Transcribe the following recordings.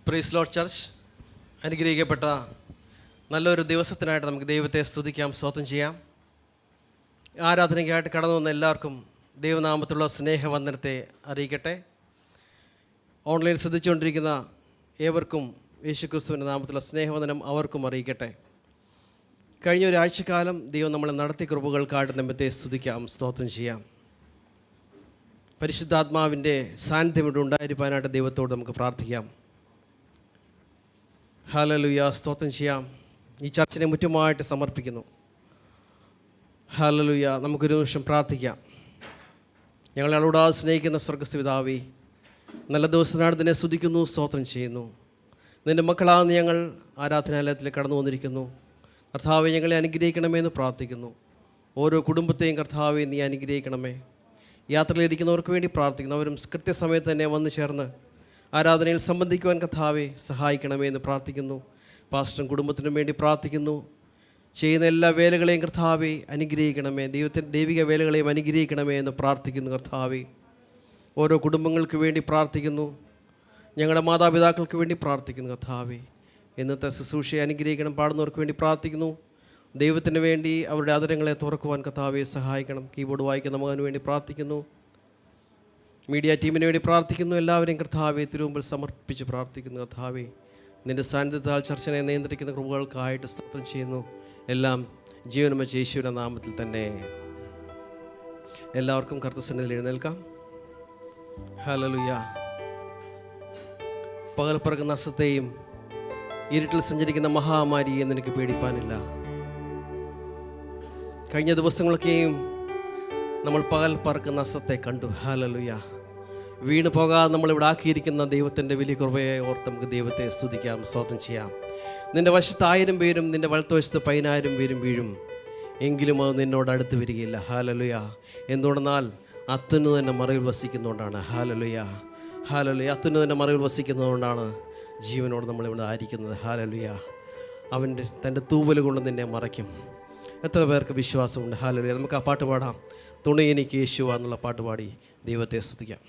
Praise Lord church, അനുഗ്രഹിക്കപ്പെട്ട നല്ലൊരു ദിവസത്തിനായിട്ട് നമുക്ക് ദൈവത്തെ സ്തുതിക്കാം, സ്തോത്രം ചെയ്യാം. ആരാധനയ്ക്കായിട്ട് കടന്നു വന്ന എല്ലാവർക്കും ദൈവനാമത്തിലുള്ള സ്നേഹവന്ദനത്തെ അറിയിക്കട്ടെ. ഓൺലൈൻ ശ്രദ്ധിച്ചുകൊണ്ടിരിക്കുന്ന ഏവർക്കും യേശുക്രിസ്തുവിൻ്റെ നാമത്തിലുള്ള സ്നേഹവന്ദനം അവർക്കും അറിയിക്കട്ടെ. കഴിഞ്ഞ ഒരാഴ്ചക്കാലം ദൈവം നമ്മളെ നടത്തിയ കൃപകൾക്കായിട്ട് നമ്മത്തെ സ്തുതിക്കാം, സ്തോത്രം ചെയ്യാം. പരിശുദ്ധാത്മാവിൻ്റെ സാന്നിധ്യം ഇവിടെ ഉണ്ടായിരിക്കാനായിട്ട് ദൈവത്തോട് നമുക്ക് പ്രാർത്ഥിക്കാം. ഹല്ലേലൂയ, സ്തോത്രം ചെയ്യാം. ഈ ചർച്ചിനെ മുറ്റുമായിട്ട് സമർപ്പിക്കുന്നു. ഹല്ലേലൂയ, നമുക്കൊരു നിമിഷം പ്രാർത്ഥിക്കാം. ഞങ്ങളെ അളവിടാതെ സ്നേഹിക്കുന്ന സ്വർഗ്ഗസ്ഥപിതാവേ, നല്ല ദിവസത്തിനാണ് നിന്നെ സ്തുതിക്കുന്നു, സ്തോത്രം ചെയ്യുന്നു. നിൻ്റെ മക്കളാകുന്ന ഞങ്ങൾ ആരാധനാലയത്തിൽ കടന്നു വന്നിരിക്കുന്നു. കർത്താവെ, ഞങ്ങളെ അനുഗ്രഹിക്കണമേ എന്ന് പ്രാർത്ഥിക്കുന്നു. ഓരോ കുടുംബത്തെയും കർത്താവെ നീ അനുഗ്രഹിക്കണമേ. യാത്രയിലിരിക്കുന്നവർക്ക് വേണ്ടി പ്രാർത്ഥിക്കുന്നു. അവരും കൃത്യസമയത്ത് തന്നെ വന്നു ചേർന്ന് ആരാധനയിൽ സംബന്ധിക്കുവാൻ കർത്താവെ സഹായിക്കണമേ എന്ന് പ്രാർത്ഥിക്കുന്നു. പാസ്റ്ററും കുടുംബത്തിനും വേണ്ടി പ്രാർത്ഥിക്കുന്നു. ചെയ്യുന്ന എല്ലാ വേലകളെയും കർത്താവെ അനുഗ്രഹിക്കണമേ, ദൈവിക വേലകളെയും അനുഗ്രഹിക്കണമേ എന്ന് പ്രാർത്ഥിക്കുന്നു. കർത്താവെ, ഓരോ കുടുംബങ്ങൾക്ക് വേണ്ടി പ്രാർത്ഥിക്കുന്നു. ഞങ്ങളുടെ മാതാപിതാക്കൾക്ക് വേണ്ടി പ്രാർത്ഥിക്കുന്നു. കർത്താവെ, ഇന്നത്തെ ശുശ്രൂഷയെ അനുഗ്രഹിക്കണം. പാടുന്നവർക്ക് വേണ്ടി പ്രാർത്ഥിക്കുന്നു. ദൈവത്തിന് വേണ്ടി അവരുടെ ആദരങ്ങളെ തുറക്കുവാൻ കർത്താവെ സഹായിക്കണം. കീബോർഡ് വായിക്കുന്ന മകന് വേണ്ടി പ്രാർത്ഥിക്കുന്നു. മീഡിയ ടീമിന് വേണ്ടി പ്രാർത്ഥിക്കുന്നു. എല്ലാവരെയും കർത്താവെ തിരുമുമ്പിൽ സമർപ്പിച്ച് പ്രാർത്ഥിക്കുന്നു. കർത്താവെ, നിൻ്റെ സാന്നിധ്യത്താൽ ചർച്ചനെ നിയന്ത്രിക്കുന്ന കൃപകൾക്കായിട്ട് സ്തോത്രം ചെയ്യുന്നു. എല്ലാം ജീവനും വെച്ച യേശുവിൻ്റെ നാമത്തിൽ തന്നെ. എല്ലാവർക്കും കർത്തസന്നിധിയിൽ എഴുന്നേൽക്കാം. ഹല്ലേലൂയ. പകൽ പറക്കുന്ന അസത്തെയും ഇരുട്ടിൽ സഞ്ചരിക്കുന്ന മഹാമാരിയെ നിനക്ക് പേടിപ്പാനില്ല. കഴിഞ്ഞ ദിവസങ്ങളൊക്കെയും നമ്മൾ പകൽ പറക്കുന്ന അസത്തെ കണ്ടു. ഹല്ലേലൂയ. വീണ് പോകാതെ നമ്മളിവിടെ ആക്കിയിരിക്കുന്ന ദൈവത്തിൻ്റെ വലിയ കൃപയെ ഓർത്ത് നമുക്ക് ദൈവത്തെ സ്തുതിക്കാം, സ്തോത്രം ചെയ്യാം. നിൻ്റെ വശത്ത് 1000 പേരും നിൻ്റെ വലത്തുവശത്ത് 10,000 പേരും വീഴും, എങ്കിലും അത് നിന്നോട് അടുത്ത് വരികയില്ല. ഹല്ലേലൂയ. എന്തുകൊണ്ടെന്നാൽ അത്യുന്നു തന്നെ മറവിൽ വസിക്കുന്നതുകൊണ്ടാണ്. ഹല്ലേലൂയ. ഹല്ലേലൂയ. അത്യുന്നു തന്നെ മറവിൽ വസിക്കുന്നതുകൊണ്ടാണ് ജീവനോട് നമ്മളിവിടെ ആയിരിക്കുന്നത്. ഹല്ലേലൂയ. അവൻ്റെ തൻ്റെ തൂവൽ കൊണ്ട് നിന്നെ മറയ്ക്കും. എത്ര പേർക്ക് വിശ്വാസമുണ്ട്? ഹല്ലേലൂയ. നമുക്ക് ആ പാട്ട് പാടാം. തുണ എനിക്ക് യേശുവ എന്നുള്ള പാട്ട് പാടി ദൈവത്തെ സ്തുതിക്കാം.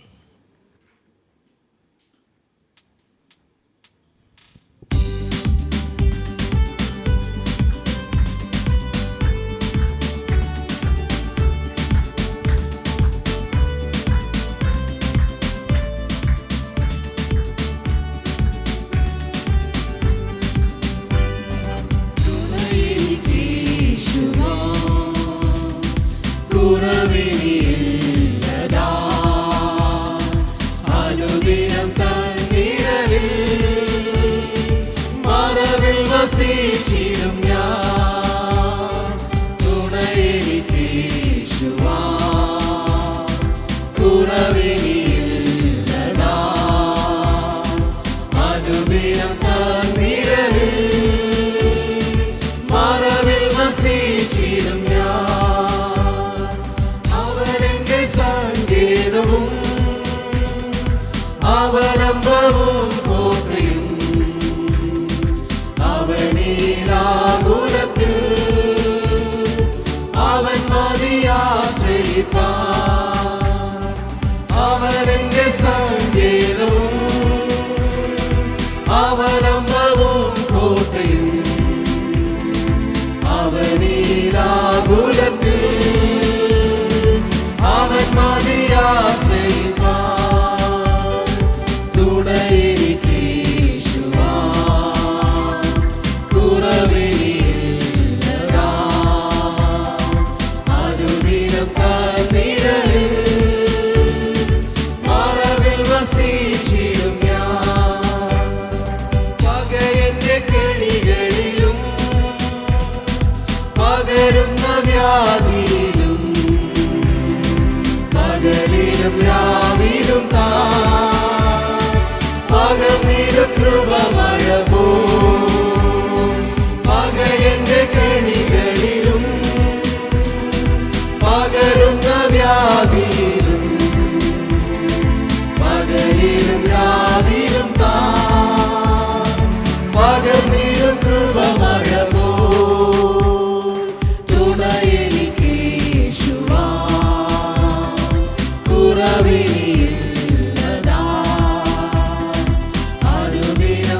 അവനെന്റെ സങ്കേതവും അവലംബവും കോട്ടയും, അവനീലാകുലത്തിൽ അവൻ മതിയാശ്രയിപ്പാൻ. തുണ എനിക്ക് യേശുവാ, കുറവിനില്ലതാ. അനുദിനം തന്നിഴലിൽ മറവിൽ വസിച്ചിടും ഞാൻ. പകയന്റെ കെണികളിലും പകരുന്ന വ്യാധിയിലും പകലിലും രാവിലും പകർന്നിടും കൃപമഴ പോ. പകയന്റെ കെണികളിലും പകരുന്ന വ്യാധിയിലും പകലിലും രാവിലും പകർന്നിടും കൃപമഴ പോ. തുണ എനിക്ക് യേശുവാ, കുറവിനില്ലതാ. അനുദിനം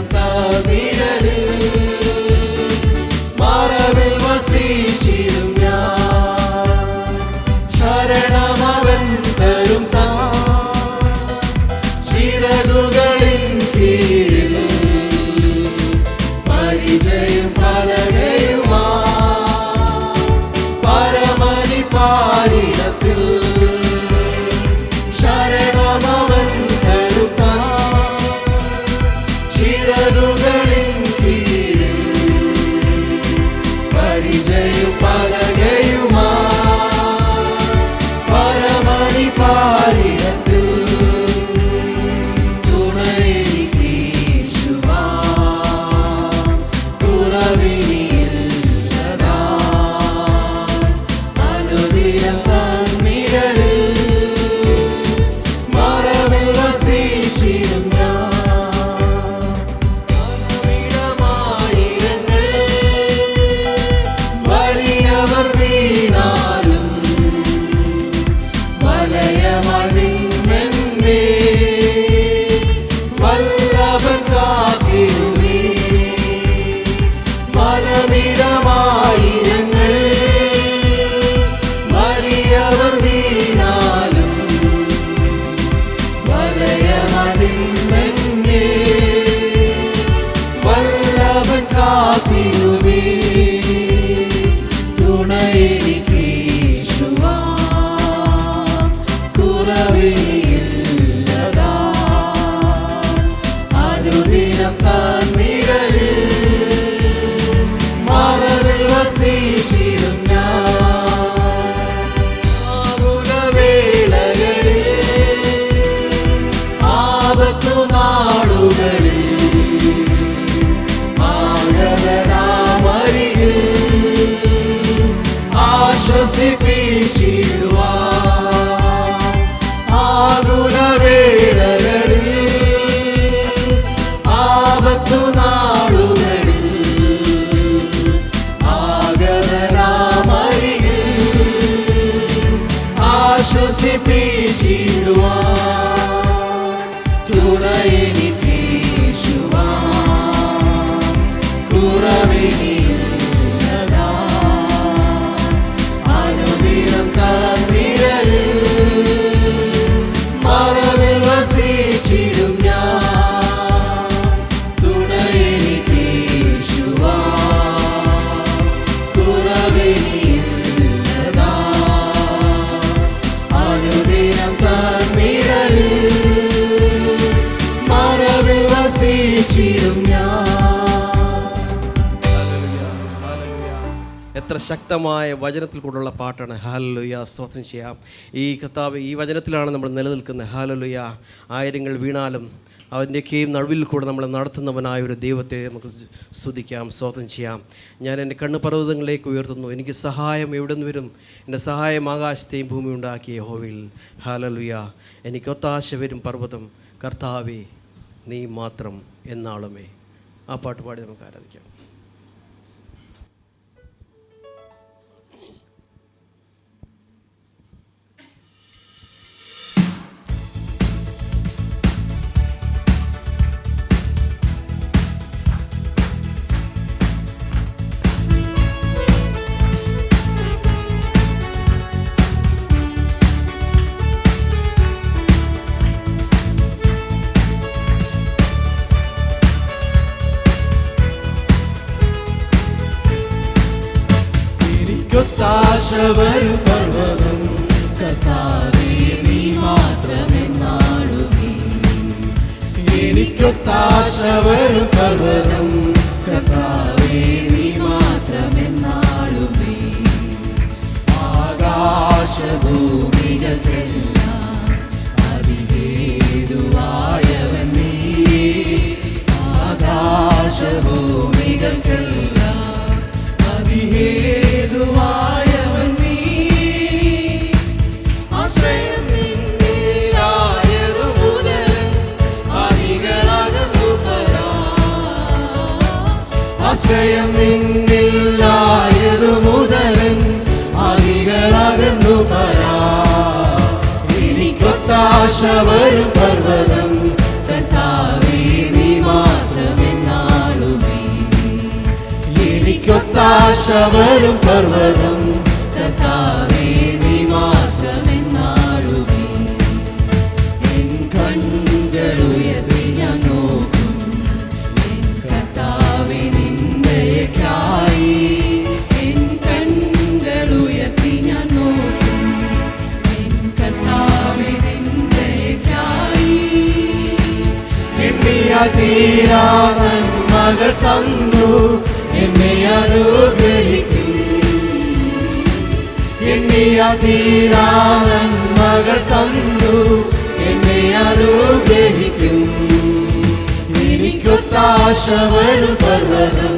കുറവിനില്ലതാ. അനുദിനം തന്നിടലിൽ മറവിൽ വസിച്ചിടും ഞാൻ. ആകുലവേളകളിൽ ആപത്തു നാളുകളിൽ ആഗതനാമരികിൽ ആശ്വസിപ്പിച്ചിടുവാൻ. ആകുലവേളകളിൽ ആപത്തു നാളുകളിൽ ആഗതനാമരികിൽ ആശ്വസിപ്പിച്ചിടുവാൻ. തുണയെനിക്കേശുവാൻ. കുറവിനില്ലതാ. അനുദിനം തന്നിടലിൽ മറവിൽ വസിച്ചിടും ഞാൻ. തുണയെനിക്കേശുവാൻ. കുറവിനില്ലതാ. അനുദിനം തന്നിടലിൽ മറവിൽ വസിച്ചിടും ഞാൻ. എത്ര ശക്തമായ വചനത്തിൽ കൂടെയുള്ള പാട്ടാണ്. ഹല്ലേലൂയ, സ്തോത്രം ചെയ്യാം. ഈ കർത്താവ് ഈ വചനത്തിലാണ് നമ്മൾ നിലനിൽക്കുന്നത്. ഹല്ലേലൂയ. ആയിരങ്ങൾ വീണാലും അവൻ്റെയൊക്കെയും നടുവിൽ കൂടെ നമ്മളെ നടത്തുന്നവനായ ഒരു ദൈവത്തെ നമുക്ക് സ്തുതിക്കാം, സ്തോത്രം ചെയ്യാം. ഞാൻ എൻ്റെ കണ്ണ് പർവ്വതങ്ങളിലേക്ക് ഉയർത്തുന്നു. എനിക്ക് സഹായം എവിടെ നിന്ന് വരും? എൻ്റെ സഹായം ആകാശത്തെയും ഭൂമി ഉണ്ടാക്കിയ യഹോവയിൽ. ഹല്ലേലൂയ. എനിക്ക് ഒത്താശ വരും പർവ്വതം, കർത്താവേ നീ മാത്രം എന്നാളുമേ. ആ പാട്ട് പാടി നമുക്ക് ആരാധിക്കാം. എനിക്കൊത്താശ വരും പർവ്വതം, കർത്താവേ നീ മാത്രമെന്നാളുമേ. എനിക്കൊത്താശ വരും പർവ്വതം, കർത്താവേ നീ മാത്രമെന്നാളുമേ. ആകാശഭൂമികൾക്കെല്ലാം അതിഹേതുവായവൻ നീ. ആകാശഭൂമികൾക്കെല്ലാം അതിഹേതുവായവൻ നീ. ആശ്രയം നിന്നിലായതു മുതൽ അതികളകന്നു പരാ. ആശ്രയം നിന്നിലായതു മുതൽ അതികളകന്നു പരാ. എനിക്കൊത്താശ വരും പർവ്വതം, കർത്താവേ നീ മാത്രമെന്നാളുമേ. എനിക്കൊത്താശ വരും പർവ്വതം, കർത്താവേ നീ മാത്രമെന്നാളുമേ. എൻ കണ്ണുകളുയർത്തി ഞാൻ നോക്കും എൻ കർത്താവേ നിന്ദയ്ക്കായി. എൻ കണ്ണുകളുയർത്തി ഞാൻ നോക്കും എൻ കർത്താവേ നിന്ദയ്ക്കായി. എണ്ണിയാൽ തീരാ നന്മകൾ തന്നു എന്നെ അനുഗ്രഹിക്കും. എണ്ണിയാൽ തീരാ നന്മകൾ തന്നു എന്നെ അനുഗ്രഹിക്കും. എനിക്കൊത്താശ വരും പർവ്വതം,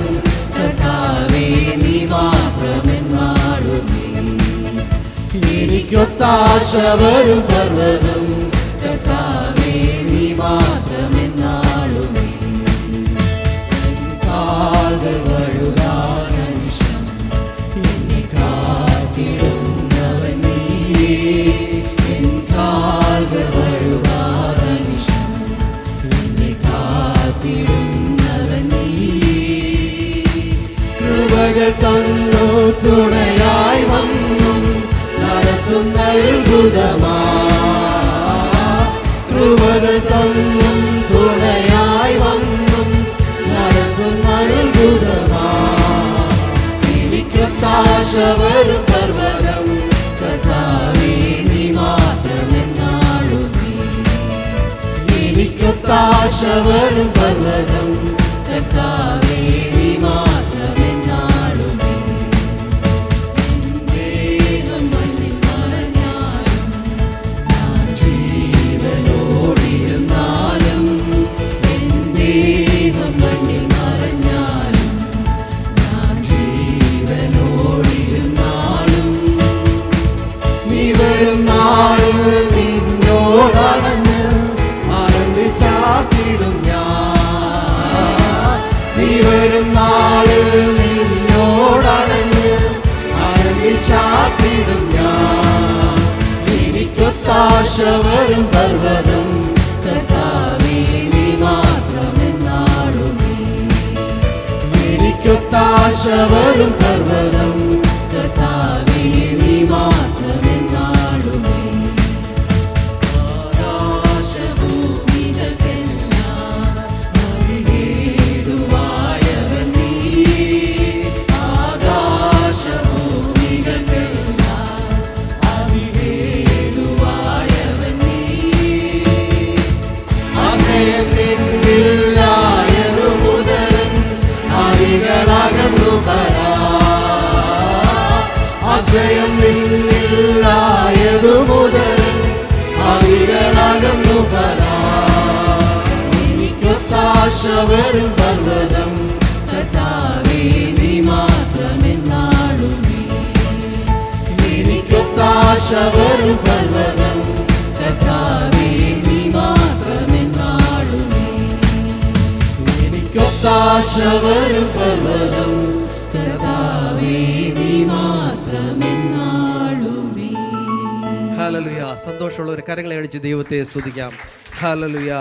കർത്താവേ നീ മാത്രമെന്നാളുമേ. എനിക്കൊത്താശ വരും പർവ്വതം, കർത്താവേ നീ മാത്രമെന്നാളുമേ. കാൽകൾ വഴുകാനനിശം എന്നെ കാത്തിടുന്നവൻ നീയേ. എൻ കാൽകൾ വഴുകാനനിശം എന്നെ കാത്തിടുന്നവൻ നീയേ. കൃപകൾ തന്നു തുണയായി വന്നും നടത്തുന്ന അത്ഭുതമാ. കൃപകൾ തന്നും തുണയായി വന്നും നടത്തുന്ന അത്ഭുതമാ. എനിക്കൊത്താശ വരും പർവ്വതം, കർത്താവേ നീ മാത്രമെന്നാ. വരും പർവ്വതം കർത്താവേ നീ മാത്രമെന്നാളുമേ. ദേഹം മണ്ണിൽ മറഞ്ഞാലും ഞാൻ ജീവനോടിരുന്നാലും, ദേഹം മണ്ണിൽ മറഞ്ഞാലും ഞാൻ ജീവനോടിരുന്നാലും, നീ വരും നാളിൽ നിന്നോടണഞ്ഞ് ആനന്ദിച്ചാത്തിടും ഞാൻ. നീ വരും നാളിൽ നിന്നോടണഞ്ഞ് ആനന്ദിച്ചാത്തിടും ഞാൻ. എനിക്കൊത്താശ വരും പർവ്വതം കർത്താവേ നീ മാത്രമെന്നാളുമേ. എനിക്കൊത്താശ വരും പർവ്വതം കർത്താവേ നീ മാത്രമെന്നാളുമേ. അജയം നിന്നില്ലായതു മുതൽ അവികളകന്നു പരാ. എനിക്കൊത്താശ വരും പർവ്വതം കർത്താവേ നീ മാത്രമെന്നാളുമേ. എനിക്കൊത്താശ വരും പർവ്വതം കർത്താവേ നീ മാത്രമെന്നാളുമേ. എനിക്കൊത്താശ വരും പർവ്വതം കർത്താവേ നീ മാത്രമെന്നാളുമേ. ഹല്ലേലൂയ. സന്തോഷമുള്ളവർ കരങ്ങളെ അടിച്ച് ദൈവത്തെ സ്തുതിക്കാം. Hallelujah,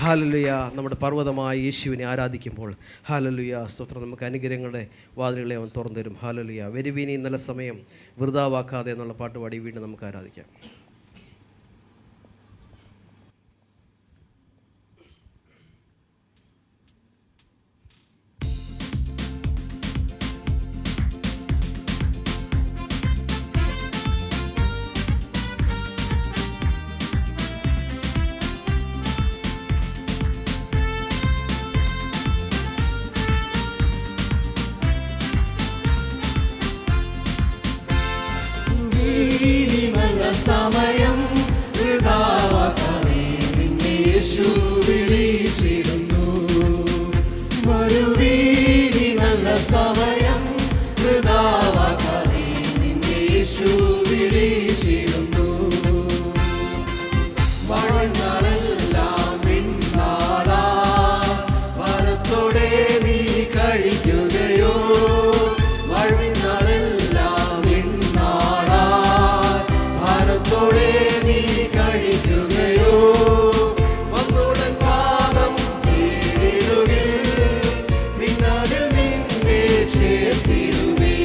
hallelujah. നമ്മുടെ പർവ്വതമായ യേശുവിനെ ആരാധിക്കുമ്പോൾ ഹല്ലേലൂയ സ്തോത്രം, നമുക്ക് അനുഗ്രഹങ്ങളുടെ വാതിലുകളെ അവൻ തുറന്നു തരും. ഹല്ലേലൂയ. വരുവീനി ഇന്നലെ സമയം വൃഥാവാക്കാതെ എന്നുള്ള പാട്ട് പാടി വീണ്ടും നമുക്ക് ആരാധിക്കാം. സമയം വൃഥാവാക്കാതെ നിന്നെ യേശു വിളിച്ചിടുന്നു. വരുവീനി നല്ല സമയം വൃഥാവാക്കാതെ നിന്നെ യേശു വിളിച്ചിടുന്നു. വഴിനാളെല്ലാം പിന്നാടാ വരത്തോടെ നീ കഴിക്കുകയോ. വഴിനാളെല്ലാം പിന്നാടാ ോടെ നീ കഴിക്കുകയോ. വന്നുടൻ പാദം നേരിടുകിൽ പിന്നതിൽ നിന്നെ ചേർത്തിടുവേ.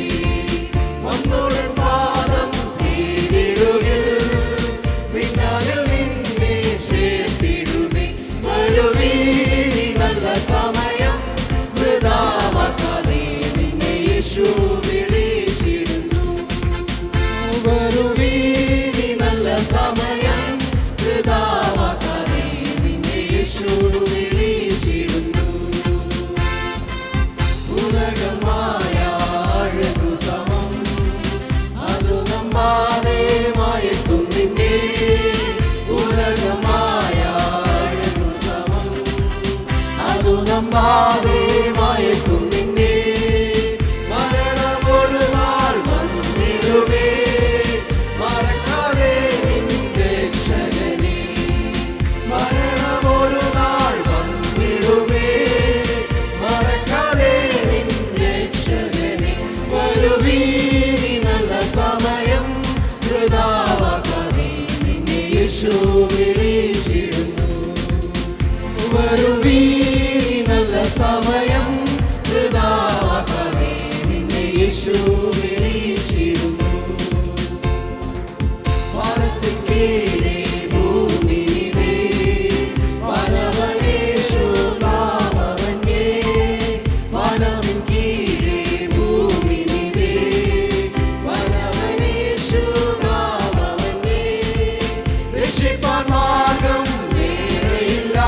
വന്നുടൻ പാദം നേരിടുകിൽ പിന്നതിൽ നിന്നെ ചേർത്തിടുവേ. വരുവീനി നല്ല സമയം വൃഥാവാക്കാതെ നിന്നെ യേശു വിളിച്ചിടുന്നു. വരുവീനി നല്ല സമയം വൃഥാവാക്കാതെ നിന്നെ യേശു വിളിച്ചിടുന്നു. ഉലകമായ അഴകു സമം അതു നമ്പാതെ മയക്കും നിന്നെ. ഉലകമായ അഴകു സമം അതു നമ്പാതെ മയക്കും നിന്നെ. മരണമൊരു നാൾ വന്നിടുവേ, മറക്കാതെ നിന്റെ രക്ഷകനെ. മരണമൊരു നാൾ വന്നിടുവേ, മറക്കാതെ നിന്റെ രക്ഷകനെ. വരുവീനി നല്ല സമയം വൃഥാവാക്കാതെ നിന്നെ യേശു വിളിച്ചിടുന്നു. വരുവീനി നല്ല സമയം വൃഥാവാക്കാതെ നിന്നെ യേശു വിളിച്ചിടുന്നു. വാനത്തിൻ കീഴെ ഭൂമിയിലേ വനവനേശു നാമവന്യേ. വാനത്തിൻ കീഴെ ഭൂമിയിലേ വനവനേശു നാമവന്യേ. രക്ഷിപ്പാൻ മാർഗം വേറെയില്ല,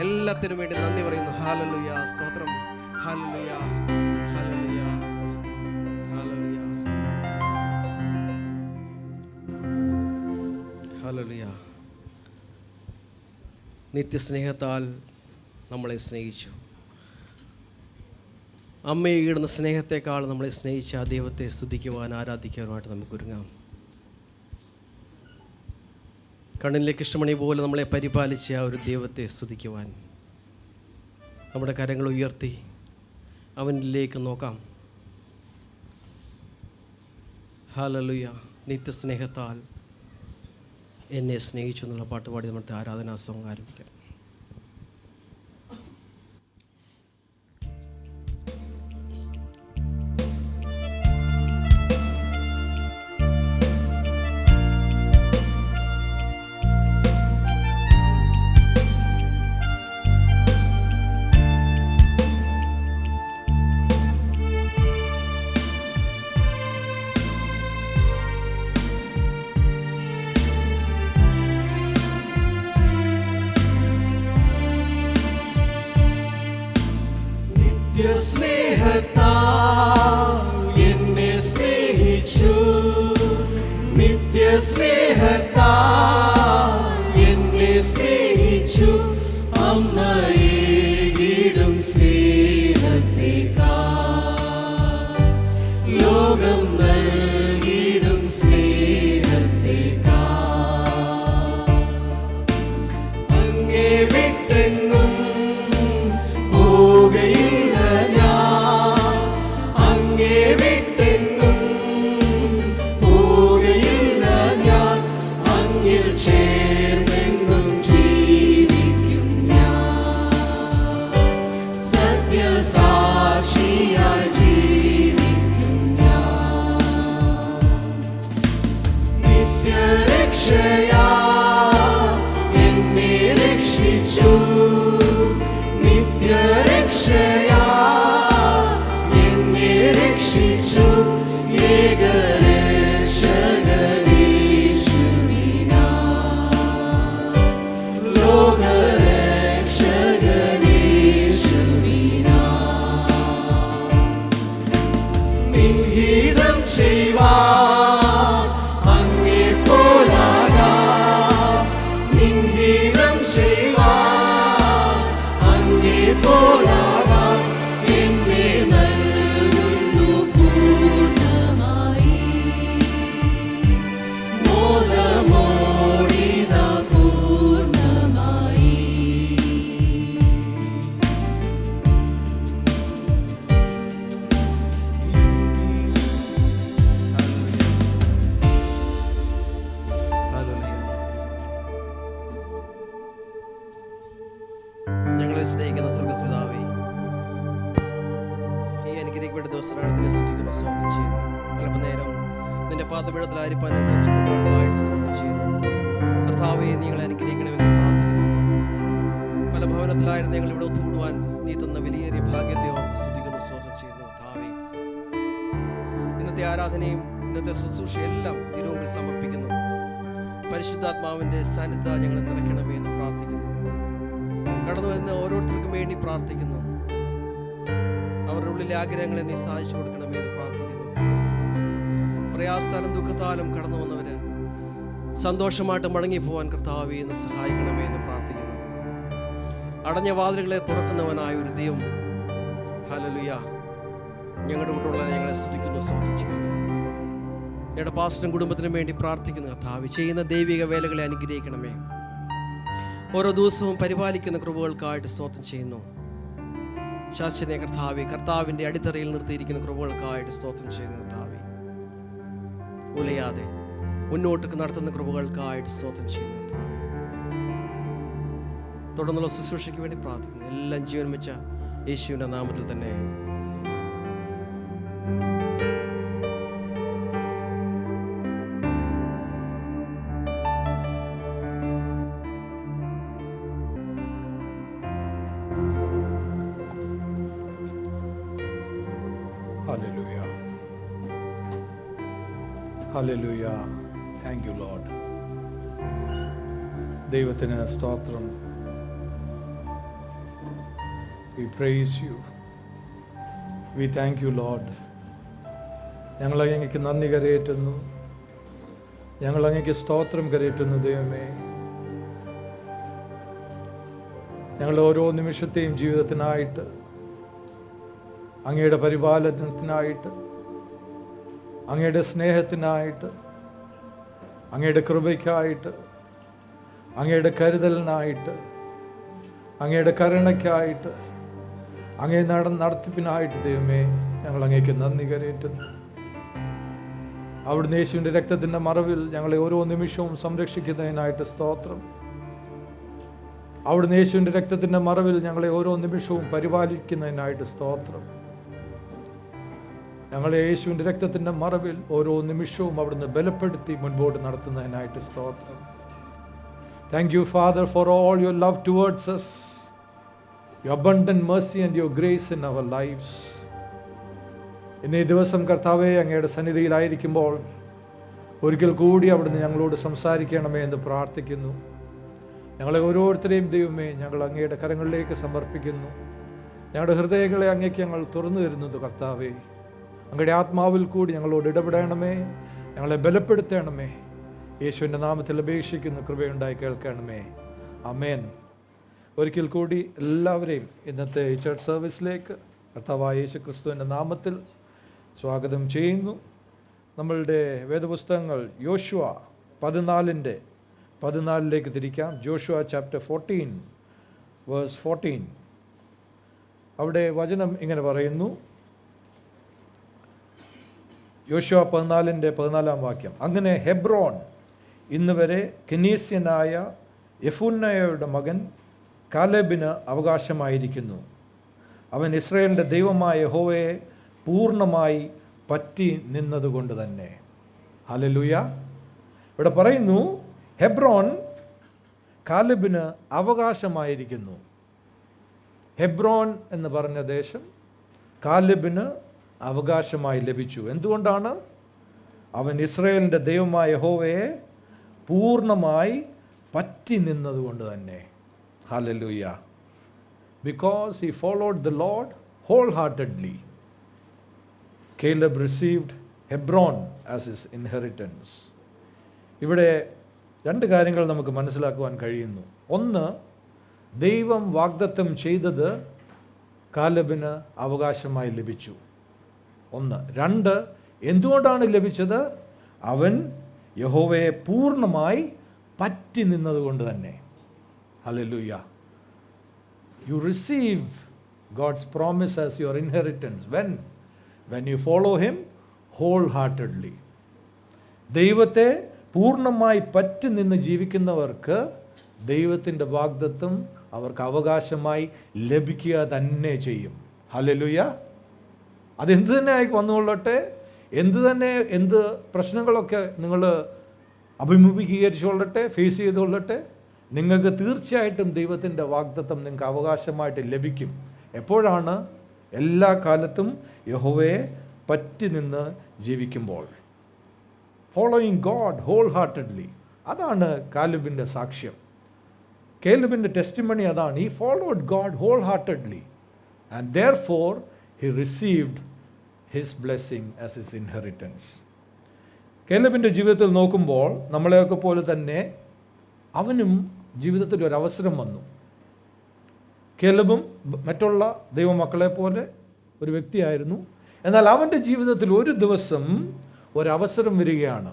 എല്ലാത്തിനും വേണ്ടി നന്ദി പറയുന്നു. ഹല്ലേലൂയ, സ്തോത്രം. Hallelujah, hallelujah, hallelujah, hallelujah. നിത്യസ്നേഹത്താൽ നമ്മളെ സ്നേഹിച്ചു. അമ്മയെ ഈടുന്ന സ്നേഹത്തെക്കാൾ നമ്മളെ സ്നേഹിച്ച ആ ദൈവത്തെ സ്തുതിക്കുവാൻ, ആരാധിക്കുവാനായിട്ട് നമുക്ക് ഒരുങ്ങാം. കണ്ണിലെ കൃഷ്ണമണി പോലെ നമ്മളെ പരിപാലിച്ച ആ ഒരു ദൈവത്തെ സ്തുതിക്കുവാൻ നമ്മുടെ കരങ്ങൾ ഉയർത്തി അവനിലേക്ക് നോക്കാം. ഹല്ലേലൂയ. നിത്യസ്നേഹത്താൽ എന്നെ സ്നേഹിച്ചു എന്നുള്ള പാട്ട് പാടി നമ്മുടെ ആരാധനാ സോങ് ആരംഭിക്കാം. നിത്യസ്നേഹത്താൽ എന്നെ സ്നേഹിച്ചു, നിത്യസ്നേഹത്താൽ എന്നെ സ്നേഹിച്ചു. അമ്മയേകിടും സ്നേഹത്തേക്കാൾ ലോകം നൽകിടും സ്നേഹത്തേക്കാൾ അങ്ങേ വിട്ടെങ്ങും പോകയില്ല ഞാൻ, അങ്ങേ വിട്ടെങ്ങും പോകയില്ല ഞാൻ. അങ്ങിൽ ചേർന്നെങ്ങും ജീവിക്കും ഞാൻ, സത്യസാക്ഷിയായി ജീവിക്കും ഞാൻ. നിത്യരക്ഷയാ എന്നെ രക്ഷിച്ചു, നിത്യരക്ഷയാ എന്നെ രക്ഷിച്ചു. ഏകരക്ഷകനേശുവിനാൽ, ലോകരക്ഷകനേശുവിനാൽ. നിൻഹിതം ചെയ്യുവാൻ അങ്ങേ പോലാകാം, നിൻഹിതം ചെയ്യുവാൻ അങ്ങേ പോലാകാം. എന്നെ നൽകുന്നു പൂർണ്ണമായി, മോദമോടിതാ പൂർണ്ണമായി. ഞങ്ങളെ സ്നേഹിക്കുന്ന സ്വർഗ്ഗപിതാവേ, ഈ അനുഗ്രഹിക്കപ്പെട്ട ദിവസത്തിനെ സ്തുതിക്കുന്നു, സ്തോത്രം ചെയ്യുന്നു. അല്പനേരം നിന്റെ പാദപീഠത്തിലായിരിക്കാൻ നിർദ്ദേശിക്കുമ്പോഴായിട്ട് സ്തോത്രം ചെയ്യുന്നു. കർത്താവേ, നിങ്ങളെ അനുഗ്രഹിക്കണമെന്ന് പ്രാർത്ഥിക്കുന്നു. പല ഭവനത്തിലായിരുന്നു ഞങ്ങൾ ഇവിടെ ഒത്തുകൂടുവാൻ നീ തന്ന വിലയേറിയ ഭാഗ്യത്തെ ഓർത്ത് സ്തുതിക്കുന്നു, സ്തോത്രം ചെയ്യുന്നു. കർത്താവേ, ഇന്നത്തെ ആരാധനയും ഇന്നത്തെ ശുശ്രൂഷയെല്ലാം തിരുമുമ്പിൽ സമർപ്പിക്കുന്നു. പരിശുദ്ധാത്മാവിൻ്റെ സാന്നിധ്യം ഞങ്ങൾ നിറയ്ക്കണമേ എന്ന് പ്രാർത്ഥിക്കുന്നു. കടന്നു വരുന്ന ഓരോരുത്തർക്കും വേണ്ടി പ്രാർത്ഥിക്കുന്നു. അവരുടെ ഉള്ളിലെ ആഗ്രഹങ്ങളെ നീ സാധിച്ചു കൊടുക്കണമേ എന്ന് പ്രാർത്ഥിക്കുന്നു. പ്രയാസത്താലും ദുഃഖത്താലും കടന്നു വന്നവര് സന്തോഷമായിട്ട് മടങ്ങിപ്പോവാൻ കർത്താവേ എന്ന് സഹായിക്കണമേ എന്ന് പ്രാർത്ഥിക്കുന്നു. അടഞ്ഞ വാതിലുകളെ തുറക്കുന്നവനായ ഒരു ദൈവം, ഹല്ലേലൂയ, ഞങ്ങളുടെ കൂടെയുള്ള ഞങ്ങളെ സ്തുതിക്കുന്നു, സ്തോത്രം ചെയ്യുന്നു. ഞങ്ങളുടെ പാസ്റ്ററും കുടുംബത്തിനും വേണ്ടി പ്രാർത്ഥിക്കുന്നു. കർത്താവേ, ചെയ്യുന്ന ദൈവിക വേലകളെ അനുഗ്രഹിക്കണമേ. ഓരോ ദിവസവും പരിപാലിക്കുന്ന കൃപകൾക്കായിട്ട് സ്തോത്രം ചെയ്യുന്നു. ശാശ്വതനെ കർത്താവേ, കർത്താവിൻ്റെ അടിത്തറയിൽ നിർത്തിയിരിക്കുന്ന കൃപകൾക്കായിട്ട് സ്തോത്രം ചെയ്യുന്നു. കർത്താവേ, ഉലയാതെ മുന്നോട്ട് നടത്തുന്ന കൃപകൾക്കായിട്ട് സ്തോത്രം ചെയ്യുന്നു. കർത്താവേ, തുടർന്നുള്ള ശുശ്രൂഷയ്ക്ക് വേണ്ടി പ്രാർത്ഥിക്കുന്നു. എല്ലാം ജീവൻ വെച്ച യേശുവിൻ്റെ നാമത്തിൽ തന്നെ. Hallelujah. Hallelujah. Thank you, Lord. ദൈവത്തിന് സ്തോത്രം. We praise you. We thank you, Lord. ഞങ്ങൾ അങ്ങേക്ക് നന്ദി കരയേറ്റുന്നു. ഞങ്ങൾ അങ്ങേക്ക് സ്തോത്രം കരയേറ്റുന്നു ദൈവമേ. ഞങ്ങളുടെ ഓരോ നിമിഷത്തെയും ജീവിതത്തിനായിട്ട്, അങ്ങയുടെ പരിപാലനത്തിനായിട്ട്, അങ്ങയുടെ സ്നേഹത്തിനായിട്ട്, അങ്ങയുടെ കൃപയ്ക്കായിട്ട്, അങ്ങയുടെ കരുതലിനായിട്ട്, അങ്ങയുടെ കരുണയ്ക്കായിട്ട്, അങ്ങേ നടത്തിപ്പിനായിട്ട് ദൈവമേ ഞങ്ങൾ അങ്ങേക്ക് നന്ദി കരയേറ്റുന്നു. അവിടുന്ന് യേശുവിൻ്റെ രക്തത്തിൻ്റെ മറവിൽ ഞങ്ങളെ ഓരോ നിമിഷവും സംരക്ഷിക്കുന്നതിനായിട്ട് സ്തോത്രം. അവിടുന്ന് യേശുവിൻ്റെ രക്തത്തിൻ്റെ മറവിൽ ഞങ്ങളെ ഓരോ നിമിഷവും പരിപാലിക്കുന്നതിനായിട്ട് സ്തോത്രം. ഞങ്ങളെ യേശുവിൻ്റെ രക്തത്തിൻ്റെ മറവിൽ ഓരോ നിമിഷവും അവിടുന്ന് ബലപ്പെടുത്തി മുൻപോട്ട് നടത്തുന്നതിനായിട്ട് സ്തോത്രം. Thank you father for all your love towards us, your abundant mercy and your grace in our lives. ഇന്നീ ദിവസം കർത്താവെ അങ്ങയുടെ സന്നിധിയിലായിരിക്കുമ്പോൾ ഒരിക്കൽ കൂടി അവിടുന്ന് ഞങ്ങളോട് സംസാരിക്കണമേ എന്ന് പ്രാർത്ഥിക്കുന്നു. ഞങ്ങളെ ഓരോരുത്തരെയും ദൈവമേ ഞങ്ങൾ അങ്ങയുടെ കരങ്ങളിലേക്ക് സമർപ്പിക്കുന്നു. ഞങ്ങളുടെ ഹൃദയങ്ങളെ അങ്ങേക്ക് ഞങ്ങൾ തുറന്നു തരുന്നത് കർത്താവേ. അങ്ങയുടെ ആത്മാവിൽ കൂടി ഞങ്ങളോട് ഇടപെടണമേ, ഞങ്ങളെ ബലപ്പെടുത്തണമേ. യേശുവിൻ്റെ നാമത്തിൽ അപേക്ഷിക്കുന്ന കൃപയുണ്ടായി കേൾക്കണമേ. ആമേൻ. ഒരിക്കൽ കൂടി എല്ലാവരെയും ഇന്നത്തെ ഈ ചർച്ച് സർവീസിലേക്ക് കർത്താവായ യേശു ക്രിസ്തുവിൻ്റെ നാമത്തിൽ സ്വാഗതം ചെയ്യുന്നു. നമ്മളുടെ വേദപുസ്തകങ്ങൾ യോശുവ 14:14 തിരിക്കാം. Joshua chapter 14 verse 14. അവിടെ വചനം ഇങ്ങനെ പറയുന്നു. യോശുവ 14:14 അങ്ങനെ ഹെബ്രോൺ ഇന്ന് വരെ കെനീസ്യനായ യെഫുന്നയുടെ മകൻ കാലേബിന് അവകാശമായിരിക്കുന്നു. അവൻ ഇസ്രായേലിൻ്റെ ദൈവമായ യഹോവയെ പൂർണ്ണമായി പറ്റി നിന്നതുകൊണ്ട് തന്നെ. ഹല്ലേലൂയ. ഇവിടെ പറയുന്നു ഹെബ്രോൻ കാലേബിന് അവകാശമായിരിക്കുന്നു. ഹെബ്രോൻ എന്ന് പറഞ്ഞ ദേശം കാലേബിന് അവകാശമായി ലഭിച്ചു. എന്തുകൊണ്ടാണ്? അവൻ ഇസ്രായേലിൻ്റെ ദൈവമായ യഹോവയെ പൂർണ്ണമായി പറ്റി നിന്നതുകൊണ്ട് തന്നെ. Hallelujah. Because he followed the Lord wholeheartedly, Caleb received Hebron as his inheritance. ഇവിടെ രണ്ട് കാര്യങ്ങൾ നമുക്ക് മനസ്സിലാക്കുവാൻ കഴിയുന്നു. ഒന്ന്, ദൈവം വാഗ്ദത്തം ചെയ്തത് കാലേബിന് അവകാശമായി ലഭിച്ചു. ഒന്ന്. രണ്ട്, എന്തുകൊണ്ടാണ് ലഭിച്ചത്? അവൻ യഹോവയെ പൂർണ്ണമായി പറ്റി നിന്നതുകൊണ്ട് തന്നെ. Hallelujah. You receive God's promise as your inheritance when you follow him wholeheartedly. ദൈവത്തെ പൂർണ്ണമായി പറ്റി നിന്ന് ജീവിക്കുന്നവർക്ക് ദൈവത്തിൻ്റെ വാഗ്ദത്തം അവർക്ക് അവകാശമായി ലഭിക്കുക തന്നെ ചെയ്യും. ഹല്ലേലൂയ. അതെന്ത് തന്നെ ആയി വന്നുകൊള്ളട്ടെ, എന്ത് പ്രശ്നങ്ങളൊക്കെ നിങ്ങൾ അഭിമുഖീകരിച്ചുകൊള്ളട്ടെ, ഫേസ് ചെയ്തുകൊള്ളട്ടെ, നിങ്ങൾക്ക് തീർച്ചയായിട്ടും ദൈവത്തിൻ്റെ വാഗ്ദത്തം നിങ്ങൾക്ക് അവകാശമായിട്ട് ലഭിക്കും. എപ്പോഴാണ്? എല്ലാ കാലത്തും യഹോവയെ പറ്റി നിന്ന് ജീവിക്കുമ്പോൾ. Following God whole heartedly. അതാണ് കാലേബിൻ്റെ സാക്ഷ്യം. കാലേബിൻ്റെ ടെസ്റ്റിമണി അതാണ്. He followed God whole heartedly and therefore he received his blessing as his inheritance. കാലേബിൻ്റെ ജീവിതത്തിൽ നോക്കുമ്പോൾ നമ്മളെയൊക്കെ പോലെ തന്നെ അവനും ജീവിതത്തിൽ ഒരു അവസരം വന്നു. കാലേബും മറ്റുള്ള ദൈവമക്കളെ പോലെ ഒരു വ്യക്തിയായിരുന്നു. എന്നാൽ അവൻ്റെ ജീവിതത്തിൽ ഒരു ദിവസം ഒരവസരം വരികയാണ്.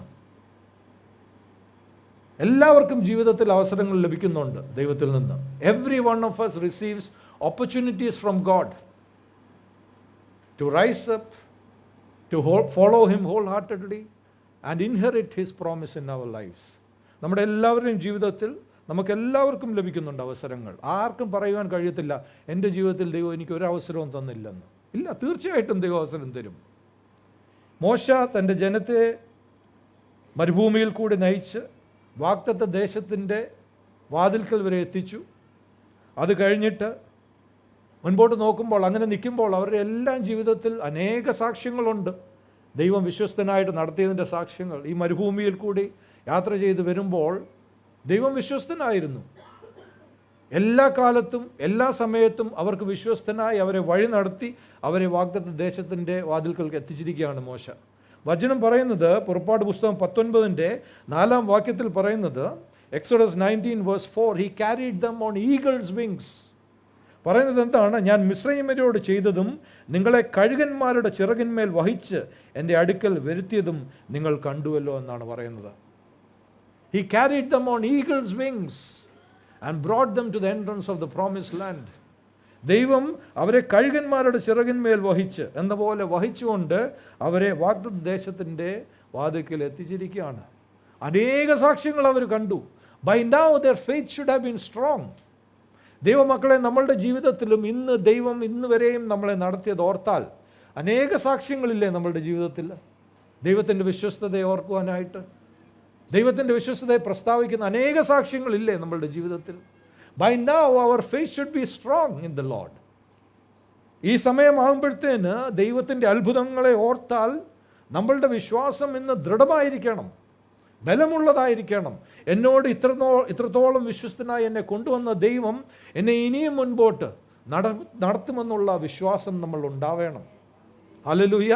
എല്ലാവർക്കും ജീവിതത്തിൽ അവസരങ്ങൾ ലഭിക്കുന്നുണ്ട് ദൈവത്തിൽ നിന്ന്. Every one of us receives opportunities from God to rise up, to follow him wholeheartedly and inherit his promise in our lives. നമ്മുടെ എല്ലാവരുടെയും ജീവിതത്തിൽ നമുക്കെല്ലാവർക്കും ലഭിക്കുന്നുണ്ട് അവസരങ്ങൾ. ആർക്കും പറയുവാൻ കഴിയത്തില്ല എൻ്റെ ജീവിതത്തിൽ ദൈവം എനിക്ക് ഒരു അവസരവും തന്നില്ലെന്ന്. ഇല്ല, തീർച്ചയായിട്ടും ദൈവം അവസരം തരും. മോശ തൻ്റെ ജനത്തെ മരുഭൂമിയിൽ കൂടി നയിച്ച് വാഗ്ദത്ത ദേശത്തിൻ്റെ വാതിൽക്കൽ വരെ എത്തിച്ചു. അത് കഴിഞ്ഞിട്ട് മുൻപോട്ട് നോക്കുമ്പോൾ, അങ്ങനെ നിൽക്കുമ്പോൾ അവരുടെ എല്ലാം ജീവിതത്തിൽ അനേക സാക്ഷ്യങ്ങളുണ്ട്. ദൈവം വിശ്വസ്തനായിട്ട് നടത്തിയതിൻ്റെ സാക്ഷ്യങ്ങൾ. ഈ മരുഭൂമിയിൽ കൂടി യാത്ര ചെയ്ത് വരുമ്പോൾ ദൈവം വിശ്വസ്തനായിരുന്നു. എല്ലാ കാലത്തും എല്ലാ സമയത്തും അവർക്ക് വിശ്വസ്തനായി അവരെ വഴി നടത്തി അവരെ വാഗ്ദത്ത ദേശത്തിൻ്റെ വാതിൽക്കൽക്ക് എത്തിച്ചിരിക്കുകയാണ് മോശ. വചനം പറയുന്നത് പുറപ്പാട് പുസ്തകം 19:4 വാക്യത്തിൽ പറയുന്നത്, Exodus 19:4, he carried them on eagle's wings. പറയുന്നത് എന്താണ്? ഞാൻ മിസ്രയീമ്യരോട് ചെയ്തതും നിങ്ങളെ കഴുകന്മാരുടെ ചിറകിന്മേൽ വഹിച്ച് എൻ്റെ അടുക്കൽ വരുത്തിയതും നിങ്ങൾ കണ്ടുവല്ലോ എന്നാണ് പറയുന്നത്. He carried them on eagle's wings and brought them to the entrance of the promised land. ദൈവം അവരെ കഴുകന്മാരുടെ ചിറകിന്മേൽ വഹിച്ച് എന്ന പോലെ വഹിച്ചുകൊണ്ട് അവരെ വാഗ്ദത്ത ദേശത്തിൻ്റെ വാതിൽക്കൽ എത്തിച്ചിരിക്കുകയാണ്. അനേക സാക്ഷ്യങ്ങൾ അവർ കണ്ടു. By now their faith should have been strong. ദൈവമക്കളെ, നമ്മളുടെ ജീവിതത്തിലും ദൈവം ഇന്ന് വരെയും നമ്മളെ നടത്തിയത് ഓർത്താൽ അനേക സാക്ഷ്യങ്ങളില്ലേ നമ്മളുടെ ജീവിതത്തിൽ? ദൈവത്തിൻ്റെ വിശ്വസ്തതയെ ഓർക്കുവാനായിട്ട്, ദൈവത്തിൻ്റെ വിശ്വസ്തതയെ പ്രസ്താവിക്കുന്ന അനേക സാക്ഷ്യങ്ങളില്ലേ നമ്മളുടെ ജീവിതത്തിൽ? By now our faith should be strong in the Lord. ഈ സമയമാകുമ്പോഴത്തേന് ദൈവത്തിൻ്റെ അത്ഭുതങ്ങളെ ഓർത്താൽ നമ്മളുടെ വിശ്വാസം ഇന്ന് ദൃഢമായിരിക്കണം, ബലമുള്ളതായിരിക്കണം. എന്നോട് ഇത്രത്തോളം വിശ്വസ്തനായി എന്നെ കൊണ്ടുവന്ന ദൈവം എന്നെ ഇനിയും മുൻപോട്ട് നടത്തുമെന്നുള്ള വിശ്വാസം നമ്മൾ ഉണ്ടാവേണം. ഹല്ലേലൂയ.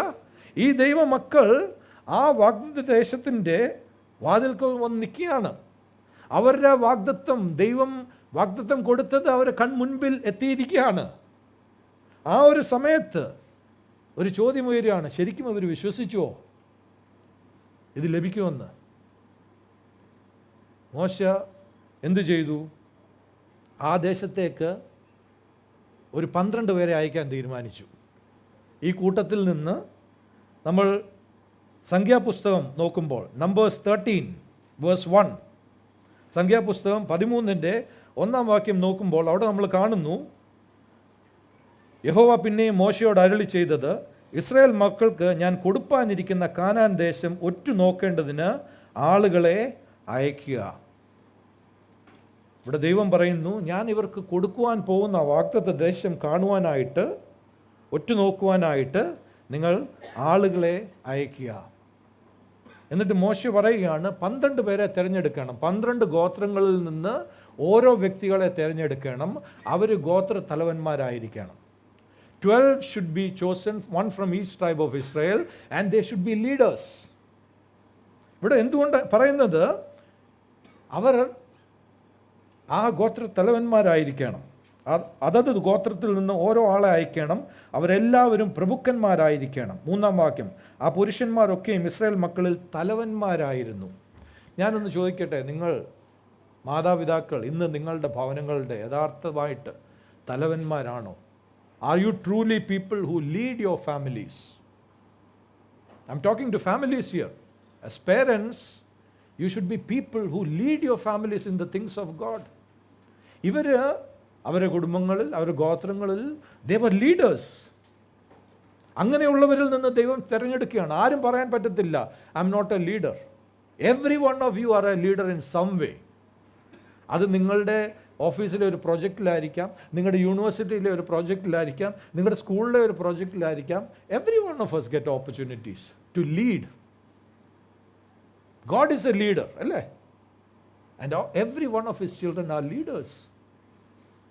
ഈ ദൈവമക്കൾ ആ വാഗ്ദത്ത ദേശത്തിൻ്റെ വാതിൽക്കൽ വന്ന് നിൽക്കുകയാണ്. അവരുടെ വാഗ്ദത്തം, ദൈവം വാഗ്ദത്തം കൊടുത്തത് അവരെ കൺമുൻപിൽ എത്തിയിരിക്കുകയാണ്. ആ ഒരു സമയത്ത് ഒരു ചോദ്യം ഉയരുകയാണ്, ശരിക്കും അവർ വിശ്വസിച്ചുവോ ഇത് ലഭിക്കുമെന്ന്? മോശ എന്തു ചെയ്തു? ആ ദേശത്തേക്ക് ഒരു 12 പേരെ അയക്കാൻ തീരുമാനിച്ചു. ഈ കൂട്ടത്തിൽ നിന്ന് നമ്മൾ സംഖ്യാപുസ്തകം നോക്കുമ്പോൾ നമ്പേഴ്സ് 13:1, സംഖ്യാപുസ്തകം 13:1 വാക്യം നോക്കുമ്പോൾ അവിടെ നമ്മൾ കാണുന്നു, യഹോവ പിന്നെയും മോശയോട് അരുളി ചെയ്തത്, ഇസ്രായേൽ മക്കൾക്ക് ഞാൻ കൊടുപ്പാനിരിക്കുന്ന കാനാൻ ദേശം ഒറ്റു നോക്കേണ്ടതിന് ആളുകളെ അയക്കുക. ഇവിടെ ദൈവം പറയുന്നു, ഞാൻ ഇവർക്ക് കൊടുക്കുവാൻ പോകുന്ന വാഗ്ദത്ത ദേശം കാണുവാനായിട്ട്, ഒറ്റുനോക്കുവാനായിട്ട് നിങ്ങൾ ആളുകളെ അയക്കുക. എന്നിട്ട് മോശ പറയുകയാണ്, 12 പേരെ തിരഞ്ഞെടുക്കണം. 12 ഗോത്രങ്ങളിൽ നിന്ന് ഓരോ വ്യക്തികളെ തിരഞ്ഞെടുക്കണം. അവർ ഗോത്ര തലവന്മാരായിരിക്കണം. 12 should be chosen, one from each tribe of Israel, and they should be leaders. ഇവിടെ എന്തുകൊണ്ട് പറയുന്നത്? അവർ ആ ഗോത്ര തലവന്മാരായിരിക്കണം. അതത് ഗോത്രത്തിൽ നിന്ന് ഓരോ ആളെ അയക്കണം. അവരെല്ലാവരും പ്രഭുക്കന്മാരായിരിക്കണം. 3 വാക്യം, ആ പുരുഷന്മാരൊക്കെയും ഇസ്രായേൽ മക്കളിൽ തലവന്മാരായിരുന്നു. ഞാനൊന്ന് ചോദിക്കട്ടെ, നിങ്ങൾ മാതാപിതാക്കൾ ഇന്ന് നിങ്ങളുടെ ഭവനങ്ങളുടെ യഥാർത്ഥമായിട്ട് തലവന്മാരാണോ? Are you truly people who lead your families? I'm talking to families here. As parents, you should be people who lead your families in the things of God. ഇവർ അവരുടെ കുടുംബങ്ങളിൽ, അവരുടെ ഗോത്രങ്ങളിൽ they were leaders. അങ്ങനെയുള്ളവരിൽ നിന്ന് ദൈവം തിരഞ്ഞെടുക്കുകയാണ്. ആരും പറയാൻ പറ്റത്തില്ല, I'm not a leader. Every one of you are a leader in some way. അത് നിങ്ങളുടെ ഓഫീസിലെ ഒരു പ്രോജക്റ്റിലായിരിക്കാം, നിങ്ങളുടെ യൂണിവേഴ്സിറ്റിയിലെ ഒരു പ്രോജക്റ്റിലായിരിക്കാം, നിങ്ങളുടെ സ്കൂളിലെ ഒരു പ്രോജക്റ്റിലായിരിക്കാം. Every one of us get opportunities to lead. God is a leader, അല്ലേ? And every one of his children are leaders.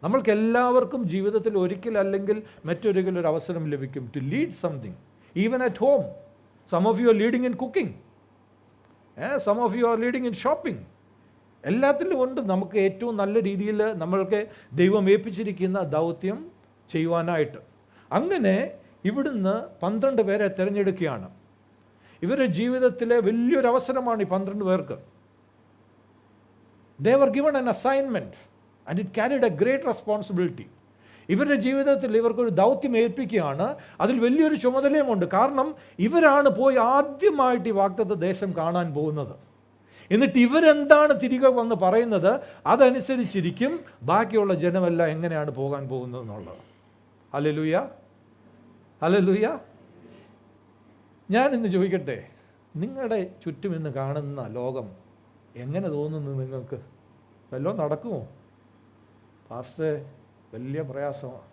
നമ്മൾക്ക് എല്ലാവർക്കും ജീവിതത്തിൽ ഒരിക്കൽ അല്ലെങ്കിൽ മറ്റൊരിക്കൽ ഒരു അവസരം ലഭിക്കും to lead something, even at home. Some of you are leading in cooking. Some of you are leading in shopping. എല്ലാത്തിലും ഉണ്ട് നമുക്ക് ഏറ്റവും നല്ല രീതിയിൽ നമ്മൾക്ക് ദൈവം ഏൽപ്പിച്ചിരിക്കുന്ന ദൗത്യം ചെയ്യുവാനായിട്ട്. അങ്ങനെ ഇവിടുന്ന് 12 പേരെ തിരഞ്ഞെടുക്കുകയാണ്. ഇവരുടെ ജീവിതത്തിലെ വലിയൊരു അവസരമാണ് ഈ 12 പേർക്ക്. They were given an assignment and it carried a great responsibility. ഇവരുടെ ജീവിതത്തിൽ ഇവർക്കൊരു ദൗത്യം ഏൽപ്പിക്കുകയാണ്. അതിൽ വലിയൊരു ചുമതലയുമുണ്ട്. കാരണം ഇവരാണ് പോയി ആദ്യമായിട്ട് ഈ വാഗ്ദത്ത ദേശം കാണാൻ പോകുന്നത്. എന്നിട്ട് ഇവരെന്താണ് തിരികെ വന്ന് പറയുന്നത്, അതനുസരിച്ചിരിക്കും ബാക്കിയുള്ള ജനമെല്ലാം എങ്ങനെയാണ് പോകാൻ പോകുന്നത് എന്നുള്ളത്. Hallelujah, hallelujah. ഞാൻ ഇന്ന് ചോദിക്കട്ടെ, നിങ്ങളുടെ ചുറ്റും ഇന്ന് കാണുന്ന ലോകം എങ്ങനെ തോന്നുന്നു നിങ്ങൾക്ക്? വല്ലതും നടക്കുമോ? പാസ്റ്ററെ, വലിയ പ്രയാസമാണ്.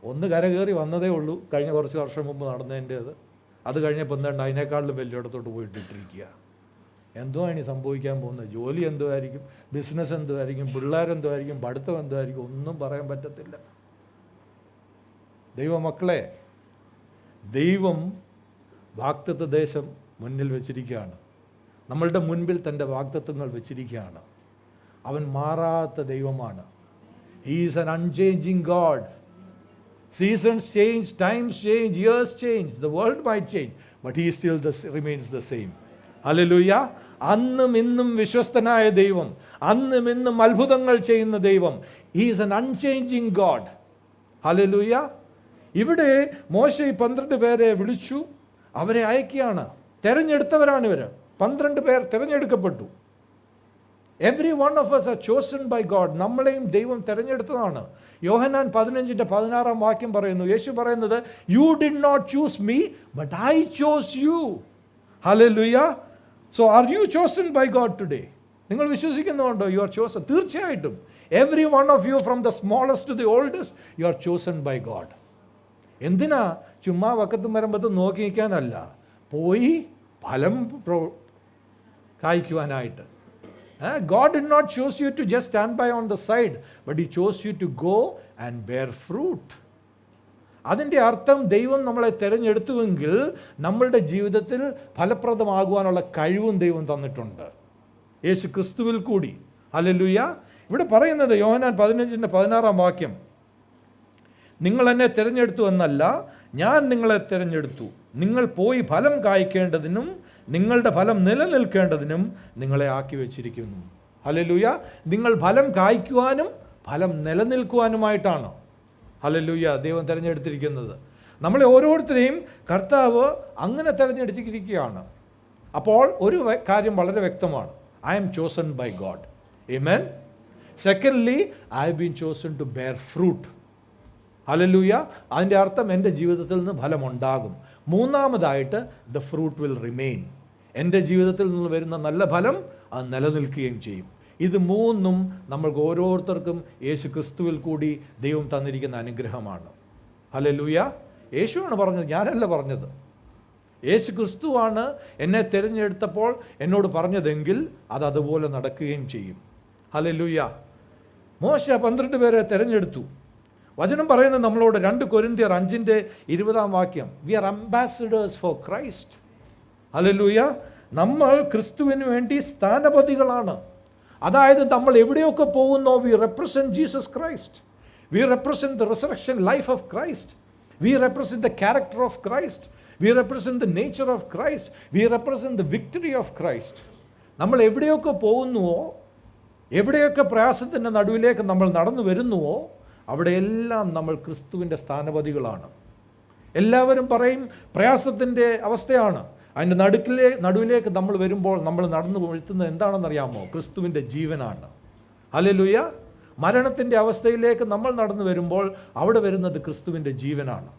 ഒന്ന് കരകയറി വന്നതേ ഉള്ളൂ കഴിഞ്ഞ കുറച്ച് വർഷം മുമ്പ് നടന്നതിൻ്റേത്. അത് കഴിഞ്ഞപ്പോൾ എന്താണ് അതിനേക്കാളിലും വലിയിടത്തോട്ട് പോയിട്ടിരിക്കുക. എന്തോ ഇനി സംഭവിക്കാൻ പോകുന്നത്, ജോലി എന്തോ ആയിരിക്കും, ബിസിനസ് എന്തോ ആയിരിക്കും, പിള്ളേരെന്തോ ആയിരിക്കും, പഠിത്തം എന്തോ ആയിരിക്കും, ഒന്നും പറയാൻ പറ്റത്തില്ല. ദൈവമക്കളെ, ദൈവം വാഗ്ദത്ത ദേശം മുന്നിൽ വെച്ചിരിക്കുകയാണ്. നമ്മളുടെ മുൻപിൽ തൻ്റെ വാഗ്ദത്തങ്ങൾ വെച്ചിരിക്കുകയാണ്. അവൻ മാറാത്ത ദൈവമാണ്. He is an unchanging God. Seasons change, times change, years change, the world might change, but he still remains the same. Hallelujah. അന്നും ഇന്നും വിശ്വസ്തനായ ദൈവം, അന്നും ഇന്നും അത്ഭുതങ്ങൾ ചെയ്യുന്ന ദൈവം. He is an unchanging God. Hallelujah. ഇവിടെ മോശ ഈ 12 പേരെ വിളിച്ചു, അവരെ അയക്കുകയാണ്. തിരഞ്ഞെടുത്തവരാണ് ഇവർ. 12 പേർ തിരഞ്ഞെടുക്കപ്പെട്ടു. Every one of us are chosen by God. നമ്മളെയും ദൈവം തിരഞ്ഞെടുത്തതാണ്. യോഹന്നാൻ 15:16 പറയുന്നു, യേശു പറയുന്നത്, you did not choose me but I chose you. Hallelujah. So are you chosen by God today? നിങ്ങൾ വിശ്വസിക്കുന്നുണ്ടോ യു ആർ ചോസൺ? തീർച്ചയായിട്ടും. Every one of you from the smallest to the oldest you are chosen by God. എന്തിനാ? ചുമ്മാ വക്കത്തും വരമ്പത്തും നോക്കി നിൽക്കാനല്ല, പോയി ഫലം കായ്ക്കുവാനായിട്ട്. God did not choose you to just stand by on the side, but he chose you to go and bear fruit. അതിൻ്റെ അർത്ഥം ദൈവം നമ്മളെ തിരഞ്ഞെടുത്തുവെങ്കിൽ നമ്മളുടെ ജീവിതത്തിൽ ഫലപ്രദമാകുവാനുള്ള കഴിവും ദൈവം തന്നിട്ടുണ്ട്, യേശു ക്രിസ്തുവിൽ കൂടി. ഹല്ലേലൂയ. ഇവിടെ പറയുന്നത് യോഹന്നാൻ 15:16 നിങ്ങൾ എന്നെ തിരഞ്ഞെടുത്തു എന്നല്ല, ഞാൻ നിങ്ങളെ തിരഞ്ഞെടുത്തു, നിങ്ങൾ പോയി ഫലം കായ്ക്കേണ്ടതിനും നിങ്ങളുടെ ഫലം നിലനിൽക്കേണ്ടതിനും നിങ്ങളെ ആക്കി വെച്ചിരിക്കുന്നു. ഹല്ലേലൂയ. നിങ്ങൾ ഫലം കായ്ക്കുവാനും ഫലം നിലനിൽക്കുവാനുമായിട്ടാണ്, ഹല്ലേലൂയ, ദൈവം തിരഞ്ഞെടുത്തിരിക്കുന്നത്. നമ്മളെ ഓരോരുത്തരെയും കർത്താവ് അങ്ങനെ തിരഞ്ഞെടുത്തിരിക്കുകയാണ്. അപ്പോൾ ഒരു കാര്യം വളരെ വ്യക്തമാണ്, I am chosen by God. Amen. Secondly, I have been chosen to bear fruit. Hallelujah. അതിൻ്റെ അർത്ഥം എൻ്റെ ജീവിതത്തിൽ നിന്ന് ഫലമുണ്ടാകും. മൂന്നാമതായിട്ട്, ദ ഫ്രൂട്ട് വിൽ റിമെയിൻ. എൻ്റെ ജീവിതത്തിൽ നിന്ന് വരുന്ന നല്ല ഫലം അത് നിലനിൽക്കുകയും ചെയ്യും. ഇത് മൂന്നും നമ്മൾക്ക് ഓരോരുത്തർക്കും യേശു ക്രിസ്തുവിൽ കൂടി ദൈവം തന്നിരിക്കുന്ന അനുഗ്രഹമാണ്. ഹല്ലേലൂയ. യേശുവാണ് പറഞ്ഞത്, ഞാനല്ല പറഞ്ഞത്. യേശു ക്രിസ്തുവാണ് എന്നെ തിരഞ്ഞെടുത്തപ്പോൾ എന്നോട് പറഞ്ഞതെങ്കിൽ അത് അതുപോലെ നടക്കുകയും ചെയ്യും. ഹല്ലേലൂയ. മോശ 12 പേരെ തിരഞ്ഞെടുത്തു. വചനം പറയുന്നത് നമ്മളോട് 2 കൊരിന്ത്യർ 5:20 we are ambassadors for Christ. Hallelujah. നമ്മൾ ക്രിസ്തുവിന് വേണ്ടി സ്ഥാനപതികളാണ്. അതായത് നമ്മൾ എവിടെയൊക്കെ പോകുന്നോ, we represent Jesus Christ, we represent the resurrection life of Christ, we represent the character of Christ, we represent the nature of Christ, we represent the victory of Christ. നമ്മൾ എവിടെയൊക്കെ പോകുന്നുവോ, എവിടെയൊക്കെ പ്രയാസത്തിൻ്റെ നടുവിലേക്ക് നമ്മൾ നടന്നു വരുന്നുവോ, അവിടെയെല്ലാം നമ്മൾ ക്രിസ്തുവിൻ്റെ സ്ഥാനപതികളാണ്. എല്ലാവരും പറയും പ്രയാസത്തിൻ്റെ അവസ്ഥയാണ്. അതിൻ്റെ നടുവിലേക്ക് നമ്മൾ വരുമ്പോൾ നമ്മൾ നടന്നു വീഴ്ത്തുന്നത് എന്താണെന്നറിയാമോ? ക്രിസ്തുവിൻ്റെ ജീവനാണ്. ഹല്ലേലൂയ. മരണത്തിൻ്റെ അവസ്ഥയിലേക്ക് നമ്മൾ നടന്നു വരുമ്പോൾ അവിടെ വരുന്നത് ക്രിസ്തുവിൻ്റെ ജീവനാണ്.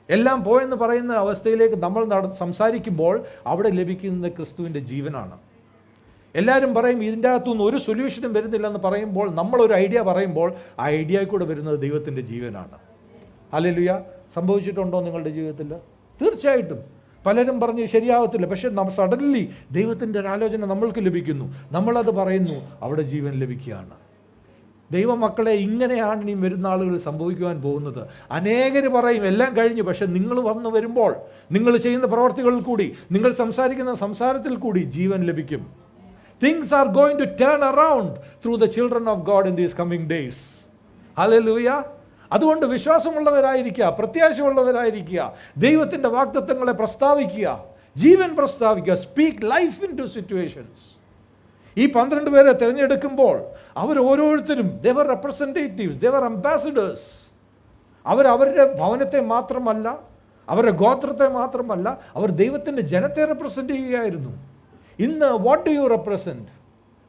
എല്ലാം പോയെന്ന് പറയുന്ന അവസ്ഥയിലേക്ക് നമ്മൾ സംസാരിക്കുമ്പോൾ അവിടെ ലഭിക്കുന്നത് ക്രിസ്തുവിൻ്റെ ജീവനാണ്. എല്ലാവരും പറയും ഇതിൻ്റെ അകത്തുനിന്ന് ഒരു സൊല്യൂഷനും വരുന്നില്ലെന്ന് പറയുമ്പോൾ, നമ്മളൊരു ഐഡിയ പറയുമ്പോൾ ആ ഐഡിയയിൽ കൂടെ വരുന്നത് ദൈവത്തിൻ്റെ ജീവനാണ്. ഹല്ലേലൂയ. സംഭവിച്ചിട്ടുണ്ടോ നിങ്ങളുടെ ജീവിതത്തിൽ? തീർച്ചയായിട്ടും. പലരും പറഞ്ഞ് ശരിയാവത്തില്ല, പക്ഷേ സഡൻലി ദൈവത്തിൻ്റെ ഒരു ആലോചന നമ്മൾക്ക് ലഭിക്കുന്നു, നമ്മളത് പറയുന്നു, അവിടെ ജീവൻ ലഭിക്കുകയാണ്. ദൈവമക്കളെ, ഇങ്ങനെയാണ് ഇനി വരുന്ന ആളുകൾ സംഭവിക്കുവാൻ പോകുന്നത്. അനേകർ പറയും എല്ലാം കഴിഞ്ഞു, പക്ഷെ നിങ്ങൾ വന്നു വരുമ്പോൾ, നിങ്ങൾ ചെയ്യുന്ന പ്രവർത്തികളിൽ കൂടി, നിങ്ങൾ സംസാരിക്കുന്ന സംസാരത്തിൽ കൂടി ജീവൻ ലഭിക്കും. Things are going to turn around through the children of God in these coming days. Hallelujah. അതുകൊണ്ട് വിശ്വാസമുള്ളവരായിരിക്കുക, പ്രത്യാശയുള്ളവരായിരിക്കുക, ദൈവത്തിൻ്റെ വാഗ്ദത്തങ്ങളെ പ്രസ്താവിക്കുക, ജീവൻ പ്രസ്താവിക്കുക. Speak life into situations. ഈ 12 പേരെ തിരഞ്ഞെടുക്കുമ്പോൾ അവർ ഓരോരുത്തരും they were representatives, they were ambassadors. അവരുടെ ഭവനത്തെ മാത്രമല്ല, അവരുടെ ഗോത്രത്തെ മാത്രമല്ല, അവർ ദൈവത്തിൻ്റെ ജനത്തെ റെപ്രസെൻ്റ് ചെയ്യുകയായിരുന്നു. ഇന്ന് what do you represent?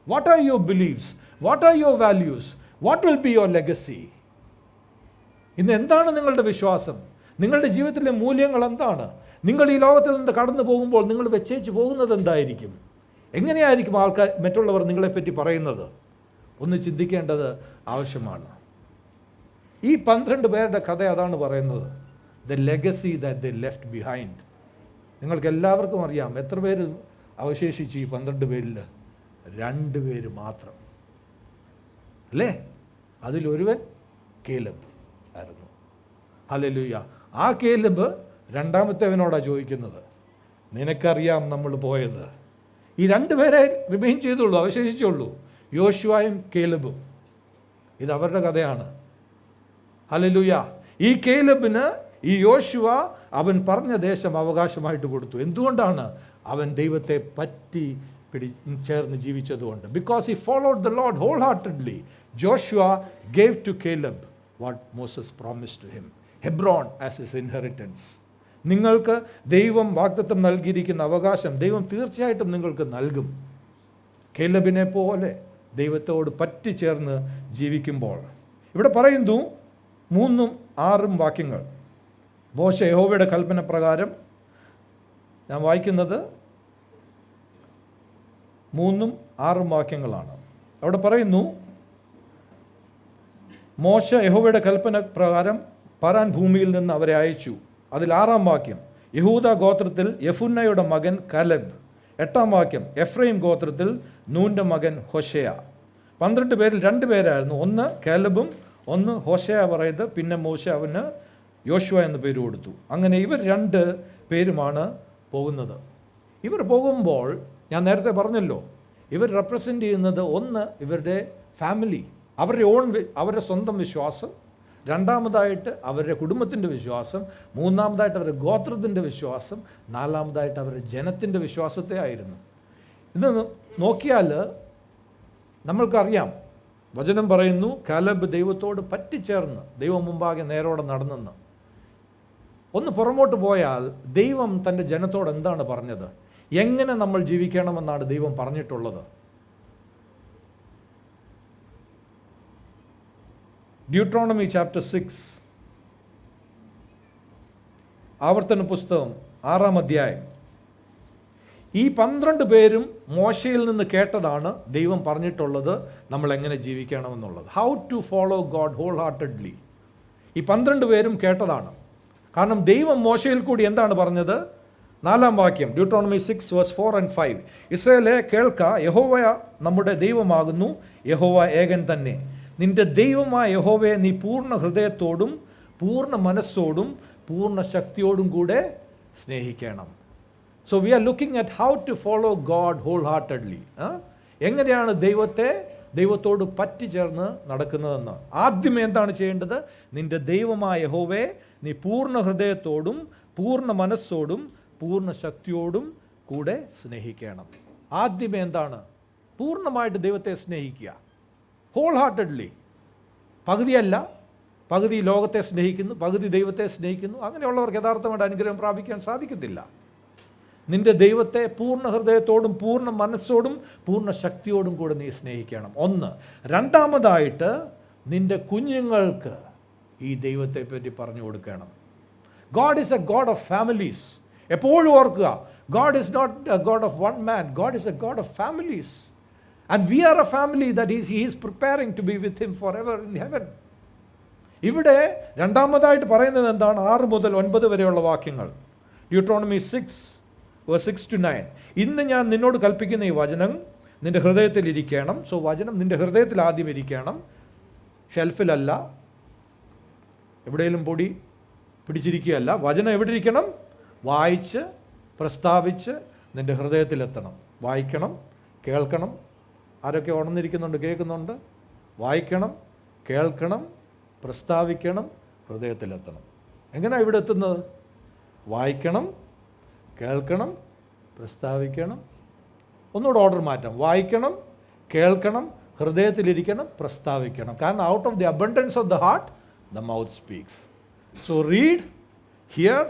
What are your believes? What are your values? What will be your legacy? ഇന്ന് എന്താണ് നിങ്ങളുടെ വിശ്വാസം? നിങ്ങളുടെ ജീവിതത്തിലെ മൂല്യങ്ങൾ എന്താണ്? നിങ്ങൾ ഈ ലോകത്തിൽ നിന്ന് കടന്നു പോകുമ്പോൾ നിങ്ങൾ വെച്ചേച്ച് പോകുന്നത് എന്തായിരിക്കും? എങ്ങനെയായിരിക്കും ആൾക്കാർ, മറ്റുള്ളവർ നിങ്ങളെപ്പറ്റി പറയുന്നത്? ഒന്ന് ചിന്തിക്കേണ്ടത് ആവശ്യമാണ്. ഈ 12 പേരുടെ കഥ അതാണ് പറയുന്നത്, the legacy that they left behind. നിങ്ങൾക്ക് എല്ലാവർക്കും അറിയാം എത്ര പേര് അവശേഷിച്ച് ഈ 12 പേരിൽ 2 പേര് മാത്രം അല്ലേ? അതിലൊരുവൻ കേലബ് ആയിരുന്നു. ഹല്ലേലൂയ. ആ കേലബ് രണ്ടാമത്തേവനോടാണ് ചോദിക്കുന്നത്, നിനക്കറിയാം നമ്മൾ പോയത്. ഈ 2 പേരെ റിമെയിൻ ചെയ്തുള്ളൂ, അവശേഷിച്ചുള്ളൂ, യോശുവയും കേലബും. ഇത് അവരുടെ കഥയാണ്. ഹല്ലേലൂയ. ഈ കേലബിന് ഈ യോശുവ അവൻ പറഞ്ഞ ദേശം അവകാശമായിട്ട് കൊടുത്തു. എന്തുകൊണ്ടാണ്? അവൻ ദൈവത്തെ പറ്റി ചേർന്ന് ജീവിച്ചതുകൊണ്ട്. Because he followed the Lord wholeheartedly. Joshua gave to Caleb what Moses promised to him, Hebron as his inheritance. നിങ്ങൾക്ക് ദൈവം വാഗ്ദത്തം നൽകിയിരിക്കുന്ന അവകാശം ദൈവം തീർച്ചയായിട്ടും നിങ്ങൾക്ക് നൽകും. കേലബിനെ പോലെ ദൈവത്തോട് പറ്റിച്ചേർന്ന് ജീവിക്കുമ്പോൾ. ഇവിടെ പറയുന്നു 3-6 വാക്യങ്ങൾ. മോശ യഹോവയുടെ കൽപ്പന പ്രകാരം, ഞാൻ വായിക്കുന്നത് 3-6 വാക്യങ്ങളാണ്. അവിടെ പറയുന്നു, മോശ യഹോവയുടെ കൽപ്പന പ്രകാരം പാരാൻ ഭൂമിയിൽ നിന്ന് അവരെ അയച്ചു. അതിൽ 6-ാം വാക്യം, യഹൂദ ഗോത്രത്തിൽ യെഫുന്നയുടെ മകൻ കലബ്. 8-ാം വാക്യം, എഫ്രൈം ഗോത്രത്തിൽ നൂൻ്റെ മകൻ ഹോശേയ. 12 പേരിൽ 2 പേരായിരുന്നു. ഒന്ന് കാലബും ഒന്ന് ഹോശേയ പറയുന്നത്. പിന്നെ മോശ അവന് യോശുവ എന്ന് പേര് കൊടുത്തു. അങ്ങനെ ഇവർ 2 പേരുമാണ് പോകുന്നത്. ഇവർ പോകുമ്പോൾ ഞാൻ നേരത്തെ പറഞ്ഞല്ലോ, ഇവർ റെപ്രസെൻ്റ് ചെയ്യുന്നത് ഒന്ന് ഇവരുടെ ഫാമിലി, അവരുടെ സ്വന്തം വിശ്വാസം, രണ്ടാമതായിട്ട് അവരുടെ കുടുംബത്തിൻ്റെ വിശ്വാസം, മൂന്നാമതായിട്ട് അവരുടെ ഗോത്രത്തിൻ്റെ വിശ്വാസം, നാലാമതായിട്ട് അവരുടെ ജനത്തിൻ്റെ വിശ്വാസത്തെ ആയിരുന്നു. ഇത് നോക്കിയാൽ നമ്മൾക്കറിയാം, വചനം പറയുന്നു കാലബ് ദൈവത്തോട് പറ്റിച്ചേർന്ന് ദൈവം മുമ്പാകെ നേരോടെ നടന്നെന്ന്. ഒന്ന് പുറമോട്ട് പോയാൽ ദൈവം തൻ്റെ ജനത്തോട് എന്താണ് പറഞ്ഞത്, എങ്ങനെ നമ്മൾ ജീവിക്കണമെന്നാണ് ദൈവം പറഞ്ഞിട്ടുള്ളത്. ഡ്യൂട്രോണമി ചാപ്റ്റർ 6, ആവർത്തന പുസ്തകം 6-ാം അധ്യായം. ഈ 12 പേരും മോശയിൽ നിന്ന് കേട്ടതാണ് ദൈവം പറഞ്ഞിട്ടുള്ളത് നമ്മൾ എങ്ങനെ ജീവിക്കണമെന്നുള്ളത്. How to follow God whole heartedly. ഈ 12 പേരും കേട്ടതാണ്. കാരണം ദൈവം മോശയിൽ കൂടി എന്താണ് പറഞ്ഞത്? 4-ാം വാക്യം, ഡ്യൂട്രോണമി 6 verse 4 and 5. ഇസ്രായേലേ കേൾക്ക, യഹോവ നമ്മുടെ ദൈവമാകുന്നു, യഹോവ ഏകൻ തന്നെ. നിന്റെ ദൈവമായ യഹോവയെ നീ പൂർണ്ണ ഹൃദയത്തോടും പൂർണ്ണ മനസ്സോടും പൂർണ്ണ ശക്തിയോടും കൂടെ സ്നേഹിക്കണം. So we are looking at how to follow God whole heartedly. എങ്ങനെയാണ് ദൈവത്തോട് പറ്റിച്ചേർന്ന് നടക്കുന്നതെന്ന്. ആദ്യമേ എന്താണ് ചെയ്യേണ്ടത്? നിന്റെ ദൈവമായ യഹോവയെ നീ പൂർണ്ണ ഹൃദയത്തോടും പൂർണ്ണ മനസ്സോടും പൂർണ്ണ ശക്തിയോടും കൂടെ സ്നേഹിക്കണം. ആദ്യമേ എന്താണ്? പൂർണ്ണമായിട്ട് ദൈവത്തെ സ്നേഹിക്കുക, ഹോൾ ഹാർട്ടഡ്ലി. പകുതിയല്ല, പകുതി ലോകത്തെ സ്നേഹിക്കുന്നു, പകുതി ദൈവത്തെ സ്നേഹിക്കുന്നു. അങ്ങനെയുള്ളവർക്ക് യഥാർത്ഥമായിട്ട് അനുഗ്രഹം പ്രാപിക്കാൻ സാധിക്കത്തില്ല. നിന്റെ ദൈവത്തെ പൂർണ്ണ ഹൃദയത്തോടും പൂർണ്ണ മനസ്സോടും പൂർണ്ണ ശക്തിയോടും കൂടെ നീ സ്നേഹിക്കണം. ഒന്ന്. രണ്ടാമതായിട്ട് നിന്റെ കുഞ്ഞുങ്ങൾക്ക് ഈ ദൈവത്തെ പറ്റി പറഞ്ഞു കൊടുക്കണം. God is a God of families. എപ്പോഴും ഓർക്കുക, God is not a God of one man, God is a God of families. And we are a family that he is preparing to be with him for ever in heaven. ഇവിടെ രണ്ടാമതായിട്ട് പറയുന്നത് എന്താണ്? 6 മുതൽ 9 വരെയുള്ള വാക്യങ്ങൾ. Deuteronomy 6 verse 6 to 9. ഇന്ന് ഞാൻ നിന്നോട് കൽപ്പിക്കുന്ന ഈ വചനം നിന്റെ ഹൃദയത്തിൽ ഇരിക്കണം. സോ വചനം നിന്റെ ഹൃദയത്തിൽ ആദ്യം ഇരിക്കണം, ഷെൽഫിലല്ല, എവിടെയെങ്കിലും പൊടി പിടിച്ചിരിക്കുകയല്ല. വചനം എവിടെ ഇരിക്കണം? വായിച്ച് പ്രസ്താവിച്ച് നിന്റെ ഹൃദയത്തിലെത്തണം. വായിക്കണം, കേൾക്കണം. ആരൊക്കെ ഉണർന്നിരിക്കുന്നുണ്ട്, കേൾക്കുന്നുണ്ട്? വായിക്കണം, കേൾക്കണം, പ്രസ്താവിക്കണം, ഹൃദയത്തിലെത്തണം. എങ്ങനെയാണ് ഇവിടെ എത്തുന്നത്? വായിക്കണം, കേൾക്കണം, പ്രസ്താവിക്കണം. ഒന്നുകൂടെ ഓർഡർ മാറ്റാം. വായിക്കണം, കേൾക്കണം, ഹൃദയത്തിലിരിക്കണം, പ്രസ്താവിക്കണം. കാരണം out of the abundance of the heart the mouth speaks. So read, here,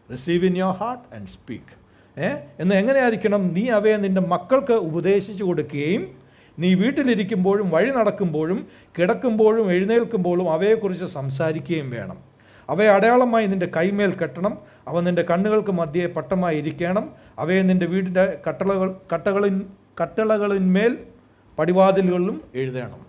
receive in your heart and speak. എന്ന് എങ്ങനെയായിരിക്കണം? നീ അവയെ നിൻ്റെ മക്കൾക്ക് ഉപദേശിച്ചു കൊടുക്കുകയും നീ വീട്ടിലിരിക്കുമ്പോഴും വഴി നടക്കുമ്പോഴും കിടക്കുമ്പോഴും എഴുന്നേൽക്കുമ്പോഴും അവയെക്കുറിച്ച് സംസാരിക്കുകയും വേണം. അവയെ അടയാളമായി നിൻ്റെ കൈമേൽ കെട്ടണം. അവ നിൻ്റെ കണ്ണുകൾക്ക് മധ്യേ പട്ടമായി ഇരിക്കണം. അവയെ നിൻ്റെ വീടിൻ്റെ കട്ടളകളിന്മേൽ പടിവാതിലുകളിലും എഴുതണം.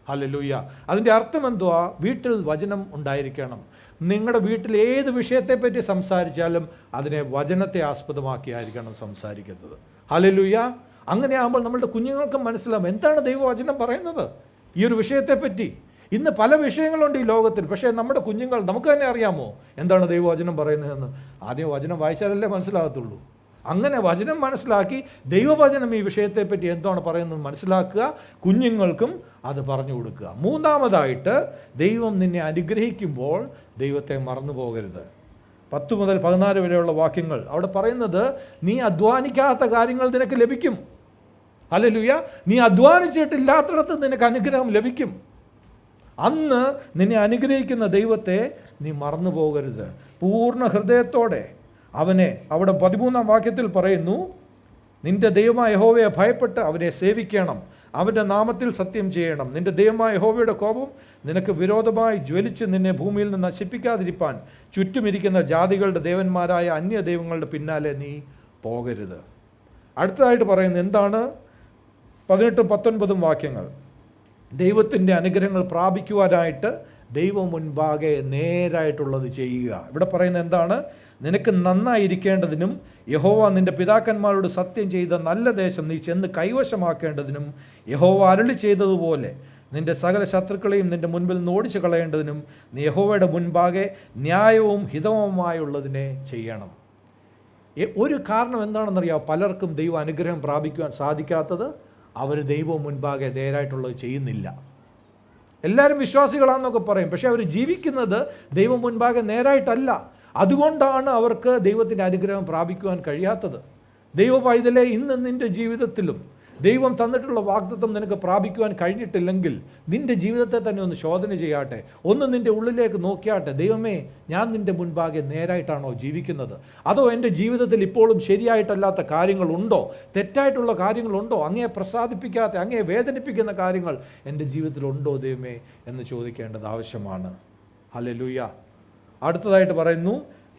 ഹല്ലേലൂയ. അതിൻ്റെ അർത്ഥം എന്തുവാ? വീട്ടിൽ വചനം ഉണ്ടായിരിക്കണം. നിങ്ങളുടെ വീട്ടിൽ ഏത് വിഷയത്തെപ്പറ്റി സംസാരിച്ചാലും അതിനെ വചനത്തെ ആസ്പദമാക്കിയായിരിക്കണം സംസാരിക്കുന്നത്. ഹല്ലേലൂയ. അങ്ങനെ ആകുമ്പോൾ നമ്മളുടെ കുഞ്ഞുങ്ങൾക്കും മനസ്സിലാവും എന്താണ് ദൈവവചനം പറയുന്നത് ഈ ഒരു വിഷയത്തെപ്പറ്റി. ഇന്ന് പല വിഷയങ്ങളുണ്ട് ഈ ലോകത്തിൽ, പക്ഷേ നമ്മുടെ കുഞ്ഞുങ്ങൾ, നമുക്ക് തന്നെ അറിയാമോ എന്താണ് ദൈവവചനം പറയുന്നതെന്ന്? ആദ്യം വചനം വായിച്ചാലല്ലേ മനസ്സിലാകത്തുള്ളൂ. അങ്ങനെ വചനം മനസ്സിലാക്കി ദൈവവചനം ഈ വിഷയത്തെപ്പറ്റി എന്താണ് പറയുന്നത് മനസ്സിലാക്കുക, കുഞ്ഞുങ്ങൾക്കും അത് പറഞ്ഞു കൊടുക്കുക. മൂന്നാമതായിട്ട്, ദൈവം നിന്നെ അനുഗ്രഹിക്കുമ്പോൾ ദൈവത്തെ മറന്നു പോകരുത്. 10 മുതൽ 14 വരെയുള്ള വാക്യങ്ങൾ അവിടെ പറയുന്നത്, നീ അധ്വാനിക്കാത്ത കാര്യങ്ങൾ നിനക്ക് ലഭിക്കും. ഹല്ലേലൂയ. നീ അധ്വാനിച്ചിട്ടില്ലാത്തിടത്ത് നിനക്ക് അനുഗ്രഹം ലഭിക്കും. അന്ന് നിന്നെ അനുഗ്രഹിക്കുന്ന ദൈവത്തെ നീ മറന്നു പോകരുത്. പൂർണ്ണ ഹൃദയത്തോടെ അവനെ, അവിടെ 13-ാം വാക്യത്തിൽ പറയുന്നു, നിന്റെ ദൈവമായ യഹോവയെ ഭയപ്പെട്ട് അവനെ സേവിക്കണം, അവൻ്റെ നാമത്തിൽ സത്യം ചെയ്യണം. നിന്റെ ദൈവമായ യഹോവയുടെ കോപം നിനക്ക് വിരോധമായി ജ്വലിച്ച് നിന്നെ ഭൂമിയിൽ നിന്ന് നശിപ്പിക്കാതിരിപ്പാൻ ചുറ്റുമിരിക്കുന്ന ജാതികളുടെ ദേവന്മാരായ അന്യ ദൈവങ്ങളുടെ പിന്നാലെ നീ പോകരുത്. അടുത്തതായിട്ട് പറയുന്നത് എന്താണ്? 18-19 വാക്യങ്ങൾ. ദൈവത്തിൻ്റെ അനുഗ്രഹങ്ങൾ പ്രാപിക്കുവാനായിട്ട് ദൈവം മുൻപാകെ നേരായിട്ടുള്ളത് ചെയ്യുക. ഇവിടെ പറയുന്നത് എന്താണ്? നിനക്ക് നന്നായിരിക്കേണ്ടതിനും യഹോവ നിന്റെ പിതാക്കന്മാരോട് സത്യം ചെയ്ത നല്ല ദേശം നീ ചെന്ന് കൈവശമാക്കേണ്ടതിനും യഹോവ അരുളി ചെയ്തതുപോലെ നിന്റെ സകല ശത്രുക്കളെയും നിന്റെ മുൻപിൽ നിന്ന് ഓടിച്ചു കളയേണ്ടതിനും നീ യഹോവയുടെ മുൻപാകെ ന്യായവും ഹിതവുമായുള്ളതിനെ ചെയ്യണം. ഒരു കാരണം എന്താണെന്നറിയാമോ? പലർക്കും ദൈവ അനുഗ്രഹം പ്രാപിക്കുവാൻ സാധിക്കാത്തത്, അവർ ദൈവം മുൻപാകെ നേരായിട്ടുള്ളത് ചെയ്യുന്നില്ല. എല്ലാവരും വിശ്വാസികളാണെന്നൊക്കെ പറയും, പക്ഷേ അവർ ജീവിക്കുന്നത് ദൈവം മുൻപാകെ നേരായിട്ടല്ല. അതുകൊണ്ടാണ് അവർക്ക് ദൈവത്തിൻ്റെ അനുഗ്രഹം പ്രാപിക്കുവാൻ കഴിയാത്തത്. ദൈവ പൈതലേ, ഇന്ന് നിൻ്റെ ജീവിതത്തിലും ദൈവം തന്നിട്ടുള്ള വാഗ്ദത്തം നിനക്ക് പ്രാപിക്കുവാൻ കഴിഞ്ഞിട്ടില്ലെങ്കിൽ നിൻ്റെ ജീവിതത്തെ തന്നെ ഒന്ന് ശോധന ചെയ്യാട്ടെ. ഒന്ന് നിൻ്റെ ഉള്ളിലേക്ക് നോക്കിയാട്ടെ, ദൈവമേ, ഞാൻ നിൻ്റെ മുൻപാകെ നേരായിട്ടാണോ ജീവിക്കുന്നത്? അതോ എൻ്റെ ജീവിതത്തിൽ ഇപ്പോഴും ശരിയായിട്ടല്ലാത്ത കാര്യങ്ങളുണ്ടോ? തെറ്റായിട്ടുള്ള കാര്യങ്ങളുണ്ടോ? അങ്ങയെ പ്രസാദിപ്പിക്കാത്ത, അങ്ങയെ വേദനിപ്പിക്കുന്ന കാര്യങ്ങൾ എൻ്റെ ജീവിതത്തിലുണ്ടോ ദൈവമേ എന്ന് ചോദിക്കേണ്ടത് ആവശ്യമാണ്. ഹല്ലേലൂയ. അടുത്തതായിട്ട് പറയുന്നു,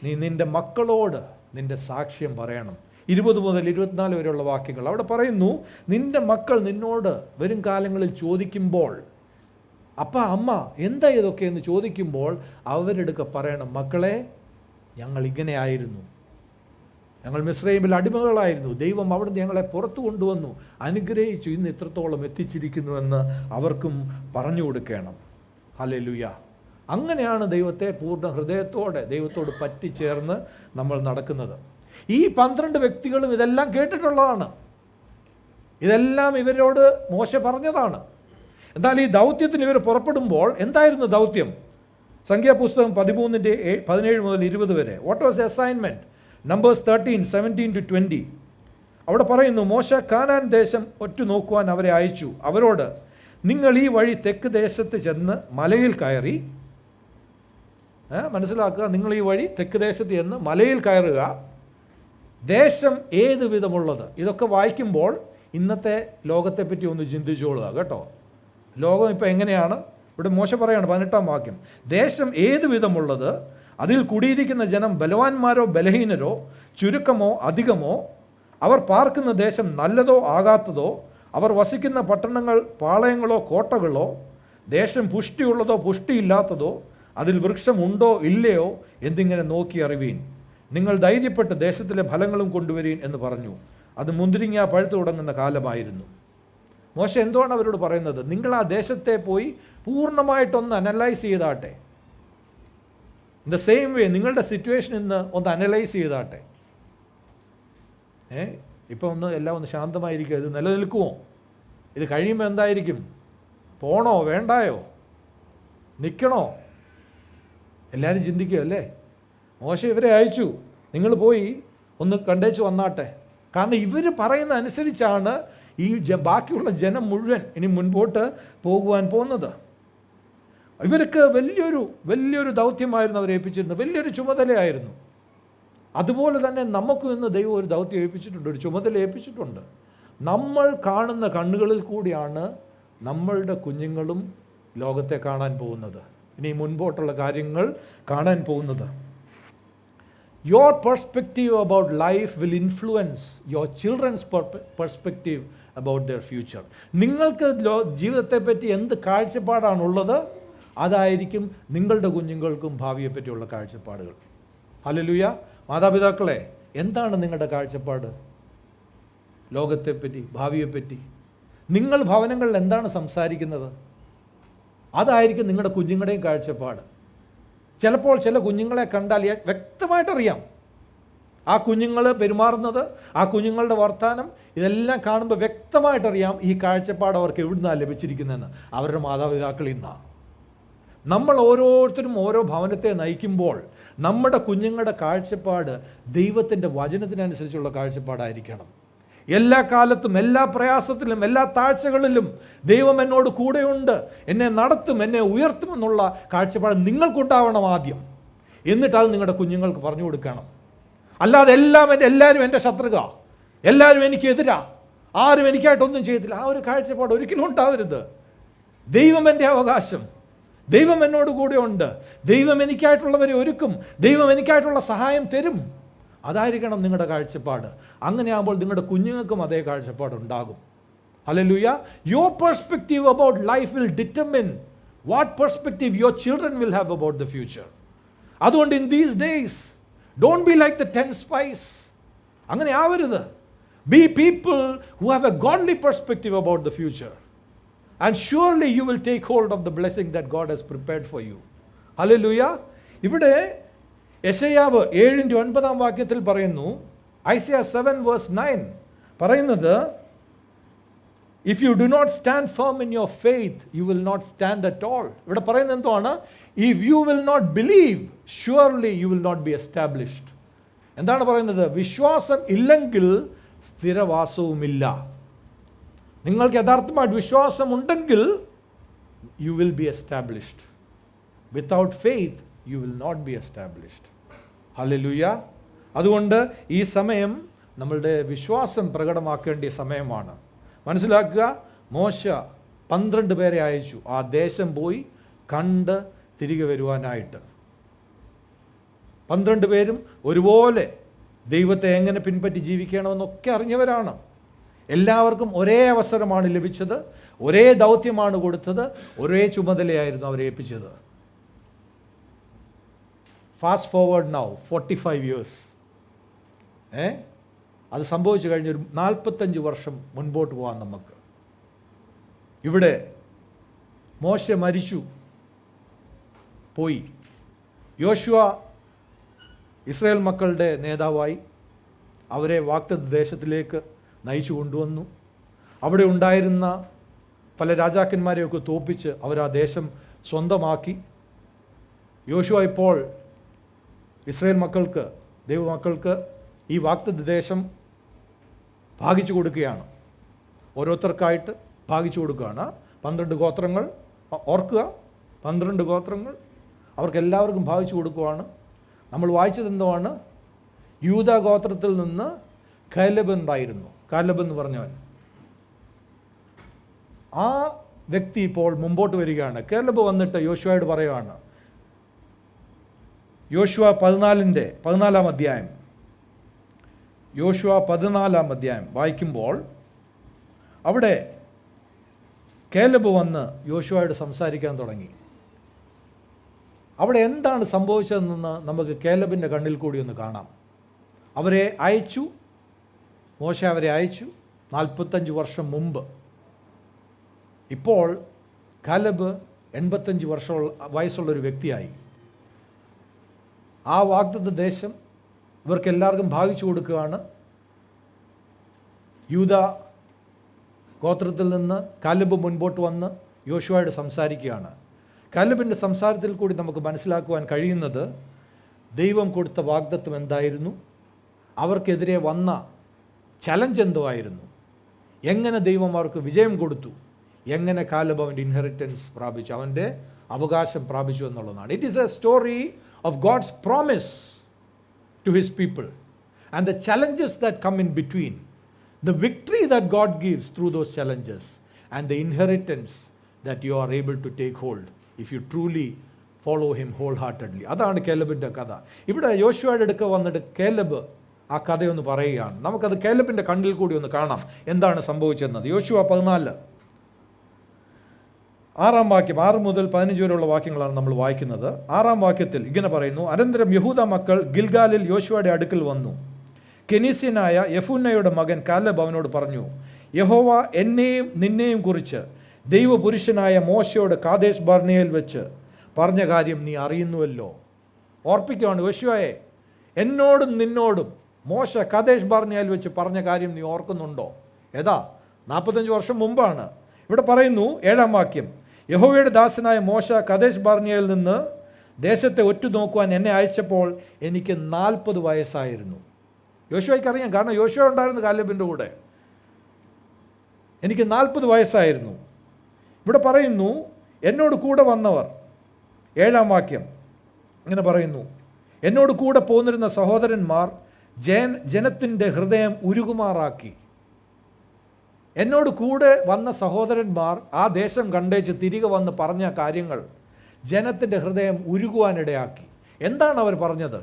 നീ നിൻ്റെ മക്കളോട് നിൻ്റെ സാക്ഷ്യം പറയണം. 20 മുതൽ 24 വരെയുള്ള വാക്യങ്ങൾ അവിടെ പറയുന്നു, നിൻ്റെ മക്കൾ നിന്നോട് വരും കാലങ്ങളിൽ ചോദിക്കുമ്പോൾ, അപ്പ അമ്മ എന്താ ഇതൊക്കെ എന്ന് ചോദിക്കുമ്പോൾ അവരെടുക്ക പറയണം, മക്കളെ, ഞങ്ങൾ ഇങ്ങനെ ആയിരുന്നു, ഞങ്ങൾ മിസ്രയീമിൽ അടിമകളായിരുന്നു, ദൈവം അവിടുന്ന് ഞങ്ങളെ പുറത്തു കൊണ്ടുവന്നു, അനുഗ്രഹിച്ചു, ഇന്ന് ഇത്രത്തോളം എത്തിച്ചിരിക്കുന്നുവെന്ന് അവർക്കും പറഞ്ഞു കൊടുക്കണം. ഹല്ലേലൂയ. അങ്ങനെയാണ് ദൈവത്തെ പൂർണ്ണ ഹൃദയത്തോടെ ദൈവത്തോട് പറ്റിച്ചേർന്ന് നമ്മൾ നടക്കുന്നത്. ഈ 12 വ്യക്തികളും ഇതെല്ലാം കേട്ടിട്ടുള്ളതാണ്. ഇതെല്ലാം ഇവരോട് മോശ പറഞ്ഞതാണ്. എന്നാൽ ഈ ദൗത്യത്തിന് ഇവർ പുറപ്പെടുമ്പോൾ എന്തായിരുന്നു ദൗത്യം? സംഖ്യാപുസ്തകം 13-17 മുതൽ 20 വരെ. What was the assignment? Numbers 13:17-20. അവിടെ പറയുന്നു, മോശ കാനാൻ ദേശം ഒറ്റുനോക്കുവാൻ അവരെ അയച്ചു. അവരോട്, നിങ്ങൾ ഈ വഴി തെക്ക് ദേശത്ത് ചെന്ന് മലയിൽ കയറി, മനസ്സിലാക്കുക, നിങ്ങൾ ഈ വഴി തെക്ക് ദേശത്ത് ചെന്ന് മലയിൽ കയറുക, ദേശം ഏത് വിധമുള്ളത്. ഇതൊക്കെ വായിക്കുമ്പോൾ ഇന്നത്തെ ലോകത്തെപ്പറ്റി ഒന്ന് ചിന്തിച്ചോളുക കേട്ടോ. ലോകം ഇപ്പോൾ എങ്ങനെയാണ്? ഇവിടെ മോശ പറയാണ് 18-ാം വാക്യം, ദേശം ഏത് വിധമുള്ളത്, അതിൽ കുടിയിരിക്കുന്ന ജനം ബലവാന്മാരോ ബലഹീനരോ, ചുരുക്കമോ അധികമോ, അവർ പാർക്കുന്ന ദേശം നല്ലതോ ആകാത്തതോ, അവർ വസിക്കുന്ന പട്ടണങ്ങൾ പാളയങ്ങളോ കോട്ടകളോ, ദേശം പുഷ്ടിയുള്ളതോ പുഷ്ടിയില്ലാത്തതോ, അതിൽ വൃക്ഷമുണ്ടോ ഇല്ലയോ എന്നിങ്ങനെ നോക്കി അറിവീൻ. നിങ്ങൾ ധൈര്യപ്പെട്ട് ദേശത്തിലെ ഫലങ്ങളും കൊണ്ടുവരീൻ എന്ന് പറഞ്ഞു. അത് മുന്തിരിങ്ങ പഴുത്തു തുടങ്ങുന്ന കാലമായിരുന്നു. മോശ എന്തുവാണ് അവരോട് പറയുന്നത്? നിങ്ങൾ ആ ദേശത്തെ പോയി പൂർണ്ണമായിട്ടൊന്ന് അനലൈസ് ചെയ്താട്ടെ. ഇൻ ദ സെയിം വേ നിങ്ങളുടെ സിറ്റുവേഷൻ ഇന്ന് ഒന്ന് അനലൈസ് ചെയ്താട്ടെ. ഇപ്പം എല്ലാം ഒന്ന് ശാന്തമായിരിക്കും. ഇത് നിലനിൽക്കുമോ? ഇത് കഴിയുമ്പോൾ എന്തായിരിക്കും? പോണോ വേണ്ടായോ? നിൽക്കണോ? എല്ലാവരും ചിന്തിക്കുക അല്ലേ? മോശ ഇവരെ അയച്ചു, നിങ്ങൾ പോയി ഒന്ന് കണ്ടേച്ച് വന്നാട്ടെ. കാരണം ഇവർ പറയുന്ന അനുസരിച്ചാണ് ഈ ബാക്കിയുള്ള ജനം മുഴുവൻ ഇനി മുൻപോട്ട് പോകുവാൻ പോകുന്നത്. ഇവർക്ക് വലിയൊരു ദൗത്യമായിരുന്നു അവരെ ഏൽപ്പിച്ചിരുന്നത്, വലിയൊരു ചുമതലയായിരുന്നു. അതുപോലെ തന്നെ നമുക്കും ഇന്ന് ദൈവം ഒരു ദൗത്യം ഏൽപ്പിച്ചിട്ടുണ്ട്, ഒരു ചുമതല ഏൽപ്പിച്ചിട്ടുണ്ട്. നമ്മൾ കാണുന്ന കണ്ണുകളിൽ കൂടിയാണ് നമ്മളുടെ കുഞ്ഞുങ്ങളും ലോകത്തെ കാണാൻ പോകുന്നത്, ഇനി മുൻപോട്ടുള്ള കാര്യങ്ങൾ കാണാൻ പോകുന്നത്. Your perspective about life will influence your children's perspective about their future. നിങ്ങൾക്ക് ജീവിതത്തെപ്പറ്റി എന്ത് കാഴ്ചപ്പാടാണുള്ളത്, അതായിരിക്കും നിങ്ങളുടെ കുഞ്ഞുങ്ങൾക്കും ഭാവിയെപ്പറ്റിയുള്ള കാഴ്ചപ്പാടുകൾ. ഹല്ലേലൂയ. മാതാപിതാക്കളെ, എന്താണ് നിങ്ങളുടെ കാഴ്ചപ്പാട്? ലോകത്തെപ്പറ്റി, ഭാവിയെപ്പറ്റി. നിങ്ങൾ ഭവനങ്ങളിൽ എന്താണ് സംസാരിക്കുന്നത്? അതായിരിക്കും നിങ്ങളുടെ കുഞ്ഞുങ്ങളുടെയും കാഴ്ചപ്പാട്. ചിലപ്പോൾ ചില കുഞ്ഞുങ്ങളെ കണ്ടാൽ വ്യക്തമായിട്ടറിയാം ആ കുഞ്ഞുങ്ങൾ പെരുമാറുന്നത്, ആ കുഞ്ഞുങ്ങളുടെ വർത്തമാനം, ഇതെല്ലാം കാണുമ്പോൾ വ്യക്തമായിട്ടറിയാം ഈ കാഴ്ചപ്പാട് അവർക്ക് എവിടുന്നാണ് ലഭിച്ചിരിക്കുന്നതെന്ന്. അവരുടെ മാതാപിതാക്കളിൽ നിന്നാണ്. നമ്മൾ ഓരോരുത്തരും ഓരോ ഭവനത്തെ നയിക്കുമ്പോൾ നമ്മുടെ കുഞ്ഞുങ്ങളുടെ കാഴ്ചപ്പാട് ദൈവത്തിൻ്റെ വചനത്തിനനുസരിച്ചുള്ള കാഴ്ചപ്പാടായിരിക്കണം. എല്ലാ കാലത്തും, എല്ലാ പ്രയാസത്തിലും, എല്ലാ താഴ്ചകളിലും ദൈവം എന്നോട് കൂടെയുണ്ട്, എന്നെ നടത്തും, എന്നെ ഉയർത്തുമെന്നുള്ള കാഴ്ചപ്പാട് നിങ്ങൾക്കുണ്ടാവണം ആദ്യം. എന്നിട്ട് അത് നിങ്ങളുടെ കുഞ്ഞുങ്ങൾക്ക് പറഞ്ഞു കൊടുക്കണം. അല്ലാതെ എല്ലാവരും എൻ്റെ ശത്രുക, എല്ലാവരും എനിക്കെതിരാ, ആരും എനിക്കായിട്ടൊന്നും ചെയ്തില്ല, ആ ഒരു കാഴ്ചപ്പാട് ഒരിക്കലും ഉണ്ടാവരുത്. ദൈവം എൻ്റെ അവകാശം, ദൈവം എന്നോട് കൂടെയുണ്ട്, ദൈവം എനിക്കായിട്ടുള്ളവരെ ഒരുക്കും, ദൈവം എനിക്കായിട്ടുള്ള സഹായം തരും. അതായിരിക്കണം നിങ്ങളുടെ കാഴ്ചപ്പാട്. അങ്ങനെയാകുമ്പോൾ നിങ്ങളുടെ കുഞ്ഞുങ്ങൾക്കും അതേ കാഴ്ചപ്പാട് ഉണ്ടാകും. Hallelujah. Your perspective about life will determine what perspective your children will have about the future. അതുകൊണ്ട് in these days don't be like the 10 spies. അങ്ങനെ ആവരുത്. Be people who have a godly perspective about the future. And surely you will take hold of the blessing that God has prepared for you. Hallelujah. ഇവിടെ യെശയ്യാവ് 7:9 പറയുന്നു, ഐസയ 7:9 പറയുന്നത്, if you do not stand firm in your faith, you will not stand at all. ഇവിടെ പറയുന്നത് എന്താണ്? If you will not believe, surely you will not be established. എന്താണ് പറയുന്നത്? വിശ്വാസം ഇല്ലെങ്കിൽ സ്ഥിരവാസവുമില്ല. നിങ്ങൾക്ക് യഥാർത്ഥമായിട്ട് വിശ്വാസമുണ്ടെങ്കിൽ you will be established. Without faith you will not be established. Hallelujah. അതുകൊണ്ട് ഈ സമയം നമ്മളുടെ വിശ്വാസം പ്രകടമാക്കേണ്ട സമയമാണ്. മനസ്സിലാക്കുക, മോശ 12 പേരെ അയച്ചു ആ ദേശം പോയി കണ്ട് തിരികെ വരുവാനായിട്ട്. 12 പേരും ഒരുപോലെ ദൈവത്തെ എങ്ങനെ പിൻപറ്റി ജീവിക്കണമെന്നൊക്കെ അറിഞ്ഞവരാണ്. എല്ലാവർക്കും ഒരേ അവസരമാണ് ലഭിച്ചത്, ഒരേ ദൗത്യമാണ് കൊടുത്തത്, ഒരേ ചുമതലയായിരുന്നു അവരെ ഏൽപ്പിച്ചത്. Fast forward now 45 years. അത് സംഭവിച്ചു കഴിഞ്ഞൊരു 45 വർഷം മുൻപോട്ട് പോകാൻ നമുക്ക്. ഇവിടെ മോശ മരിച്ചു പോയി. യോശുവ ഇസ്രായേൽ മക്കളുടെ നേതാവായി അവരെ വാഗ്ദത്ത ദേശത്തിലേക്ക് നയിച്ചു കൊണ്ടുവന്നു. അവിടെ ഉണ്ടായിരുന്ന പല രാജാക്കന്മാരെയൊക്കെ തോൽപ്പിച്ച് അവർ ആ ദേശം സ്വന്തമാക്കി. യോശുവ ഇപ്പോൾ ഇസ്രായേൽ മക്കൾക്ക്, ദൈവമക്കൾക്ക് ഈ വാഗ്ദത്ത ദേശം ഭാഗിച്ചു കൊടുക്കുകയാണ്. ഓരോരുത്തർക്കായിട്ട് ഭാഗിച്ചു കൊടുക്കുകയാണ്. 12 ഗോത്രങ്ങൾ, ഓർക്കുക, 12 ഗോത്രങ്ങൾ അവർക്കെല്ലാവർക്കും ഭാഗിച്ചു കൊടുക്കുകയാണ്. നമ്മൾ വായിച്ചത് എന്താണ്? യൂദാ ഗോത്രത്തിൽ നിന്ന് കാലേബ് ഉണ്ടായിരുന്നു. കാലേബ് എന്ന് പറഞ്ഞവൻ, ആ വ്യക്തി ഇപ്പോൾ മുമ്പോട്ട് വരികയാണ്. കാലേബ് വന്നിട്ട് യോശുവയോട് പറയുകയാണ്, യോശുവ 14-ാം അധ്യായം, യോശുവ 14-ാം അധ്യായം വായിക്കുമ്പോൾ അവിടെ കാലേബ് വന്ന് യോശുവയോട് സംസാരിക്കാൻ തുടങ്ങി. അവിടെ എന്താണ് സംഭവിച്ചതെന്ന് നമുക്ക് കാലേബിൻ്റെ കണ്ണിൽ കൂടി ഒന്ന് കാണാം. അവരെ അയച്ചു, മോശ അവരെ അയച്ചു 45 വർഷം മുമ്പ്. ഇപ്പോൾ കാലേബ് 85 വയസ്സുള്ളൊരു വ്യക്തിയായി. ആ വാഗ്ദത്ത ദേശം ഇവർക്കെല്ലാവർക്കും ഭാഗിച്ചു കൊടുക്കുകയാണ്. യൂദാ ഗോത്രത്തിൽ നിന്ന് കാലേബ് മുൻപോട്ട് വന്ന് യോശുവയോട് സംസാരിക്കുകയാണ്. കാലേബിൻ്റെ സംസാരത്തിൽ കൂടി നമുക്ക് മനസ്സിലാക്കുവാൻ കഴിയുന്നത് ദൈവം കൊടുത്ത വാഗ്ദത്തം എന്തായിരുന്നു, അവർക്കെതിരെ വന്ന ചലഞ്ച് എന്തുവായിരുന്നു, എങ്ങനെ ദൈവം അവർക്ക് വിജയം കൊടുത്തു, എങ്ങനെ കാലേബ് അവൻ്റെ ഇൻഹെറിറ്റൻസ് പ്രാപിച്ചു, അവൻ്റെ അവകാശം പ്രാപിച്ചു എന്നുള്ളതാണ്. It is A story of God's promise to his people and the challenges that come in between, the victory that God gives through those challenges, and the inheritance that you are able to take hold if you truly follow him wholeheartedly. അതാണ് കാലേബിൻ്റെ കഥ. ഇവിടെ യോശുവയുടെ അടുക്ക വന്നിട്ട് Caleb ആ കഥയൊന്ന് പറയുകയാണ്. നമുക്കത് കാലേബിൻ്റെ കണ്ണിൽ കൂടി ഒന്ന് കാണാം എന്താണ് സംഭവിച്ചതെന്നത്. യോശുവ 14 6-ാം വാക്യം, 6 മുതൽ 15 വരെയുള്ള വാക്യങ്ങളാണ് നമ്മൾ വായിക്കുന്നത്. 6-ാം വാക്യത്തിൽ ഇങ്ങനെ പറയുന്നു, അനന്തരം യഹൂദ മക്കൾ ഗിൽഗാലിൽ യോശുവയുടെ അടുക്കൽ വന്നു. കെനീസ്യനായ യെഫുന്നയുടെ മകൻ കാലബ് അവനോട് പറഞ്ഞു, യഹോവ എന്നെയും നിന്നെയും കുറിച്ച് ദൈവപുരുഷനായ മോശയോട് കാദേശ് ബർന്നേയിൽ വെച്ച് പറഞ്ഞ കാര്യം നീ അറിയുന്നുവല്ലോ. ഓർപ്പിക്കുകയാണ്, യോശുവയെ, എന്നോടും നിന്നോടും മോശ കാദേശ് ബർന്നേയിൽ വെച്ച് പറഞ്ഞ കാര്യം നീ ഓർക്കുന്നുണ്ടോ? ഏതാ? 45 വർഷം മുമ്പാണ്. ഇവിടെ പറയുന്നു 7-ാം വാക്യം, യഹോവയുടെ ദാസനായ മോശ കാദേശ് ബർന്നേയിൽ നിന്ന് ദേശത്തെ ഒറ്റുനോക്കുവാൻ എന്നെ അയച്ചപ്പോൾ എനിക്ക് 40 വയസ്സായിരുന്നു. യോശുവയ്ക്ക് അറിയാം, കാരണം യോശുവ ഉണ്ടായിരുന്നു കാലേബിൻ്റെ കൂടെ. എനിക്ക് 40 വയസ്സായിരുന്നു. ഇവിടെ പറയുന്നു എന്നോട് കൂടെ വന്നവർ, 7-ാം വാക്യം ഇങ്ങനെ പറയുന്നു, എന്നോട് കൂടെ പോന്നിരുന്ന സഹോദരന്മാർ ജനത്തിൻ്റെ ഹൃദയം ഉരുകുമാറാക്കി. എന്നോട് കൂടെ വന്ന സഹോദരന്മാർ ആ ദേശം കണ്ടേച്ച് തിരികെ വന്ന് പറഞ്ഞ കാര്യങ്ങൾ ജനത്തിൻ്റെ ഹൃദയം ഉരുകുവാനിടയാക്കി. എന്താണ് അവർ പറഞ്ഞത്?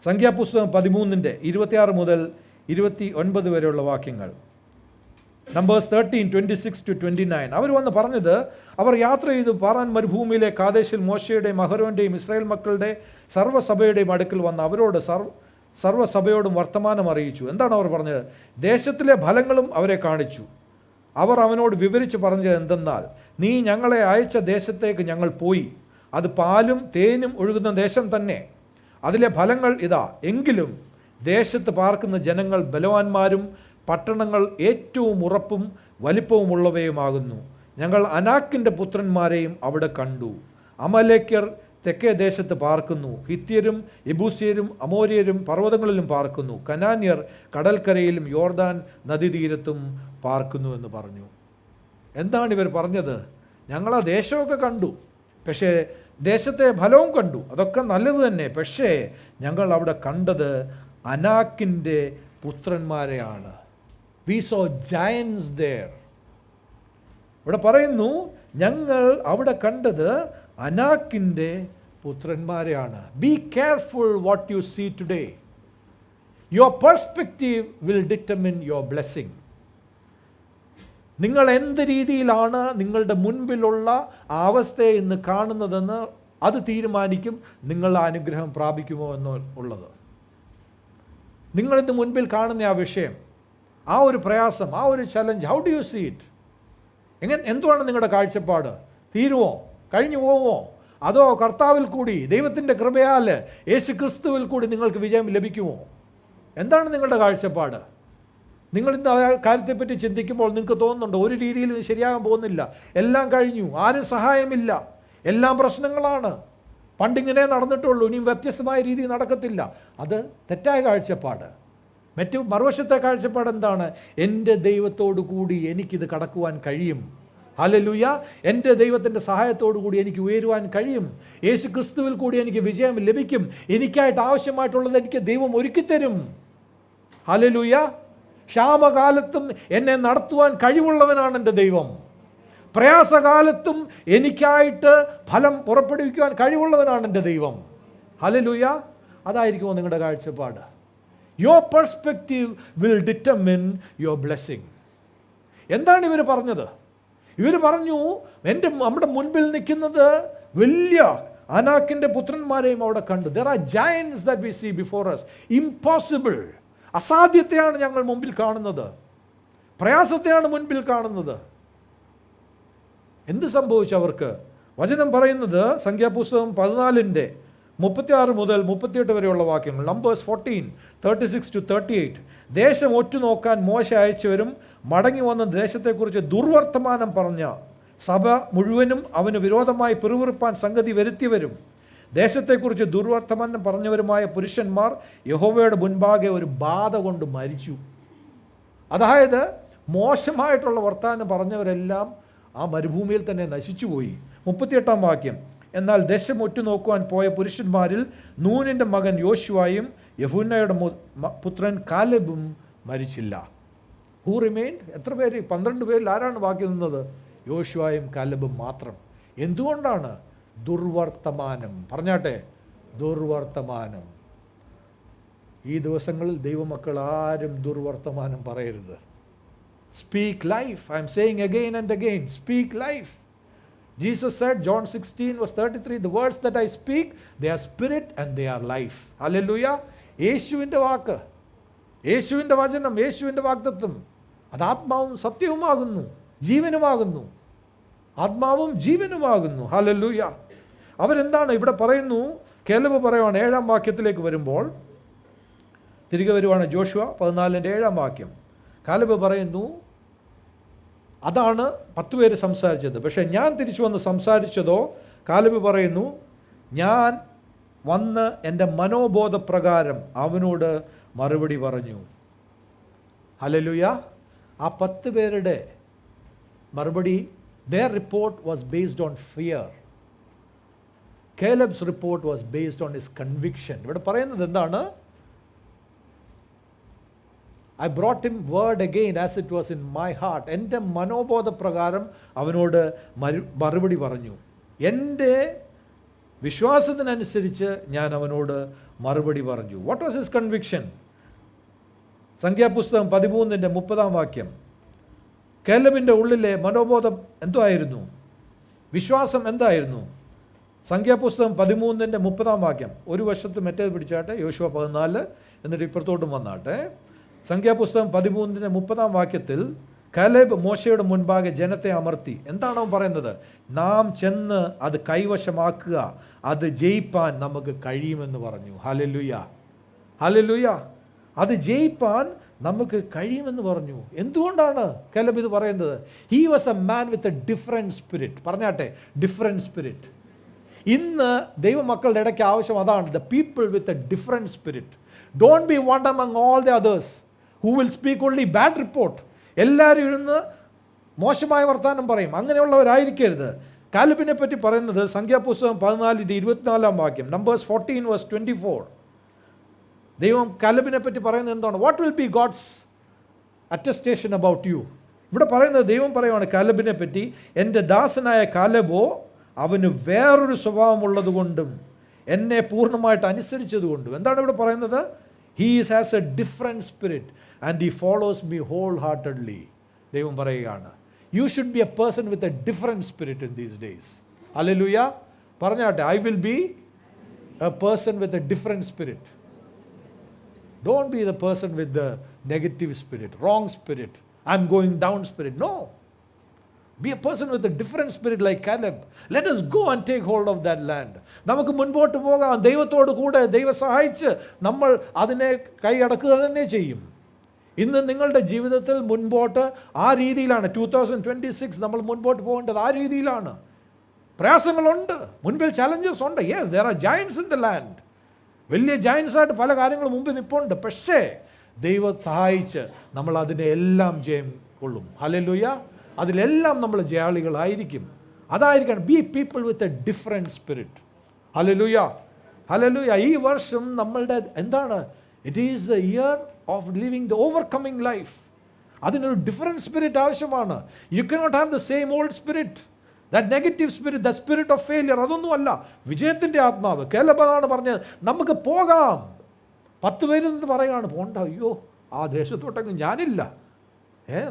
സംഖ്യാപുസ്തകം 13 26 മുതൽ 29 വരെയുള്ള വാക്യങ്ങൾ. നമ്പേഴ്സ് 13:26-29. അവർ വന്ന് പറഞ്ഞത്, അവർ യാത്ര ചെയ്ത് പാറാൻ മരുഭൂമിയിലെ കാദേശിൽ മോശയുടെയും അഹരോൻ്റെയും ഇസ്രായേൽ മക്കളുടെ സർവ്വസഭയുടെയും അടുക്കൽ വന്ന് അവരോട് സർവ്വസഭയോടും വർത്തമാനം അറിയിച്ചു. എന്താണ് അവർ പറഞ്ഞത്? ദേശത്തിലെ ഫലങ്ങളും അവരെ കാണിച്ചു. അവർ അവനോട് വിവരിച്ച് പറഞ്ഞത് എന്തെന്നാൽ, നീ ഞങ്ങളെ അയച്ച ദേശത്തേക്ക് ഞങ്ങൾ പോയി. അത് പാലും തേനും ഒഴുകുന്ന ദേശം തന്നെ. അതിലെ ഫലങ്ങൾ ഇതാ. എങ്കിലും ദേശത്ത് പാർക്കുന്ന ജനങ്ങൾ ബലവാന്മാരും പട്ടണങ്ങൾ ഏറ്റവും ഉറപ്പും വലിപ്പവുമുള്ളവയുമാകുന്നു. ഞങ്ങൾ അനാക്കിൻ്റെ പുത്രന്മാരെയും അവിടെ കണ്ടു. അമലേക്യർ തെക്കേ ദേശത്ത് പാർക്കുന്നു. ഹിത്യരും യെബൂസ്യരും അമോര്യരും പർവ്വതങ്ങളിലും പാർക്കുന്നു. കനാന്യർ കടൽക്കരയിലും യോർദാൻ നദീതീരത്തും പാർക്കുന്നു എന്ന് പറഞ്ഞു. എന്താണ് ഇവർ പറഞ്ഞത്? ഞങ്ങളാ ദേശമൊക്കെ കണ്ടു, പക്ഷേ ദേശത്തെ ഫലവും കണ്ടു, അതൊക്കെ നല്ലത് തന്നെ. പക്ഷേ ഞങ്ങൾ അവിടെ കണ്ടത് അനാക്കിൻ്റെ പുത്രന്മാരെയാണ്. We saw giants there. ഇവിടെ പറയുന്നു, ഞങ്ങൾ അവിടെ കണ്ടത് അനാക്കിൻ്റെ പുത്രന്മാരെയാണ്. Be careful what you see today. Your perspective will determine your blessing. നിങ്ങൾ എന്ത് രീതിയിലാണ് നിങ്ങളുടെ മുൻപിലുള്ള അവസ്ഥയെ ഇന്ന് കാണുന്നതെന്ന് അത് തീരുമാനിക്കും നിങ്ങൾ അനുഗ്രഹം പ്രാപിക്കുമോ എന്നുള്ളത്. നിങ്ങളിന്ന് മുൻപിൽ കാണുന്ന ആ വിഷയം, ആ ഒരു പ്രയാസം, ആ ഒരു challenge, how do you see it? എന്തുവാണ് നിങ്ങളുടെ കാഴ്ചപ്പാട്? തീരുമോ? കഴിഞ്ഞു പോവുമോ? അതോ കർത്താവിൽ കൂടി, ദൈവത്തിൻ്റെ കൃപയാൽ, യേശു ക്രിസ്തുവിൽ കൂടി നിങ്ങൾക്ക് വിജയം ലഭിക്കുമോ? എന്താണ് നിങ്ങളുടെ കാഴ്ചപ്പാട്? നിങ്ങളിന്ന് ആ കാര്യത്തെപ്പറ്റി ചിന്തിക്കുമ്പോൾ നിങ്ങൾക്ക് തോന്നുന്നുണ്ടോ ഒരു രീതിയിലും ശരിയാകാൻ പോകുന്നില്ല, എല്ലാം കഴിഞ്ഞു, ആരും സഹായമില്ല, എല്ലാം പ്രശ്നങ്ങളാണ്, പണ്ടിങ്ങനെ നടന്നിട്ടുള്ളൂ, ഇനിയും വ്യത്യസ്തമായ രീതി നടക്കത്തില്ല? അത് തെറ്റായ കാഴ്ചപ്പാട്. മറുവശത്തെ കാഴ്ചപ്പാട് എന്താണ്? എൻ്റെ ദൈവത്തോടു കൂടി എനിക്കിത് കടക്കുവാൻ കഴിയും. ഹല്ലേലൂയ! എൻ്റെ ദൈവത്തിൻ്റെ സഹായത്തോടു കൂടി എനിക്ക് ഉയരുവാൻ കഴിയും. യേശു ക്രിസ്തുവിൽ കൂടി എനിക്ക് വിജയം ലഭിക്കും. എനിക്കായിട്ട് ആവശ്യമായിട്ടുള്ളത് എനിക്ക് ദൈവം ഒരുക്കിത്തരും. ഹല്ലേലൂയ! ക്ഷാമകാലത്തും എന്നെ നടത്തുവാൻ കഴിവുള്ളവനാണ് എൻ്റെ ദൈവം. പ്രയാസകാലത്തും എനിക്കായിട്ട് ഫലം പുറപ്പെടുവിക്കുവാൻ കഴിവുള്ളവനാണ് എൻ്റെ ദൈവം. ഹല്ലേലൂയ! അതായിരിക്കുമോ നിങ്ങളുടെ കാഴ്ചപ്പാട്? Your perspective will determine your blessing. എന്താണ് ഇവർ പറഞ്ഞത്? ഇവർ പറഞ്ഞു, നമ്മുടെ മുൻപിൽ നിൽക്കുന്നത് വലിയ അനാക്കിൻ്റെ പുത്രന്മാരെയും അവിടെ കണ്ടു. There are giants that we see before us. Impossible. അസാധ്യത്തെയാണ് ഞങ്ങൾ മുമ്പിൽ കാണുന്നത്, പ്രയാസത്തെയാണ് മുൻപിൽ കാണുന്നത്. എന്ത് സംഭവിച്ചു അവർക്ക്? വചനം പറയുന്നത് സംഖ്യാപുസ്തകം 14:36 മുതൽ 38 വരെയുള്ള വാക്യങ്ങൾ. നമ്പേഴ്സ് 14:36-38. ദേശം ഒറ്റുനോക്കാൻ മോശ അയച്ചവരും മടങ്ങി വന്ന ദേശത്തെക്കുറിച്ച് ദുർവർത്തമാനം പറഞ്ഞ സഭ മുഴുവനും അവന് വിരോധമായി പിറുപിറുപ്പാൻ സംഗതി വരുത്തിയവരും ദേശത്തെക്കുറിച്ച് ദുർവർത്തമാനം പറഞ്ഞവരുമായ പുരുഷന്മാർ യഹോവയുടെ മുൻപാകെ ഒരു ബാധ കൊണ്ട് മരിച്ചു. അതായത് മോശമായിട്ടുള്ള വർത്തമാനം പറഞ്ഞവരെല്ലാം ആ മരുഭൂമിയിൽ തന്നെ നശിച്ചുപോയി. 38-ാം വാക്യം. എന്നാൽ ദേശം ഒറ്റുനോക്കുവാൻ പോയ പുരുഷന്മാരിൽ നൂനിൻ്റെ മകൻ യോശുവയും യെഫുന്നയുടെ പുത്രൻ കാലെബും മരിച്ചില്ല. Who remained? എത്ര പേര്? 12 പേരിൽ ആരാണ് ബാക്കി നിന്നത്? യോശുവയും കാലെബും മാത്രം. എന്തുകൊണ്ടാണ്? ദുർവർത്തമാനം. പറഞ്ഞാട്ടെ, ദുർവർത്തമാനം. ഈ ദിവസങ്ങളിൽ ദൈവമക്കൾ ആരും ദുർവർത്തമാനം പറയരുത്. Speak life. I M saying again and again, speak life. Jesus said, John 16:33, the words that I speak, they are spirit and they are life. Hallelujah. യേശുവിൻ്റെ വാക്ക് യേശുവിൻ്റെ വചനം, യേശുവിൻ്റെ വാഗ്ദത്തം അത് ആത്മാവും സത്യവുമാകുന്നു, ജീവനുമാകുന്നു. ആത്മാവും ജീവനുമാകുന്നു. ഹല്ലേലൂയ. അവരെന്താണ് ഇവിടെ പറയുന്നു? കേലബ് പറയുവാണ് 7-ാം വാക്യത്തിലേക്ക് വരുമ്പോൾ, തിരികെ വരുവാണ് ജോഷുവ 14-ന്റെ 7-ാം വാക്യം. കാലബ് പറയുന്നു, അതാണ് 10 പേര് സംസാരിച്ചത്, പക്ഷേ ഞാൻ തിരിച്ചു വന്ന് സംസാരിച്ചതോ, കാലബ് പറയുന്നു, ഞാൻ വന്ന് എൻ്റെ മനോബോധപ്രകാരം അവനോട് മറുപടി പറഞ്ഞു. ഹല്ലേലൂയ. ആ 10 പേരുടെ മറുപടി, their report was based on fear. Caleb's report was based on his conviction. ഇവിടെ പറയുന്നത് എന്താണ്? I brought him word again as it was in my heart. എൻ്റെ മനോബോധപ്രകാരം അവനോട് മറുപടി പറഞ്ഞു. എൻ്റെ വിശ്വാസത്തിനനുസരിച്ച് ഞാൻ അവനോട് മറുപടി പറഞ്ഞു. What was his conviction? സംഖ്യാപുസ്തകം 13-ന്റെ 30-ാം വാക്യം. കേലബിൻ്റെ ഉള്ളിലെ മനോബോധം എന്തായിരുന്നു? വിശ്വാസം എന്തായിരുന്നു? സംഖ്യാപുസ്തകം 13-ന്റെ 30-ാം വാക്യം. ഒരു വശത്ത് മറ്റേത് പിടിച്ചാട്ടെ, യോശുവ 14, എന്നിട്ട് ഇപ്പുറത്തോട്ടും വന്നാട്ടെ. സംഖ്യാപുസ്തകം 13-ന്റെ 30-ാം വാക്യത്തിൽ കാലേബ് മോശയുടെ മുൻപാകെ ജനത്തെ അമർത്തി. എന്താണ് അവൻ പറയുന്നത്? നാം ചെന്ന് അത് കൈവശമാക്കുക, അത് ജയിപ്പാൻ നമുക്ക് കഴിയുമെന്ന് പറഞ്ഞു. Hallelujah, hallelujah. അത് ജയിപ്പാൻ നമുക്ക് കഴിയുമെന്ന് പറഞ്ഞു. എന്തുകൊണ്ടാണ് കാലേബ് ഇത് പറയുന്നത്? He was a man with a different spirit. പറഞ്ഞാട്ടെ, ഡിഫറെൻറ്റ് സ്പിരിറ്റ്. ഇന്ന് ദൈവമക്കളുടെ ഇടയ്ക്ക് ആവശ്യം അതാണ്. The people with a different spirit. Don't be one among all the others who will speak only bad report. എല്ലാവരും ഇരുന്ന് മോശമായ വർത്തമാനം പറയും. അങ്ങനെയുള്ളവരായിരിക്കരുത്. കാലബിനെ പറ്റി പറയുന്നത് സംഖ്യാപുസ്തകം 14-ന്റെ 24-ാം വാക്യം, നമ്പേഴ്സ് 14:24. ദൈവം കാലബിനെ പറ്റി പറയുന്നത് എന്താണ്? What will be God's attestation about you? ഇവിടെ പറയുന്നത്, ദൈവം പറയുവാണ് കാലബിനെ പറ്റി, എൻ്റെ ദാസനായ കാലബോ അവന് വേറൊരു സ്വഭാവമുള്ളത് കൊണ്ടും എന്നെ പൂർണ്ണമായിട്ട് അനുസരിച്ചതുകൊണ്ടും. എന്താണ് ഇവിടെ പറയുന്നത്? He has a different spirit and he follows me wholeheartedly. ദൈവം പറയുകയാണ്, you should be a person with a different spirit in these days. Hallelujah. പറഞ്ഞാട്ടെ, I will be a person with a different spirit. Don't be the person with the negative spirit, wrong spirit, I'm going down spirit. No. Be a person with a different spirit like Caleb. Let us go and take hold of that land. നമുക്ക് മുൻപോട്ട് പോകാം. ദൈവത്തോട് കൂടെ, ദൈവം സഹായിച്ച് നമ്മൾ അതിനെ കൈയടക്കുക തന്നെ ചെയ്യും. ഇന്ന് നിങ്ങളുടെ ജീവിതത്തിൽ മുൻപോട്ട് ആ രീതിയിലാണ്. 2026 നമ്മൾ മുൻപോട്ട് പോകേണ്ടത് ആ രീതിയിലാണ്. പ്രയാസങ്ങളുണ്ട്, മുൻപിൽ ചലഞ്ചസ് ഉണ്ട്. Yes, there are giants in the land. വലിയ ജയൻസായിട്ട് പല കാര്യങ്ങളും മുമ്പിൽ നിൽപ്പുണ്ട്. പക്ഷേ ദൈവം സഹായിച്ച് നമ്മൾ അതിനെ എല്ലാം ജയം കൊള്ളും. ഹല്ലേലൂയ. അതിലെല്ലാം നമ്മൾ ജയാളികളായിരിക്കും. അതായിരിക്കണം. B people with a different spirit. Hallelujah, hallelujah. ഈ വർഷം നമ്മളുടെ എന്താണ്? It is A year of living the overcoming life. അതിനൊരു ഡിഫറെൻറ്റ് സ്പിരിറ്റ് ആവശ്യമാണ്. You cannot have the same old spirit. That negative spirit, the spirit of failure, അതൊന്നുമല്ല. വിജയത്തിൻ്റെ ആത്മാവ്. കേലബാണ് പറഞ്ഞത്, നമുക്ക് പോകാം. 10 പേരിൽ നിന്ന് പറയുകയാണ്, പോണ്ട, അയ്യോ ആ ദേശത്തോട്ടെങ്കിലും ഞാനില്ല.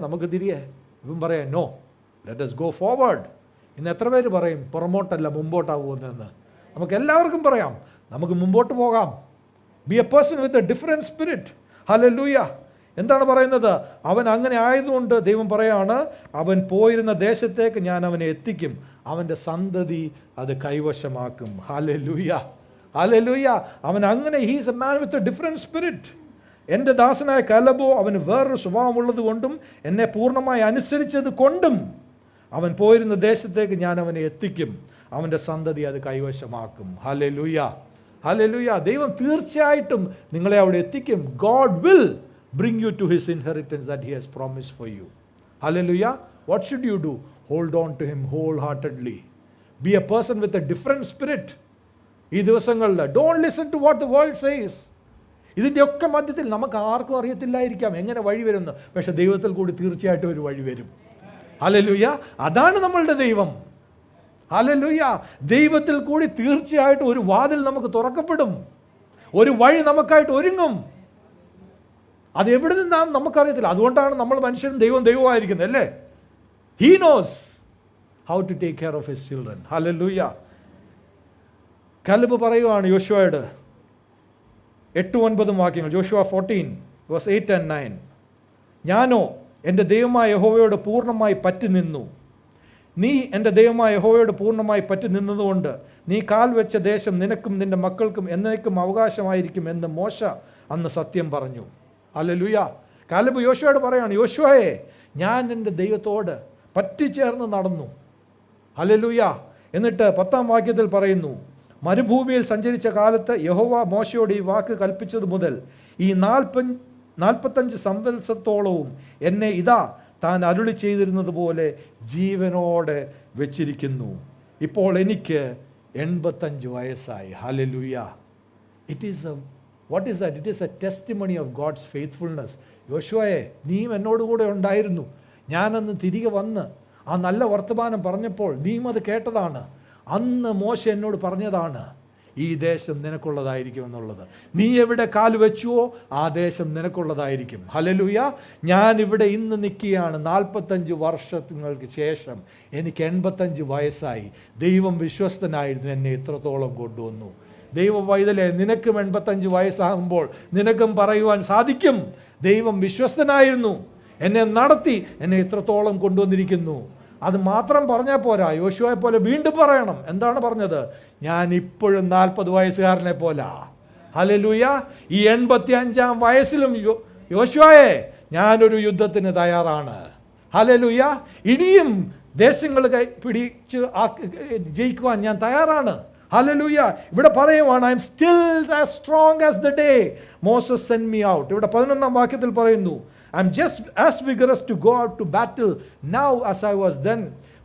നമുക്ക് തിരികെ. ഇവൻ പറയാം, no, let us go forward. ഇന്ന് എത്ര പേര് പറയും പുറമോട്ടല്ല മുമ്പോട്ടാവുമെന്ന്? നമുക്ക് എല്ലാവർക്കും പറയാം, നമുക്ക് മുമ്പോട്ട് പോകാം. B a person with a different spirit. Hallelujah. എന്താണ് പറയുന്നത്? അവൻ അങ്ങനെ ആയതുകൊണ്ട് ദൈവം പറയാണ്, അവൻ പോയിരുന്ന ദേശത്തേക്ക് ഞാൻ അവനെ എത്തിക്കും, അവൻ്റെ സന്തതി അത് കൈവശമാക്കും. Hallelujah, hallelujah. അവൻ അങ്ങനെ, he's a man with a different spirit. എൻ്റെ ദാസനായ കാലബോ അവന് വേറൊരു സ്വഭാവമുള്ളത് കൊണ്ടും എന്നെ പൂർണ്ണമായി അനുസരിച്ചത് കൊണ്ടും അവൻ പോയിരുന്ന ദേശത്തേക്ക് ഞാൻ അവനെ എത്തിക്കും, അവൻ്റെ സന്തതി അത് കൈവശമാക്കും. Hallelujah, hallelujah. ദൈവം തീർച്ചയായിട്ടും നിങ്ങളെ അവിടെ എത്തിക്കും. God will bring you to his inheritance that he has promised for you. Hallelujah. What should you do? Hold on to him wholeheartedly. Be a person with a different spirit. ഈ ദിവസങ്ങളിൽ don't listen to what the world says. ഇതിൻ്റെ ഒക്കെ മധ്യത്തിൽ നമുക്ക് ആർക്കും അറിയത്തില്ലായിരിക്കാം എങ്ങനെ വഴി വരുമെന്ന്. പക്ഷെ ദൈവത്തിൽ കൂടി തീർച്ചയായിട്ടും ഒരു വഴി വരും. ഹല്ലേലൂയ. അതാണ് നമ്മളുടെ ദൈവം. ഹല്ലേലൂയ. ദൈവത്തിൽ കൂടി തീർച്ചയായിട്ടും ഒരു വാതിൽ നമുക്ക് തുറക്കപ്പെടും, ഒരു വഴി നമുക്കായിട്ട് ഒരുങ്ങും. അത് എവിടെ നിന്നാണ് നമുക്കറിയത്തില്ല. അതുകൊണ്ടാണ് നമ്മൾ മനുഷ്യനും ദൈവമായിരിക്കുന്നത്, അല്ലേ? He knows how to take care of his children. Hallelujah. Caleb പറയുവാണ് യോശുവയോട്, 8-9 വാക്യങ്ങൾ. Joshua 14, verse 8 and 9. ഞാനോ എൻ്റെ ദൈവമായ യഹോവയോട് പൂർണ്ണമായി പറ്റി നിന്നു. നീ എൻ്റെ ദൈവമായ യഹോവയോട് പൂർണ്ണമായി പറ്റി നിന്നതുകൊണ്ട് നീ കാൽ വെച്ച ദേശം നിനക്കും നിൻ്റെ മക്കൾക്കും എന്നേക്കും അവകാശമായിരിക്കും എന്ന് മോശ അന്ന് സത്യം പറഞ്ഞു. ഹല്ലേലൂയ. കാലേബ് യോശുവയോട് പറയാണ്, യോശുവയെ ഞാൻ എൻ്റെ ദൈവത്തോട് പറ്റിച്ചേർന്ന് നടന്നു. ഹല്ലേലൂയ. എന്നിട്ട് 10-ാം വാക്യത്തിൽ പറയുന്നു, മരുഭൂമിയിൽ സഞ്ചരിച്ച കാലത്ത് യഹോവ മോശയോട് ഈ വാക്ക് കൽപ്പിച്ചത് മുതൽ ഈ 45 സംവത്സരത്തോളവും എന്നെ ഇതാ താൻ അരുളി ചെയ്തിരുന്നത് പോലെ ജീവനോടെ വെച്ചിരിക്കുന്നു. ഇപ്പോൾ എനിക്ക് 85 വയസ്സായി. Hallelujah. What is that? It is a testimony of God's faithfulness. യോശുവയെ നീയും എന്നോടുകൂടെ ഉണ്ടായിരുന്നു. ഞാനന്ന് തിരികെ വന്ന് ആ നല്ല വർത്തമാനം പറഞ്ഞപ്പോൾ നീയും അത് കേട്ടതാണ്. അന്ന് മോശ എന്നോട് പറഞ്ഞതാണ്, ഈ ദേശം നിനക്കുള്ളതായിരിക്കും എന്നുള്ളത്. നീ എവിടെ കാല് വെച്ചുവോ ആ ദേശം നിനക്കുള്ളതായിരിക്കും. ഹല്ലേലൂയ. ഞാനിവിടെ ഇന്ന് നിൽക്കുകയാണ്. 45 വർഷങ്ങൾക്ക് ശേഷം എനിക്ക് 85 വയസ്സായി. ദൈവം വിശ്വസ്തനായിരുന്നു, എന്നെ ഇത്രത്തോളം കൊണ്ടുവന്നു. ദൈവ പൈതലേ, നിനക്കും 85 വയസ്സാകുമ്പോൾ നിനക്കും പറയുവാൻ സാധിക്കും, ദൈവം വിശ്വസ്തനായിരുന്നു, എന്നെ നടത്തി, എന്നെ ഇത്രത്തോളം കൊണ്ടുവന്നിരിക്കുന്നു. അത് മാത്രം പറഞ്ഞാൽ പോരാ, യോശുവയെ പോലെ വീണ്ടും പറയണം. എന്താണ് പറഞ്ഞത്? ഞാൻ ഇപ്പോഴും 40 വയസ്സുകാരനെ പോലാ. ഹല്ലേലൂയ. ഈ 85-ാം വയസ്സിലും യോശുവയെ ഞാനൊരു യുദ്ധത്തിന് തയ്യാറാണ്. ഹല്ലേലൂയ. ഇനിയും ദേശങ്ങൾ പിടിച്ച് ജയിക്കുവാൻ ഞാൻ തയ്യാറാണ്. ഹല്ലേലൂയ. ഇവിടെ പറയുവാണ്, I am still as strong as the day Moses send me out. ഇവിടെ 11-ാം വാക്യത്തിൽ പറയുന്നു, I am just as vigorous to go out to battle now as I was then.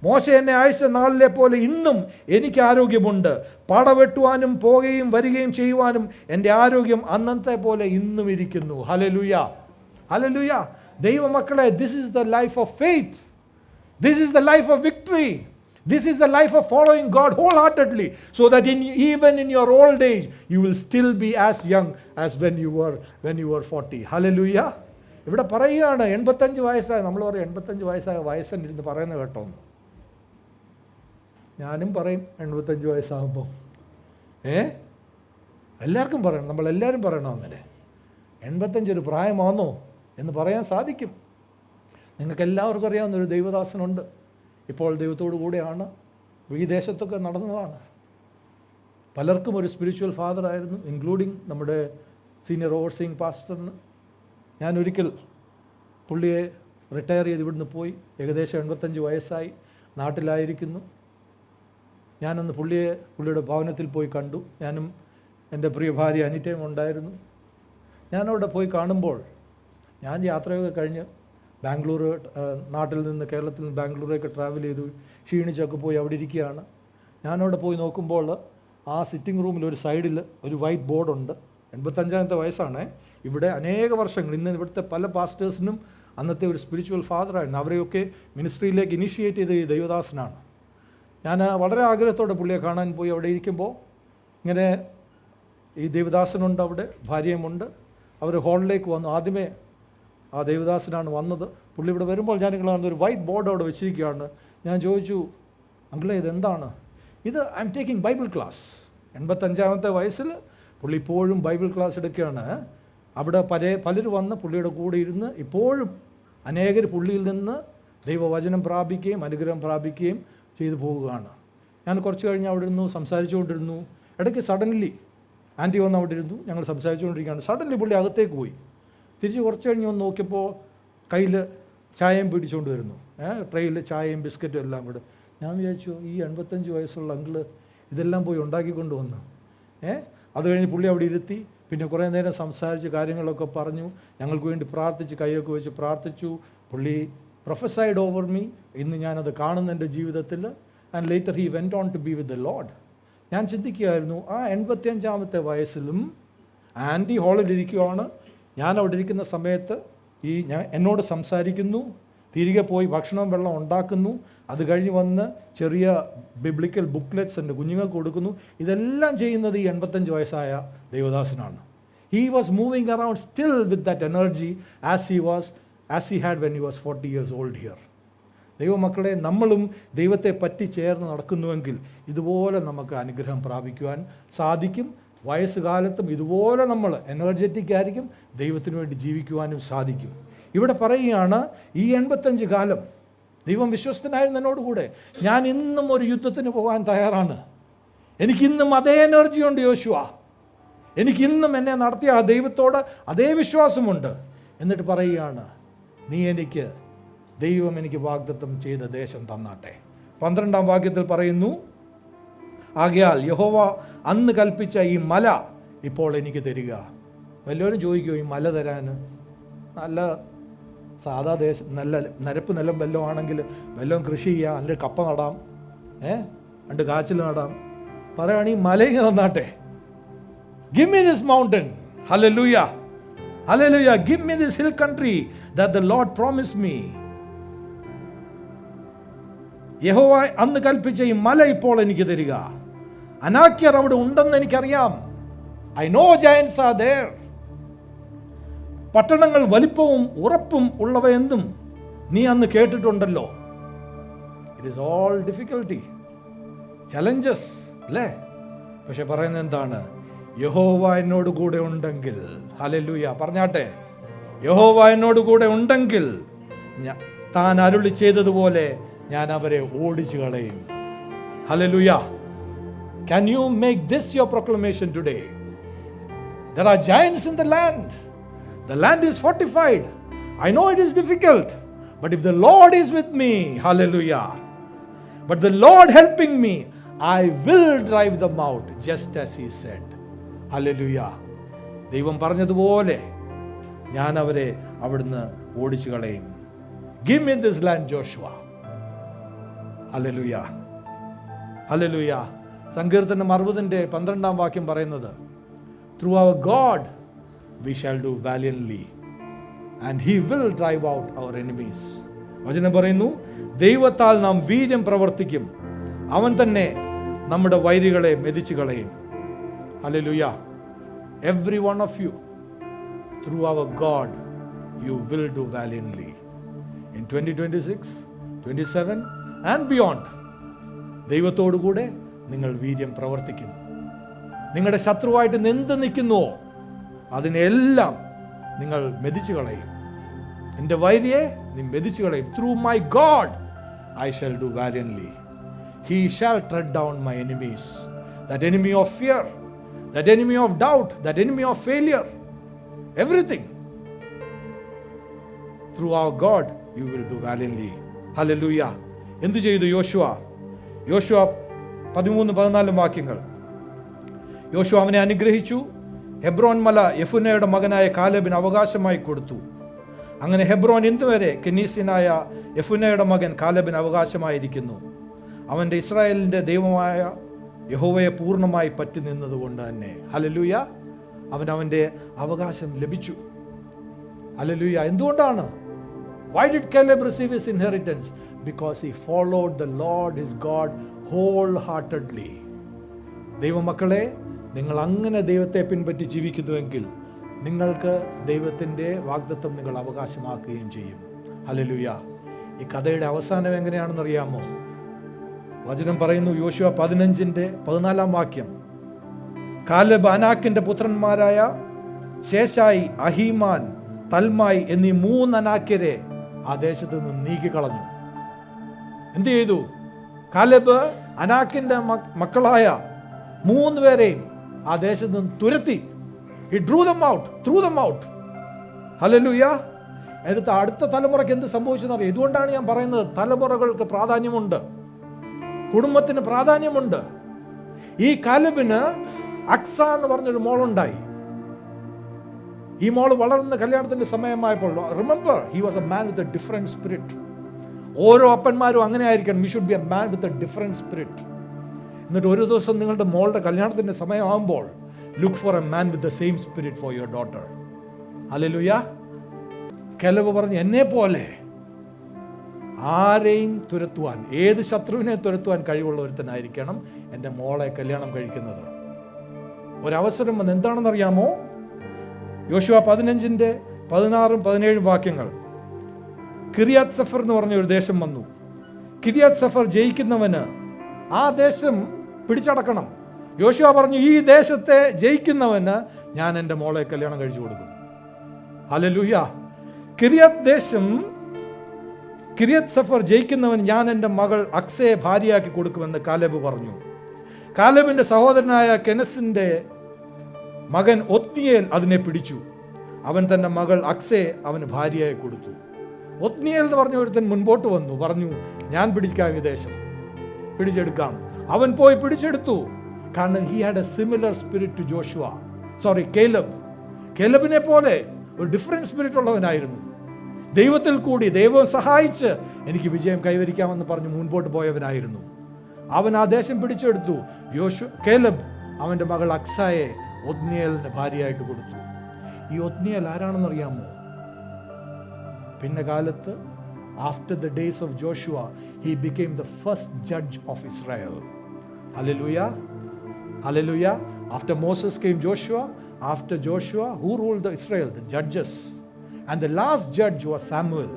മോശ എന്നെ അയച്ച നാളിലെ പോലെ ഇന്നും എനിക്ക് ആരോഗ്യമുണ്ട്. പടവെട്ടുവാനും പോകുകയും വരികയും ചെയ്യുവാനും എൻ്റെ ആരോഗ്യം അന്നത്തെ പോലെ ഇന്നും ഇരിക്കുന്നു. ഹല്ലേലൂയ. ഹല്ലേലൂയ. ദൈവമക്കളെ, this is the life of faith. This is the life of victory. This is the life of following God wholeheartedly, so that even in your old age you will still be as young as when you were 40. Hallelujah. ഇവിടെ പറയുകയാണ് 85 വയസ്സായ, നമ്മൾ പറയും 85 വയസ്സായ വയസ്സന്നിരുന്ന് പറയുന്നത് കേട്ടോ. ഞാനും പറയും 85 വയസ്സാകുമ്പോൾ. എല്ലാവർക്കും പറയണം, നമ്മളെല്ലാവരും പറയണം അങ്ങനെ. 85 ഒരു പ്രായമാണോ എന്ന് പറയാൻ സാധിക്കും. നിങ്ങൾക്ക് എല്ലാവർക്കും അറിയാവുന്നൊരു ദൈവദാസനുണ്ട്, ഇപ്പോൾ ദൈവത്തോടു കൂടെയാണ്, ഈ ദേശത്തൊക്കെ നടന്നതാണ്. പലർക്കും ഒരു സ്പിരിച്വൽ ഫാദർ ആയിരുന്നു, ഇൻക്ലൂഡിങ് നമ്മുടെ സീനിയർ ഓവർസീയിങ് പാസ്റ്ററിന്. ഞാൻ ഒരിക്കൽ പുള്ളിയെ റിട്ടയർ ചെയ്ത് ഇവിടുന്ന് പോയി. ഏകദേശം 85 വയസ്സായി, നാട്ടിലായിരിക്കുന്നു. ഞാനന്ന് പുള്ളിയുടെ ഭവനത്തിൽ പോയി കണ്ടു. ഞാനും എൻ്റെ പ്രിയ ഭാര്യ അനിറ്റയും ഉണ്ടായിരുന്നു. ഞാനവിടെ പോയി കാണുമ്പോൾ, ഞാൻ യാത്രയൊക്കെ കഴിഞ്ഞ് ബാംഗ്ലൂർ, നാട്ടിൽ നിന്ന് കേരളത്തിൽ നിന്ന് ബാംഗ്ലൂരേക്ക് ട്രാവൽ ചെയ്തു ക്ഷീണിച്ചൊക്കെ പോയി അവിടെ ഇരിക്കുകയാണ്. ഞാനവിടെ പോയി നോക്കുമ്പോൾ ആ സിറ്റിംഗ് റൂമിൽ ഒരു സൈഡിൽ ഒരു വൈറ്റ് ബോർഡുണ്ട്. 85-ാമത്തെ വയസ്സാണ്. ഇവിടെ അനേക വർഷങ്ങൾ, ഇന്ന് ഇവിടുത്തെ പല പാസ്റ്റേഴ്സിനും അന്നത്തെ ഒരു സ്പിരിച്വൽ ഫാദറായിരുന്നു. അവരെയൊക്കെ മിനിസ്ട്രിയിലേക്ക് ഇനിഷ്യേറ്റ് ചെയ്ത ഈ ദൈവദാസനാണ്. ഞാൻ വളരെ ആഗ്രഹത്തോടെ പുള്ളിയെ കാണാൻ പോയി. അവിടെ ഇരിക്കുമ്പോൾ ഇങ്ങനെ ഈ ദേവദാസനുണ്ട്, അവിടെ ഭാര്യയുമുണ്ട്. അവർ ഹാളിലേക്ക് വന്നു. ആദ്യമേ ആ ദേവദാസനാണ് വന്നത്. പുള്ളി ഇവിടെ വരുമ്പോൾ ഞാൻ കാണുന്ന ഒരു വൈറ്റ് ബോർഡ് അവിടെ വെച്ചിരിക്കുകയാണ്. ഞാൻ ചോദിച്ചു, അങ്കിളെ ഇതെന്താണ്? ഇത് I am taking Bible class. 85-ാമത്തെ വയസ്സിൽ പുള്ളി ഇപ്പോഴും ബൈബിൾ ക്ലാസ് എടുക്കുകയാണ്. അവിടെ പലരും വന്ന് പുള്ളിയുടെ കൂടെ ഇരുന്ന് ഇപ്പോഴും അനേകർ പുള്ളിയിൽ നിന്ന് ദൈവവചനം പ്രാപിക്കുകയും അനുഗ്രഹം പ്രാപിക്കുകയും ചെയ്തു പോവുകയാണ്. ഞാൻ കുറച്ച് കഴിഞ്ഞ് അവിടെ ഇരുന്നു, സംസാരിച്ചുകൊണ്ടിരുന്നു. ഇടയ്ക്ക് സഡൻലി ആൻറ്റി വന്ന് അവിടെ ഇരുന്നു, ഞങ്ങൾ സംസാരിച്ചുകൊണ്ടിരിക്കുകയാണ്. സഡൻലി പുള്ളി അകത്തേക്ക് പോയി. തിരിച്ച് കുറച്ച് കഴിഞ്ഞ് വന്ന് നോക്കിയപ്പോൾ കയ്യിൽ ചായയും പിടിച്ചുകൊണ്ട് വരുന്നു. ട്രെയിൽ ചായയും ബിസ്ക്കറ്റും എല്ലാം കൂടെ. ഞാൻ വിചാരിച്ചു, ഈ 85 വയസ്സുള്ള അങ്കിള് ഇതെല്ലാം പോയി ഉണ്ടാക്കിക്കൊണ്ട് വന്നു. അത് കഴിഞ്ഞ് പുള്ളി അവിടെ ഇരുത്തി. പിന്നെ കുറേ നേരം സംസാരിച്ച് കാര്യങ്ങളൊക്കെ പറഞ്ഞു. ഞങ്ങൾക്ക് വേണ്ടി പ്രാർത്ഥിച്ച്, കൈയൊക്കെ വെച്ച് പ്രാർത്ഥിച്ചു. പുള്ളി പ്രൊഫസൈഡ് ഓവർ മീ. ഇന്ന് ഞാനത് കാണുന്ന എൻ്റെ ജീവിതത്തിൽ. And later he went on to be with the Lord. ഞാൻ ചിന്തിക്കുകയായിരുന്നു, ആ 85-ാമത്തെ വയസ്സിലും ആൻറ്റി ഹാളിലിരിക്കുകയാണ്. ഞാൻ അവിടെ ഇരിക്കുന്ന സമയത്ത് എന്നോട് സംസാരിക്കുന്നു, തിരികെ പോയി ഭക്ഷണവും വെള്ളം ഉണ്ടാക്കുന്നു. അത് കഴിഞ്ഞ് വന്ന് ചെറിയ ബിബ്ലിക്കൽ ബുക്ക്ലെറ്റ്സ് എൻ്റെ കുഞ്ഞുങ്ങൾക്ക് കൊടുക്കുന്നു. ഇതെല്ലാം ചെയ്യുന്നത് ഈ 85 വയസ്സായ ദേവദാസനാണ്. He was moving around still with that energy as he had when he was 40 years old here. ദൈവമക്കളെ, നമ്മളും ദൈവത്തെ പറ്റി ചേർന്ന് നടക്കുന്നുവെങ്കിൽ ഇതുപോലെ നമുക്ക് അനുഗ്രഹം പ്രാപിക്കുവാൻ സാധിക്കും. വയസ്സുകാലത്തും ഇതുപോലെ നമ്മൾ എനർജറ്റിക് ആയിരിക്കും, ദൈവത്തിന് വേണ്ടി ജീവിക്കുവാനും സാധിക്കും. ഇവിടെ പറയുകയാണ്, ഈ 85 കാലം ദൈവം വിശ്വസ്തനായിരുന്നു എന്നോടുകൂടെ. ഞാൻ ഇന്നും ഒരു യുദ്ധത്തിന് പോകാൻ തയ്യാറാണ്. എനിക്കിന്നും അതേ എനർജി ഉണ്ട് യോശുവ. എനിക്കിന്നും എന്നെ നടത്തിയ ആ ദൈവത്തോട് അതേ വിശ്വാസമുണ്ട്. എന്നിട്ട് പറയുകയാണ്, ദൈവം എനിക്ക് വാഗ്ദത്തം ചെയ്ത ദേശം തന്നാട്ടെ. 12-ാം വാക്യത്തിൽ പറയുന്നു, ആകയാൽ യഹോവ അന്ന് കൽപ്പിച്ച ഈ മല ഇപ്പോൾ എനിക്ക് തരിക. വല്ലവരും ചോദിക്കുമോ ഈ മല തരാൻ? നല്ല സാധാ ദേശം, നല്ല നിരപ്പ് നിലം വല്ലതും ആണെങ്കിൽ വല്ലതും കൃഷി ചെയ്യാം, അല്ലെങ്കിൽ കപ്പ നടാം, 2 കാച്ചിൽ നടാം. പറയുകയാണ് ഈ മലയിങ്ങ് തന്നാട്ടെ. Give me this mountain. Hallelujah. Hallelujah. Give me this hill country that the Lord promised me. യഹോവ അന്ന് കൽപ്പിച്ച ഈ മല ഇപ്പോൾ എനിക്ക് തരിക. അനാക്യർ അവിടെ ഉണ്ടെന്ന് എനിക്കറിയാം. I know giants are there. പട്ടണങ്ങൾ വലിപ്പവും ഉറപ്പും ഉള്ളവയെന്നും നീ അന്ന് കേട്ടിട്ടുണ്ടല്ലോ. It is all difficulty, challenges അല്ലേ? പക്ഷെ പറയുന്നത് എന്താണ്? യഹോവ എന്നോട് കൂടെ ഉണ്ടെങ്കിൽ, ഹല്ലേലൂയ പറഞ്ഞാട്ടെ, യഹോവ എന്നോട് കൂടെ ഉണ്ടെങ്കിൽ താൻ അരുളി ചെയ്തതുപോലെ ഞാൻ അവരെ ഓടിച്ചു കളയും. Hallelujah. Can you make this your proclamation today? There are giants in the land. The land is fortified. I know it is difficult, but if the Lord is with me, hallelujah. But the Lord helping me, I will drive them out, just as he said. Hallelujah. ദൈവം പറഞ്ഞതുപോലെ ഞാൻ അവരെ അവിടുന്ന് ഓടിച്ചു കളയും. Give me this land, Joshua. Hallelujah. Hallelujah. സങ്കീർത്തനം 60-ന്റെ 12-ാം വാക്യം പറയുന്നത്, through our God we shall do valiantly and he will drive out our enemies. വചനം പറയുന്നു, ദൈവത്താൽ നാം വീര്യം പ്രവർത്തിക്കും, അവൻ തന്നെ നമ്മുടെ വൈരികളെ മെതിച്ചു കളയും. Hallelujah. Every one of you, through our God, you will do valiantly. In 2026, 27 and beyond, ദൈവത്തോടു കൂടെ നിങ്ങൾ വീര്യം പ്രവർത്തിക്കും. നിങ്ങളുടെ ശത്രുവായിട്ട് എന്ത് നിൽക്കുന്നുവോ അതിനെല്ലാം നിങ്ങൾ മെതിച്ചു കളയും. എൻ്റെ വൈരിയെ നീ മെതിച്ചു കളയും. Through my God, I shall do valiantly. He shall tread down my enemies. That enemy of fear, that enemy of doubt, that enemy of failure, everything. Through our God, you will do valiantly. Hallelujah. എന്തു ചെയ്തു യോശുവ? 13-14 വാക്യങ്ങൾ. യോശുവ അവനെ അനുഗ്രഹിച്ചു. Hebron മല യെഫുന്നയുടെ മകനായ കാലേബിന് അവകാശമായി കൊടുത്തു. അങ്ങനെ ഹെബ്രോൻ ഇന്നുവരെ കെനീസ്യനായ യെഫുന്നയുടെ മകൻ കാലേബിന് അവകാശമായിരിക്കുന്നു. അവൻ്റെ ഇസ്രായേലിൻ്റെ ദൈവമായ യഹോവയെ പൂർണ്ണമായി പറ്റി നിന്നതുകൊണ്ട് തന്നെ. ഹല്ലേലൂയ. അവൻ്റെ അവകാശം ലഭിച്ചു. ഹല്ലേലൂയ. എന്തുകൊണ്ടാണ്? Why did Caleb receive his inheritance? Because he followed the Lord his God wholeheartedly. ദൈവമക്കളെ, നിങ്ങൾ അങ്ങനെ ദൈവത്തെ പിൻപറ്റി ജീവിക്കുന്നുവെങ്കിൽ നിങ്ങൾക്ക് ദൈവത്തിൻ്റെ വാഗ്ദത്തം നിങ്ങൾ അവകാശമാക്കുകയും ചെയ്യും. ഹല്ലേലൂയ. ഈ കഥയുടെ അവസാനം എങ്ങനെയാണെന്നറിയാമോ? വചനം പറയുന്നു, യോശുവ 15-ന്റെ 14-ാം വാക്യം, കാലേബ് അനാക്കിൻ്റെ പുത്രന്മാരായ ശേഷായി, അഹീമാൻ, തൽമായി എന്നീ 3 അനാക്യരെ ആ ദേശത്ത് നിന്ന് നീക്കിക്കളഞ്ഞു. എന്ത് ചെയ്തു? കാലേബ് അനാക്കിൻ്റെ മക്കളായ 3 പേരെയും ആ ദേശത്ത് നിന്ന് തുരത്തി. He drew them out. Hallelujah. എന്നിട്ട് അടുത്ത തലമുറയ്ക്ക് എന്ത് സംഭവിച്ചെന്നറിയാം? ഇതുകൊണ്ടാണ് ഞാൻ പറയുന്നത്, തലമുറകൾക്ക് പ്രാധാന്യമുണ്ട്, കുടുംബത്തിന് പ്രാധാന്യമുണ്ട്. ഈ കാലേബിന് അക്സ എന്ന് പറഞ്ഞൊരു മോളുണ്ടായി. ഈ മോൾ വളർന്ന് കല്യാണത്തിന്റെ സമയമായപ്പോൾ, remember, he was a man with a different spirit. ഓരോ അപ്പന്മാരും അങ്ങനെ ആയിരിക്കണം. We should be a man with a different spirit. എന്നിട്ട് ഒരു ദിവസം നിങ്ങളുടെ മോളുടെ കല്യാണത്തിന്റെ സമയമാകുമ്പോൾ, look for a man with the same spirit for your daughter. Hallelujah. Caleb പറഞ്ഞു, എന്നെ പോലെ ആരെയും തുരത്തുവാൻ, ഏത് ശത്രുവിനെ തുരത്തുവാൻ കഴിവുള്ള ഒരുത്തനായിരിക്കണം എൻ്റെ മോളെ കല്യാണം കഴിക്കുന്നത്. ഒരവസരം വന്ന് എന്താണെന്നറിയാമോ? യോശുവ 15-ന്റെ 16-17 വാക്യങ്ങൾ. കിരിയാത്ത് സഫർ എന്ന് പറഞ്ഞ ഒരു ദേശം വന്നു. കിരിയാത്ത് സഫർ ജയിക്കുന്നവന് ആ ദേശം പിടിച്ചടക്കണം. യോശുവ പറഞ്ഞു, ഈ ദേശത്തെ ജയിക്കുന്നവന് ഞാൻ എൻ്റെ മോളെ കല്യാണം കഴിച്ചു കൊടുക്കും. ഹല്ലേലൂയ. കിര്യത്ത് സഫർ ജയിക്കുന്നവൻ ഞാൻ എൻ്റെ മകൾ അക്സയെ ഭാര്യയാക്കി കൊടുക്കുമെന്ന് കാലേബ് പറഞ്ഞു. കാലേബിൻ്റെ സഹോദരനായ കെനസിൻ്റെ മകൻ ഒത്നിയേൽ അതിനെ പിടിച്ചു. അവൻ തൻ്റെ മകൾ അക്സയെ അവന് ഭാര്യയായി കൊടുത്തു. ഒത്നിയേൽ എന്ന് പറഞ്ഞ ഒരുത്തൻ മുൻപോട്ട് വന്നു, പറഞ്ഞു, ഞാൻ പിടിക്കാം ഈ ദേശം, പിടിച്ചെടുക്കാം. അവൻ പോയി പിടിച്ചെടുത്തു. കാരണം he had a similar spirit to കേലബിനെ പോലെ ഒരു ഡിഫറെന്റ് സ്പിരിറ്റ് ഉള്ളവനായിരുന്നു. ദൈവത്തിൽ കൂടി ദൈവം സഹായിച്ച് എനിക്ക് വിജയം കൈവരിക്കാമെന്ന് പറഞ്ഞ് മുൻപോട്ട് പോയവനായിരുന്നു. അവൻ ആ ദേശം പിടിച്ചെടുത്തു. കേലബ് അവൻ്റെ മകൾ അക്സയെ ഒത്നിയേലിന് ഭാര്യയായിട്ട് കൊടുത്തു. ഈ ഒത്നിയേൽ ആരാണെന്നറിയാമോ? പിന്നെ കാലത്ത് after the days of Joshua he became the first judge of Israel. Hallelujah. Hallelujah. After Moses came Joshua. After Joshua, who ruled the Israel? The judges. And the last judge was Samuel.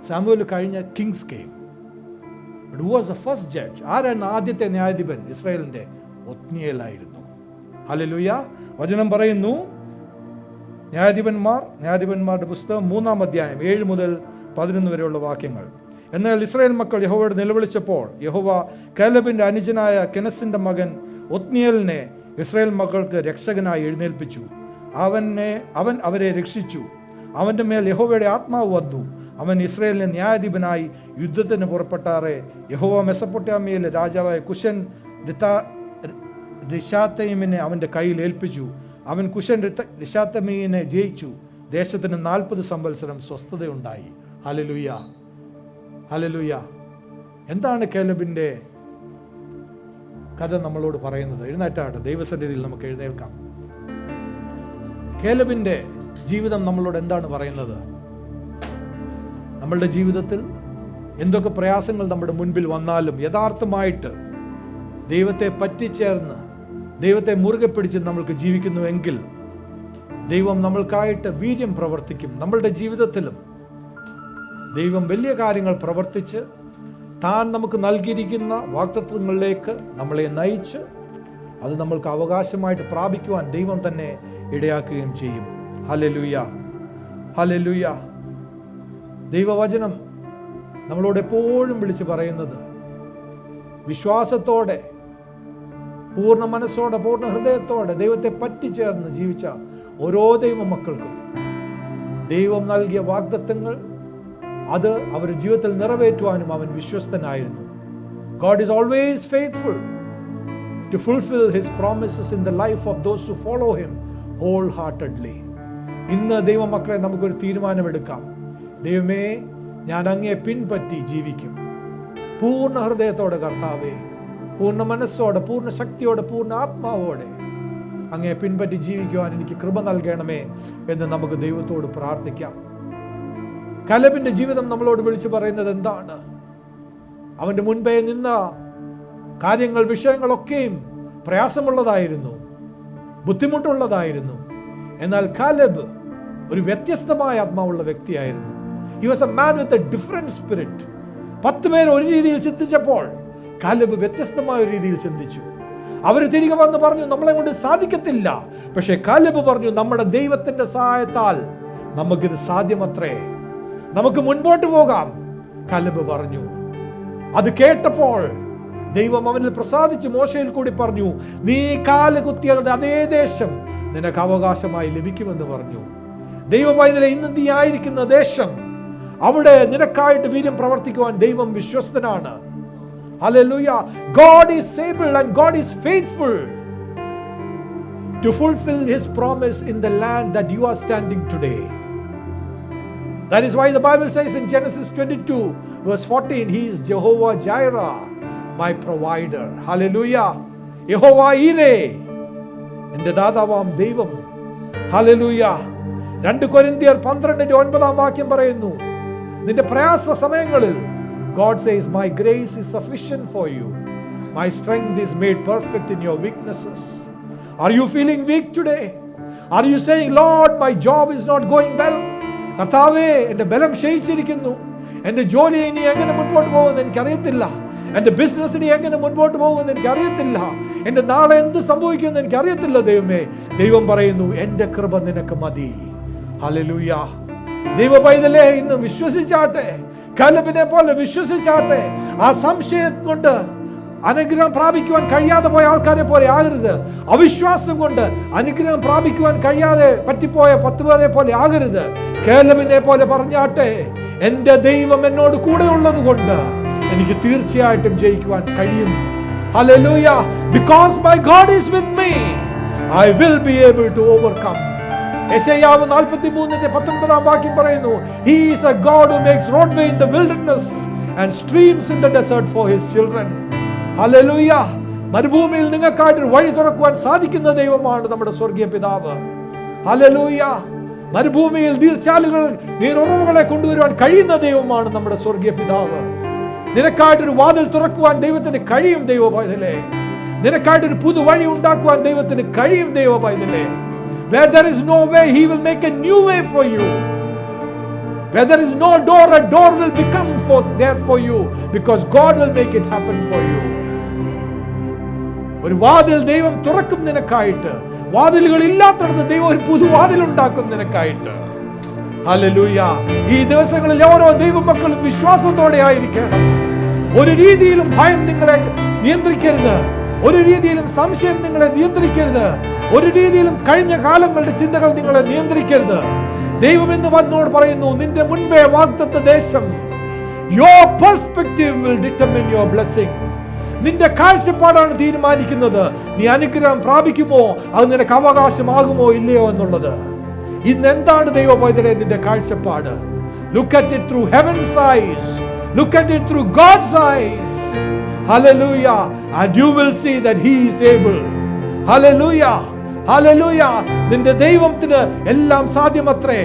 Samuel കഴിഞ്ഞ kings came. But who was the first judge? ആരാണ് ആദ്യത്തെ ന്യായാധിപൻ? ഇസ്രായേലിന്റെ ഒത്നിയേലായിരുന്നു. Hallelujah. വചനം പറയുന്നു, ന്യായാധിപന്മാരുടെ പുസ്തകം 3-ാം അധ്യായം 7 മുതൽ 11 വരെയുള്ള വാക്യങ്ങൾ. എന്നാൽ ഇസ്രായേൽ മക്കൾ യഹോവയോട് നിലവിളിച്ചപ്പോൾ യഹോവ കാലേബിന്റെ അനുജനായ കെനസിന്റെ മകൻ ഒത്നിയേലിനെ ഇസ്രായേൽ മക്കൾക്ക് രക്ഷകനായി എഴുന്നേൽപ്പിച്ചു. അവൻ അവരെ രക്ഷിച്ചു. അവൻ്റെ മേൽ യഹോവയുടെ ആത്മാവ് വന്നു. അവൻ ഇസ്രായേലിനെ ന്യായാധിപനായി യുദ്ധത്തിന് പുറപ്പെട്ടാറെ യഹോവ മെസൊപ്പൊട്ടാമിയയിലെ രാജാവായ കുശൻ റിശാത്തയിമിനെ അവൻ്റെ കയ്യിൽ ഏൽപ്പിച്ചു. അവൻ കുശൻ റിശാത്തമീനെ ജയിച്ചു. ദേശത്തിന് 40 സംവത്സരം സ്വസ്ഥതയുണ്ടായി. ഹല്ലേലൂയ. ഹല്ലേലൂയ. എന്താണ് കേലബിൻ്റെ കഥ നമ്മളോട് പറയുന്നത്? എഴുന്നേറ്റാട്ടെ, ദൈവസന്നിധിയിൽ നമുക്ക് എഴുന്നേൽക്കാം. കേലബിൻ്റെ ജീവിതം നമ്മളോട് എന്താണ് പറയുന്നത്? നമ്മളുടെ ജീവിതത്തിൽ എന്തൊക്കെ പ്രയാസങ്ങൾ നമ്മുടെ മുൻപിൽ വന്നാലും യഥാർത്ഥമായിട്ട് ദൈവത്തെ പറ്റിച്ചേർന്ന് ദൈവത്തെ മുറുകെ പിടിച്ച് നമ്മൾക്ക് ജീവിക്കുന്നുവെങ്കിൽ ദൈവം നമ്മൾക്കായിട്ട് വീര്യം പ്രവർത്തിക്കും. നമ്മളുടെ ജീവിതത്തിലും ദൈവം വലിയ കാര്യങ്ങൾ പ്രവർത്തിച്ച് താൻ നമുക്ക് നൽകിയിരിക്കുന്ന വാഗ്ദത്തങ്ങളിലേക്ക് നമ്മളെ നയിച്ച് അത് നമ്മൾക്ക് അവകാശമായിട്ട് പ്രാപിക്കുവാൻ ദൈവം തന്നെ ഇടയാക്കുകയും ചെയ്യും. ഹല്ലേലൂയ. ഹല്ലേലൂയ. ദൈവവചനം നമ്മളോട് എപ്പോഴും വിളിച്ച് പറയുന്നത്, വിശ്വാസത്തോടെ, പൂർണ്ണ മനസ്സോടെ, പൂർണ്ണ ഹൃദയത്തോടെ ദൈവത്തെ പറ്റിച്ചേർന്ന് ജീവിച്ച ഓരോ ദൈവ മക്കൾക്കും ദൈവം നൽകിയ വാഗ്ദത്തങ്ങൾ അത് അവരുടെ ജീവിതത്തിൽ നിറവേറ്റുവാനും അവൻ വിശ്വസ്തനായിരുന്നു. God is always faithful to fulfill his promises in the life of those who follow him wholeheartedly. ഇന്ന് ദൈവമക്കളെ നമുക്കൊരു തീരുമാനമെടുക്കാം. ദൈവമേ, ഞാൻ അങ്ങയെ പിൻപറ്റി ജീവിക്കും. പൂർണ്ണ ഹൃദയത്തോടെ കർത്താവേ, പൂർണ്ണ മനസ്സോടെ, പൂർണ്ണ ശക്തിയോടെ, പൂർണ്ണ ആത്മാവോടെ അങ്ങയെ പിൻപറ്റി ജീവിക്കുവാൻ എനിക്ക് കൃപ നൽകണമേ എന്ന് നമുക്ക് ദൈവത്തോട് പ്രാർത്ഥിക്കാം. കാലേബിന്റെ ജീവിതം നമ്മളോട് വിളിച്ചു പറയുന്നത് എന്താണ്? അവന്റെ മുൻപേ നിന്ന കാര്യങ്ങൾ, വിഷയങ്ങളൊക്കെയും പ്രയാസമുള്ളതായിരുന്നു, ബുദ്ധിമുട്ടുള്ളതായിരുന്നു. എന്നാൽ കാലേബ് ഒരു വ്യത്യസ്തമായ ആത്മാവുള്ള വ്യക്തിയായിരുന്നു. He was a man with a different spirit. 10 പേർ ഒരു രീതിയിൽ ചിന്തിച്ചപ്പോൾ കാലേബ് വ്യത്യസ്തമായ ഒരു രീതിയിൽ ചിന്തിച്ചു. അവർ തിരികെ വന്ന് പറഞ്ഞു, നമ്മളെ കൊണ്ട് സാധിക്കത്തില്ല. പക്ഷേ കാലേബ് പറഞ്ഞു, നമ്മുടെ ദൈവത്തിന്റെ സഹായത്താൽ നമുക്കിത് സാധ്യമത്രേ, നമുക്ക് മുൻപോട്ട് പോകാം. കാലേബ് പറഞ്ഞു. അത് കേട്ടപ്പോൾ ദൈവം അവനിൽ പ്രസാദിച്ച് മോശയിൽ കൂടി പറഞ്ഞു, നീ കാല് കുത്തിയത് അതേ ദേശം നിനക്ക് അവകാശമായി ലഭിക്കുമെന്ന് പറഞ്ഞു. ദൈവപൈതലേ, ഇന്ന് നീ ആയിരിക്കുന്ന ദേശം, അവിടെ നിനക്കായിട്ട് വീര്യം പ്രവർത്തിക്കുവാൻ ദൈവം വിശ്വസ്തനാണ്. Hallelujah. God is able and God is faithful to fulfill his promise in the land that you are standing today. That is why the Bible says in Genesis 22 verse 14, he is Jehovah Jireh, my provider. Hallelujah. Jehovah Ireh, എൻ്റെ ദാതാവാം ദൈവം. Hallelujah. 2 കൊരിന്ത്യർ 12:9 വാക്യം പറയുന്നു, നിന്റെ പ്രയാസ സമയങ്ങളിൽ God says, my grace is sufficient for you. My strength is made perfect in your weaknesses. Are you feeling weak today? Are you saying, Lord, my job is not going well? കർത്താവേ, എൻ്റെ ബലം ക്ഷയിച്ചിരിക്കുന്നു, എൻ്റെ ജോലി ഇനി എങ്ങനെ മുൻപോട്ട് പോകുമെന്ന് എനിക്കറിയത്തില്ല, എൻ്റെ ബിസിനസ്സിന് എങ്ങനെ മുൻപോട്ട് പോകുമെന്ന് എനിക്കറിയത്തില്ല, എൻ്റെ നാളെ എന്ത് സംഭവിക്കുമെന്ന് എനിക്കറിയത്തില്ല ദൈവമേ. ദൈവം പറയുന്നു, എൻ്റെ കൃപ നിനക്ക് മതി. ഹല്ലേലൂയ. ദൈവ പൈതലേ, ഇന്ന് വിശ്വസിച്ചാട്ടെ, കലബിനെ പോലെ വിശ്വസിച്ചാട്ടെ. ആ സംശയം കൊണ്ട് അനുഗ്രഹം പ്രാപിക്കുവാൻ കഴിയാതെ പോയ ആൾക്കാരെ പോലെ ആകരുത്. അവിശ്വാസം കൊണ്ട് അനുഗ്രഹം പ്രാപിക്കുവാൻ കഴിയാതെ പറ്റിപ്പോയ 10 പേരെ പോലെ ആകരുത്. കേലബിനെ പോലെ പറഞ്ഞാട്ടെ, എൻ്റെ ദൈവം എന്നോട് കൂടെ ഉള്ളത് കൊണ്ട് എനിക്ക് തീർച്ചയായിട്ടും ജയിക്കുവാൻ കഴിയും. Hallelujah. Because my God is with me, I will be able to overcome. യെശയ്യാവ് 43:19 വാക്യം പറയുന്നു, He is a God who makes roadway in the wilderness and streams in the desert for his children. Hallelujah. മരുഭൂമിയിൽ നിങ്ങൾക്കായിട്ട് വഴി തുറക്കുവാൻ സാധിക്കുന്ന ദൈവമാണ് നമ്മുടെ സ്വർഗീയ പിതാവ്. Hallelujah. മരുഭൂമിയിൽ നീരുറവുകളെ കൊണ്ടുവരുവാൻ കഴിയുന്ന ദൈവമാണ് നമ്മുടെ സ്വർഗീയ പിതാവ്. നിനക്കായിട്ടൊരു വാതിൽ തുറക്കുവാൻ ദൈവത്തിന് കഴിയും ദൈവ പൈതലേ. നിനക്കായിട്ടൊരു പുതു വഴി ഉണ്ടാക്കുവാൻ ദൈവത്തിന് കഴിയും ദൈവ പൈതലേ. Where there is no way, he will make a new way for you. Where there is no door, a door will become there for you, because God will make it happen for you. ഒരു വാതിൽ ദൈവം തുറക്കും നിനക്കായിട്ട്. വാതിലുകൾ ഇല്ലാത്തടത്ത് ദൈവം ഒരു പുതു വാതിൽ ഉണ്ടാക്കും നിനക്കായിട്ട്. ഹല്ലേലൂയ. ഈ ദിവസങ്ങളിൽ ഓരോ ദൈവമക്കളും വിശ്വാസത്തോടെ ആയിരിക്കണം. ഒരു രീതിയിലും ഭയം നിങ്ങളെ നിയന്ത്രിക്കരുത്. ഒരു രീതിയിലും സംശയം നിങ്ങളെ നിയന്ത്രിക്കരുത്. ഒരു രീതിയിലും കഴിഞ്ഞ കാലങ്ങളുടെ ചിന്തകൾ നിങ്ങളെ നിയന്ത്രിക്കരുത്. ദൈവം എന്ന് വന്നോട് പറയുന്നു, നിന്റെ മുൻപേ വാഗ്ദത്ത ദേശം. Your perspective will determine your blessing. നിന്റെ കാഴ്ചപ്പാടാണ് തീരുമാനിക്കുന്നത് നീ അനുഗ്രഹം പ്രാപിക്കുമോ, അത് നിനക്ക് അവകാശമാകുമോ ഇല്ലയോ എന്നുള്ളത്. ഇന്ന് എന്താണ് ദൈവ പൈതലേ നിന്റെ കാഴ്ചപ്പാട്? Look at it through heaven's eyes. Look at it through God's eyes. Hallelujah. And you will see that he is able. Hallelujah. Hallelujah. നിന്റെ ദൈവത്തിന് എല്ലാം സാധ്യമത്രേ.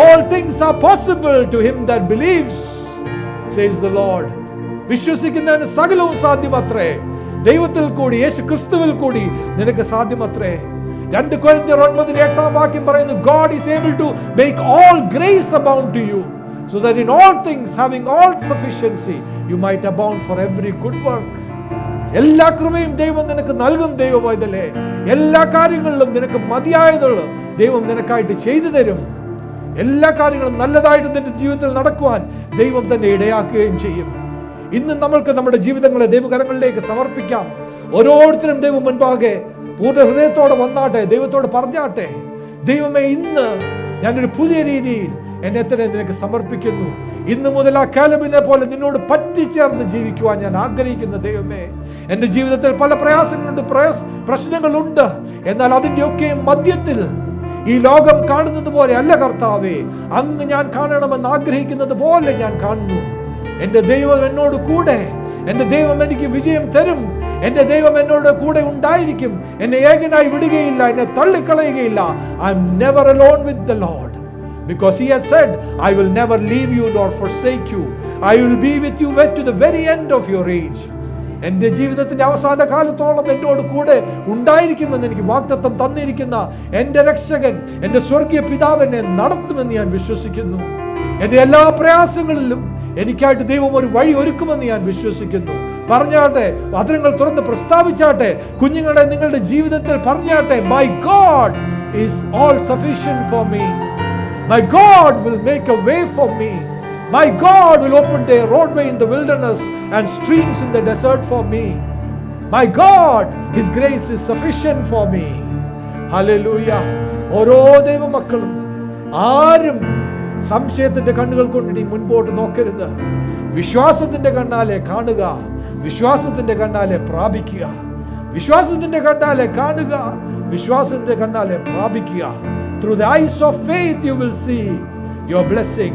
All things are possible to him that believes, says the Lord. വിശ്വസിക്കുന്നവന് സകലവും സാധ്യമത്രേ. ദൈവത്തിൽ കൂടി, യേശു ക്രിസ്തുവിൽ കൂടി നിനക്ക് സാധ്യമത്രേ. 2 Corinthians 9:8 വാക്യം പറയുന്നു, God is able to make all grace abound to you, so that in all things, having all sufficiency, you might abound for every good work. എല്ലാ കൃപയും ദൈവം നിനക്ക് നൽകും ദൈവ പൈതലേ. എല്ലാ കാര്യങ്ങളിലും നിനക്ക് മതിയായതുള്ള ദൈവം നിനക്കായിട്ട് ചെയ്തു തരും. എല്ലാ കാര്യങ്ങളും നല്ലതായിട്ട് നിന്റെ ജീവിതത്തിൽ നടക്കുവാൻ ദൈവം തന്നെ ഇടയാക്കുകയും ചെയ്യും. ഇന്ന് നമ്മൾക്ക് നമ്മുടെ ജീവിതങ്ങളെ ദൈവകരങ്ങളിലേക്ക് സമർപ്പിക്കാം. ഓരോരുത്തരും ദൈവം മുൻപാകെ പൂർണ്ണ ഹൃദയത്തോടെ വന്നാട്ടെ, ദൈവത്തോട് പറഞ്ഞാട്ടെ, ദൈവമേ ഇന്ന് ഞാനൊരു പുതിയ രീതിയിൽ എന്നെ തന്നെ നിനക്ക് സമർപ്പിക്കുന്നു. ഇന്ന് മുതൽ ആ കാലബിനെ പോലെ നിന്നോട് പറ്റിച്ചേർന്ന് ജീവിക്കുവാൻ ഞാൻ ആഗ്രഹിക്കുന്ന ദൈവമേ. എൻ്റെ ജീവിതത്തിൽ പല പ്രയാസങ്ങളുണ്ട്, പ്രശ്നങ്ങളുണ്ട്. എന്നാൽ അതിൻ്റെയൊക്കെ മധ്യത്തിൽ ഈ ലോകം കാണുന്നത് പോലെ അല്ല കർത്താവേ, അങ്ങ് ഞാൻ കാണണമെന്ന് ആഗ്രഹിക്കുന്നത് പോലെ ഞാൻ കാണുന്നു. എൻ്റെ ദൈവം എന്നോട് കൂടെ, എൻ്റെ ദൈവം എനിക്ക് വിജയം തരും. എൻ്റെ ദൈവം എന്നോട് കൂടെ ഉണ്ടായിരിക്കും. എന്നെ ഏകനായി വിടുകയില്ല, എന്നെ തള്ളിക്കളയുകയില്ല. I am never alone with the Lord. Because he has said, I will never leave you nor forsake you. I will be with you to the very end of your age. എൻ്റെ ജീവിതത്തിൻ്റെ അവസാന കാലത്തോളം എന്നോട് കൂടെ ഉണ്ടായിരിക്കുമെന്ന് എനിക്ക് വാഗ്ദത്തം തന്നിരിക്കുന്ന എൻ്റെ രക്ഷകൻ, എൻ്റെ സ്വർഗീയ പിതാവ് എന്നെ നടത്തുമെന്ന് ഞാൻ വിശ്വസിക്കുന്നു. എൻ്റെ എല്ലാ പ്രയാസങ്ങളിലും എനിക്കായിട്ട് ദൈവം ഒരു വഴി ഒരുക്കുമെന്ന് ഞാൻ വിശ്വസിക്കുന്നു. പറഞ്ഞാട്ടെ, വചനങ്ങൾ തുറന്ന് പ്രസ്താവിച്ചാട്ടെ. കുഞ്ഞുങ്ങളെ നിങ്ങളുടെ ജീവിതത്തിൽ പറഞ്ഞാട്ടെ, My God is all sufficient for me. My God will make a way for me. My God will open a roadway in the wilderness and streams in the desert for me. My God, his grace is sufficient for me. Hallelujah. ഓരോ ദൈവമക്കളും ആരും സംശയത്തിന്റെ കണ്ണുകൾ കൊണ്ട് നീ മുൻപോട്ട് നോക്കരുത്. വിശ്വാസത്തിന്റെ കണ്ണാലെ കാണുക, വിശ്വാസത്തിന്റെ കണ്ണാലെ പ്രാപിക്കുക. വിശ്വാസത്തിന്റെ കണ്ണാലെ കാണുക, വിശ്വാസത്തിന്റെ കണ്ണാലെ പ്രാപിക്കുക. Through the eyes of faith you will see your blessing.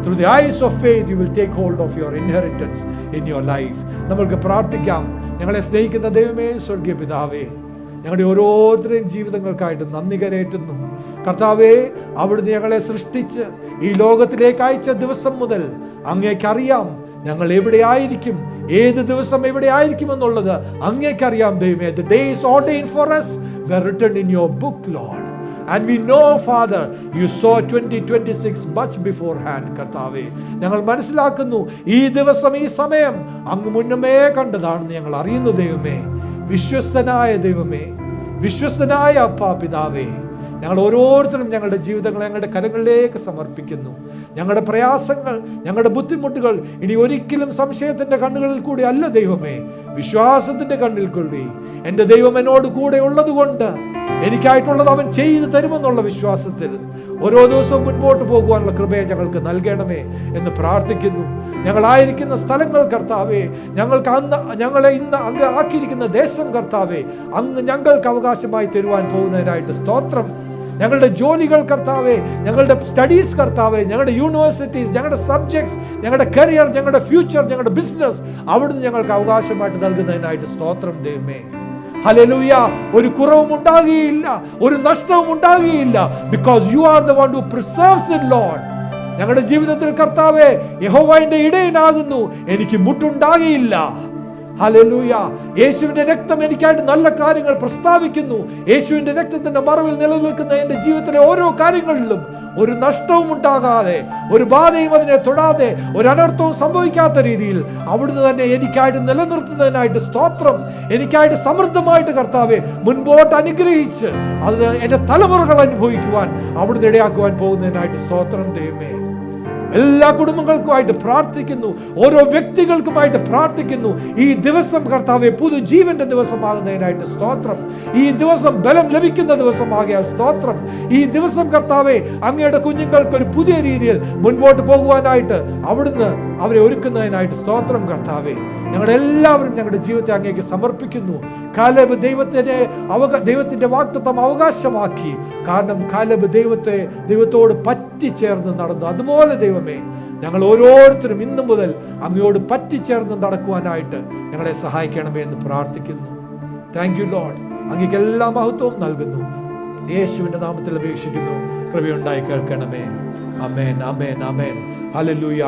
Through the eyes of faith you will take hold of your inheritance in your life. നമുക്ക് പ്രാർത്ഥിക്കാം. ഞങ്ങളെ സ്നേഹിക്കുന്ന ദൈവമേ, സ്വർഗീയ പിതാവേ, ഞങ്ങളുടെ ഓരോരുത്തരുടെയും ജീവിതങ്ങൾക്കായിട്ട് നന്ദി കരേറ്റുന്നു. കർത്താവേ, അവിടുന്ന് ഞങ്ങളെ സൃഷ്ടിച്ച് ഈ ലോകത്തിലേക്ക് അയച്ച ദിവസം മുതൽ അങ്ങേക്കറിയാം ഞങ്ങൾ എവിടെയായിരിക്കും, ഏത് ദിവസം എവിടെയായിരിക്കും എന്നുള്ളത് അങ്ങേക്കറിയാം ദൈവമേ. The days ordained for us were written in your book, Lord. And we know, Father, you saw 2026 much beforehand, കർത്താവേ. ഞങ്ങൾ മനസ്സിലാക്കുന്നു ഈ ദിവസം, ഈ സമയം അങ്ങ് മുന്നമേ കണ്ടതാണെന്ന് ഞങ്ങൾ അറിയുന്നു ദൈവമേ. വിശ്വസ്തനായ ദൈവമേ, വിശ്വസ്തനായ അപ്പാ പിതാവേ, ഞങ്ങൾ ഓരോരുത്തരും ഞങ്ങളുടെ ജീവിതങ്ങളെ ഞങ്ങളുടെ കരങ്ങളിലേക്ക് സമർപ്പിക്കുന്നു. ഞങ്ങളുടെ പ്രയാസങ്ങൾ, ഞങ്ങളുടെ ബുദ്ധിമുട്ടുകൾ ഇനി ഒരിക്കലും സംശയത്തിൻ്റെ കണ്ണുകളിൽ കൂടി അല്ല ദൈവമേ, വിശ്വാസത്തിൻ്റെ കണ്ണിൽ കൂടി. എൻ്റെ ദൈവം എന്നോട് കൂടെ ഉള്ളത് കൊണ്ട് എനിക്കായിട്ടുള്ളത് അവൻ ചെയ്തു തരുമെന്നുള്ള വിശ്വാസത്തിൽ ഓരോ ദിവസവും മുൻപോട്ട് പോകുവാനുള്ള കൃപയെ ഞങ്ങൾക്ക് നൽകണമേ എന്ന് പ്രാർത്ഥിക്കുന്നു. ഞങ്ങളായിരിക്കുന്ന സ്ഥലങ്ങൾ കർത്താവേ, ഞങ്ങളെ ഇന്ന് അങ്ങ് ആക്കിയിരിക്കുന്ന ദേശം കർത്താവേ, അങ്ങ് ഞങ്ങൾക്ക് അവകാശമായി തരുവാൻ പോകുന്നതിനായിട്ട് സ്തോത്രം. ഞങ്ങളുടെ ജോലികൾ കർത്താവേ, ഞങ്ങളുടെ സ്റ്റഡീസ് കർത്താവേ, ഞങ്ങളുടെ യൂണിവേഴ്സിറ്റീസ്, ഞങ്ങളുടെ സബ്ജക്ട്സ്, ഞങ്ങളുടെ കരിയർ, ഞങ്ങളുടെ ഫ്യൂച്ചർ, ഞങ്ങളുടെ ബിസിനസ് അവിടുന്ന് ഞങ്ങൾക്ക് അവകാശമായിട്ട് നൽകുന്നതിനായിട്ട് സ്തോത്രം ദൈവമേ. ഹല്ലേലൂയ. ഒരു കുറവും ഉണ്ടാകുകയില്ല, ഒരു നഷ്ടവും ഉണ്ടാകുകയില്ല. Because you are the one who preserves in Lord. ഞങ്ങളുടെ ജീവിതത്തിൽ കർത്താവേ, യഹോവയുടെ ഇടയനാകുന്നു, എനിക്ക് മുട്ടുണ്ടാകുകയില്ല. ഹല്ലേലൂയ. യേശുവിന്റെ രക്തം എനിക്കായിട്ട് നല്ല കാര്യങ്ങൾ പ്രസ്താവിക്കുന്നു. യേശുവിന്റെ രക്തത്തിന്റെ മറവിൽ നിലനിൽക്കുന്ന എൻ്റെ ജീവിതത്തിലെ ഓരോ കാര്യങ്ങളിലും ഒരു നഷ്ടവും ഉണ്ടാകാതെ, ഒരു ബാധയും അതിനെ തൊടാതെ, ഒരു അനർത്ഥവും സംഭവിക്കാത്ത രീതിയിൽ അവിടുന്ന് തന്നെ എനിക്കായിട്ട് നിലനിർത്തുന്നതിനായിട്ട് സ്തോത്രം. എനിക്കായിട്ട് സമൃദ്ധമായിട്ട് കർത്താവെ മുൻപോട്ട് അനുഗ്രഹിച്ച് അത് എൻ്റെ തലമുറകൾ അനുഭവിക്കുവാൻ അവിടുന്ന് ഇടയാക്കുവാൻ പോകുന്നതിനായിട്ട് സ്തോത്രം ദൈവമേ. എല്ലാ കുടുംബങ്ങൾക്കുമായിട്ട് പ്രാർത്ഥിക്കുന്നു, ഓരോ വ്യക്തികൾക്കുമായിട്ട് പ്രാർത്ഥിക്കുന്നു. ഈ ദിവസം കർത്താവെ പുതുജീവന്റെ ദിവസമാകുന്നതിനായിട്ട് സ്തോത്രം. ഈ ദിവസം ബലം ലഭിക്കുന്ന ദിവസമാകിയാൽ സ്തോത്രം. ഈ ദിവസം കർത്താവെ അങ്ങയുടെ കുഞ്ഞുങ്ങൾക്ക് ഒരു പുതിയ രീതിയിൽ മുൻപോട്ട് പോകുവാനായിട്ട് അവിടുന്ന് അവരെ ഒരുക്കുന്നതിനായിട്ട് സ്തോത്രം കർത്താവെ. ഞങ്ങളെല്ലാവരും ഞങ്ങളുടെ ജീവിതത്തെ അങ്ങേക്ക് സമർപ്പിക്കുന്നു. കാലേബ് ദൈവത്തിന്റെ വാഗ്ദത്തം അവകാശമാക്കി. കാരണം കാലേബ് ദൈവത്തോട് പറ്റിച്ചേർന്ന് നടന്നു. അതുപോലെ ദൈവമേ, ഞങ്ങൾ ഓരോരുത്തരും ഇന്നു മുതൽ അങ്ങയോട് പറ്റിച്ചേർന്ന് നടക്കുവാനായിട്ട് ഞങ്ങളെ സഹായിക്കണമേ എന്ന് പ്രാർത്ഥിക്കുന്നു. Thank you Lord. അങ്ങേക്ക് എല്ലാ മഹത്വവും നൽകുന്നു. യേശുവിന്റെ നാമത്തിൽ അപേക്ഷിക്കുന്നു. കൃപയുണ്ടായി കേൾക്കണമേ. ആമേൻ, ആമേൻ, ആമേൻ. ഹല്ലേലൂയ.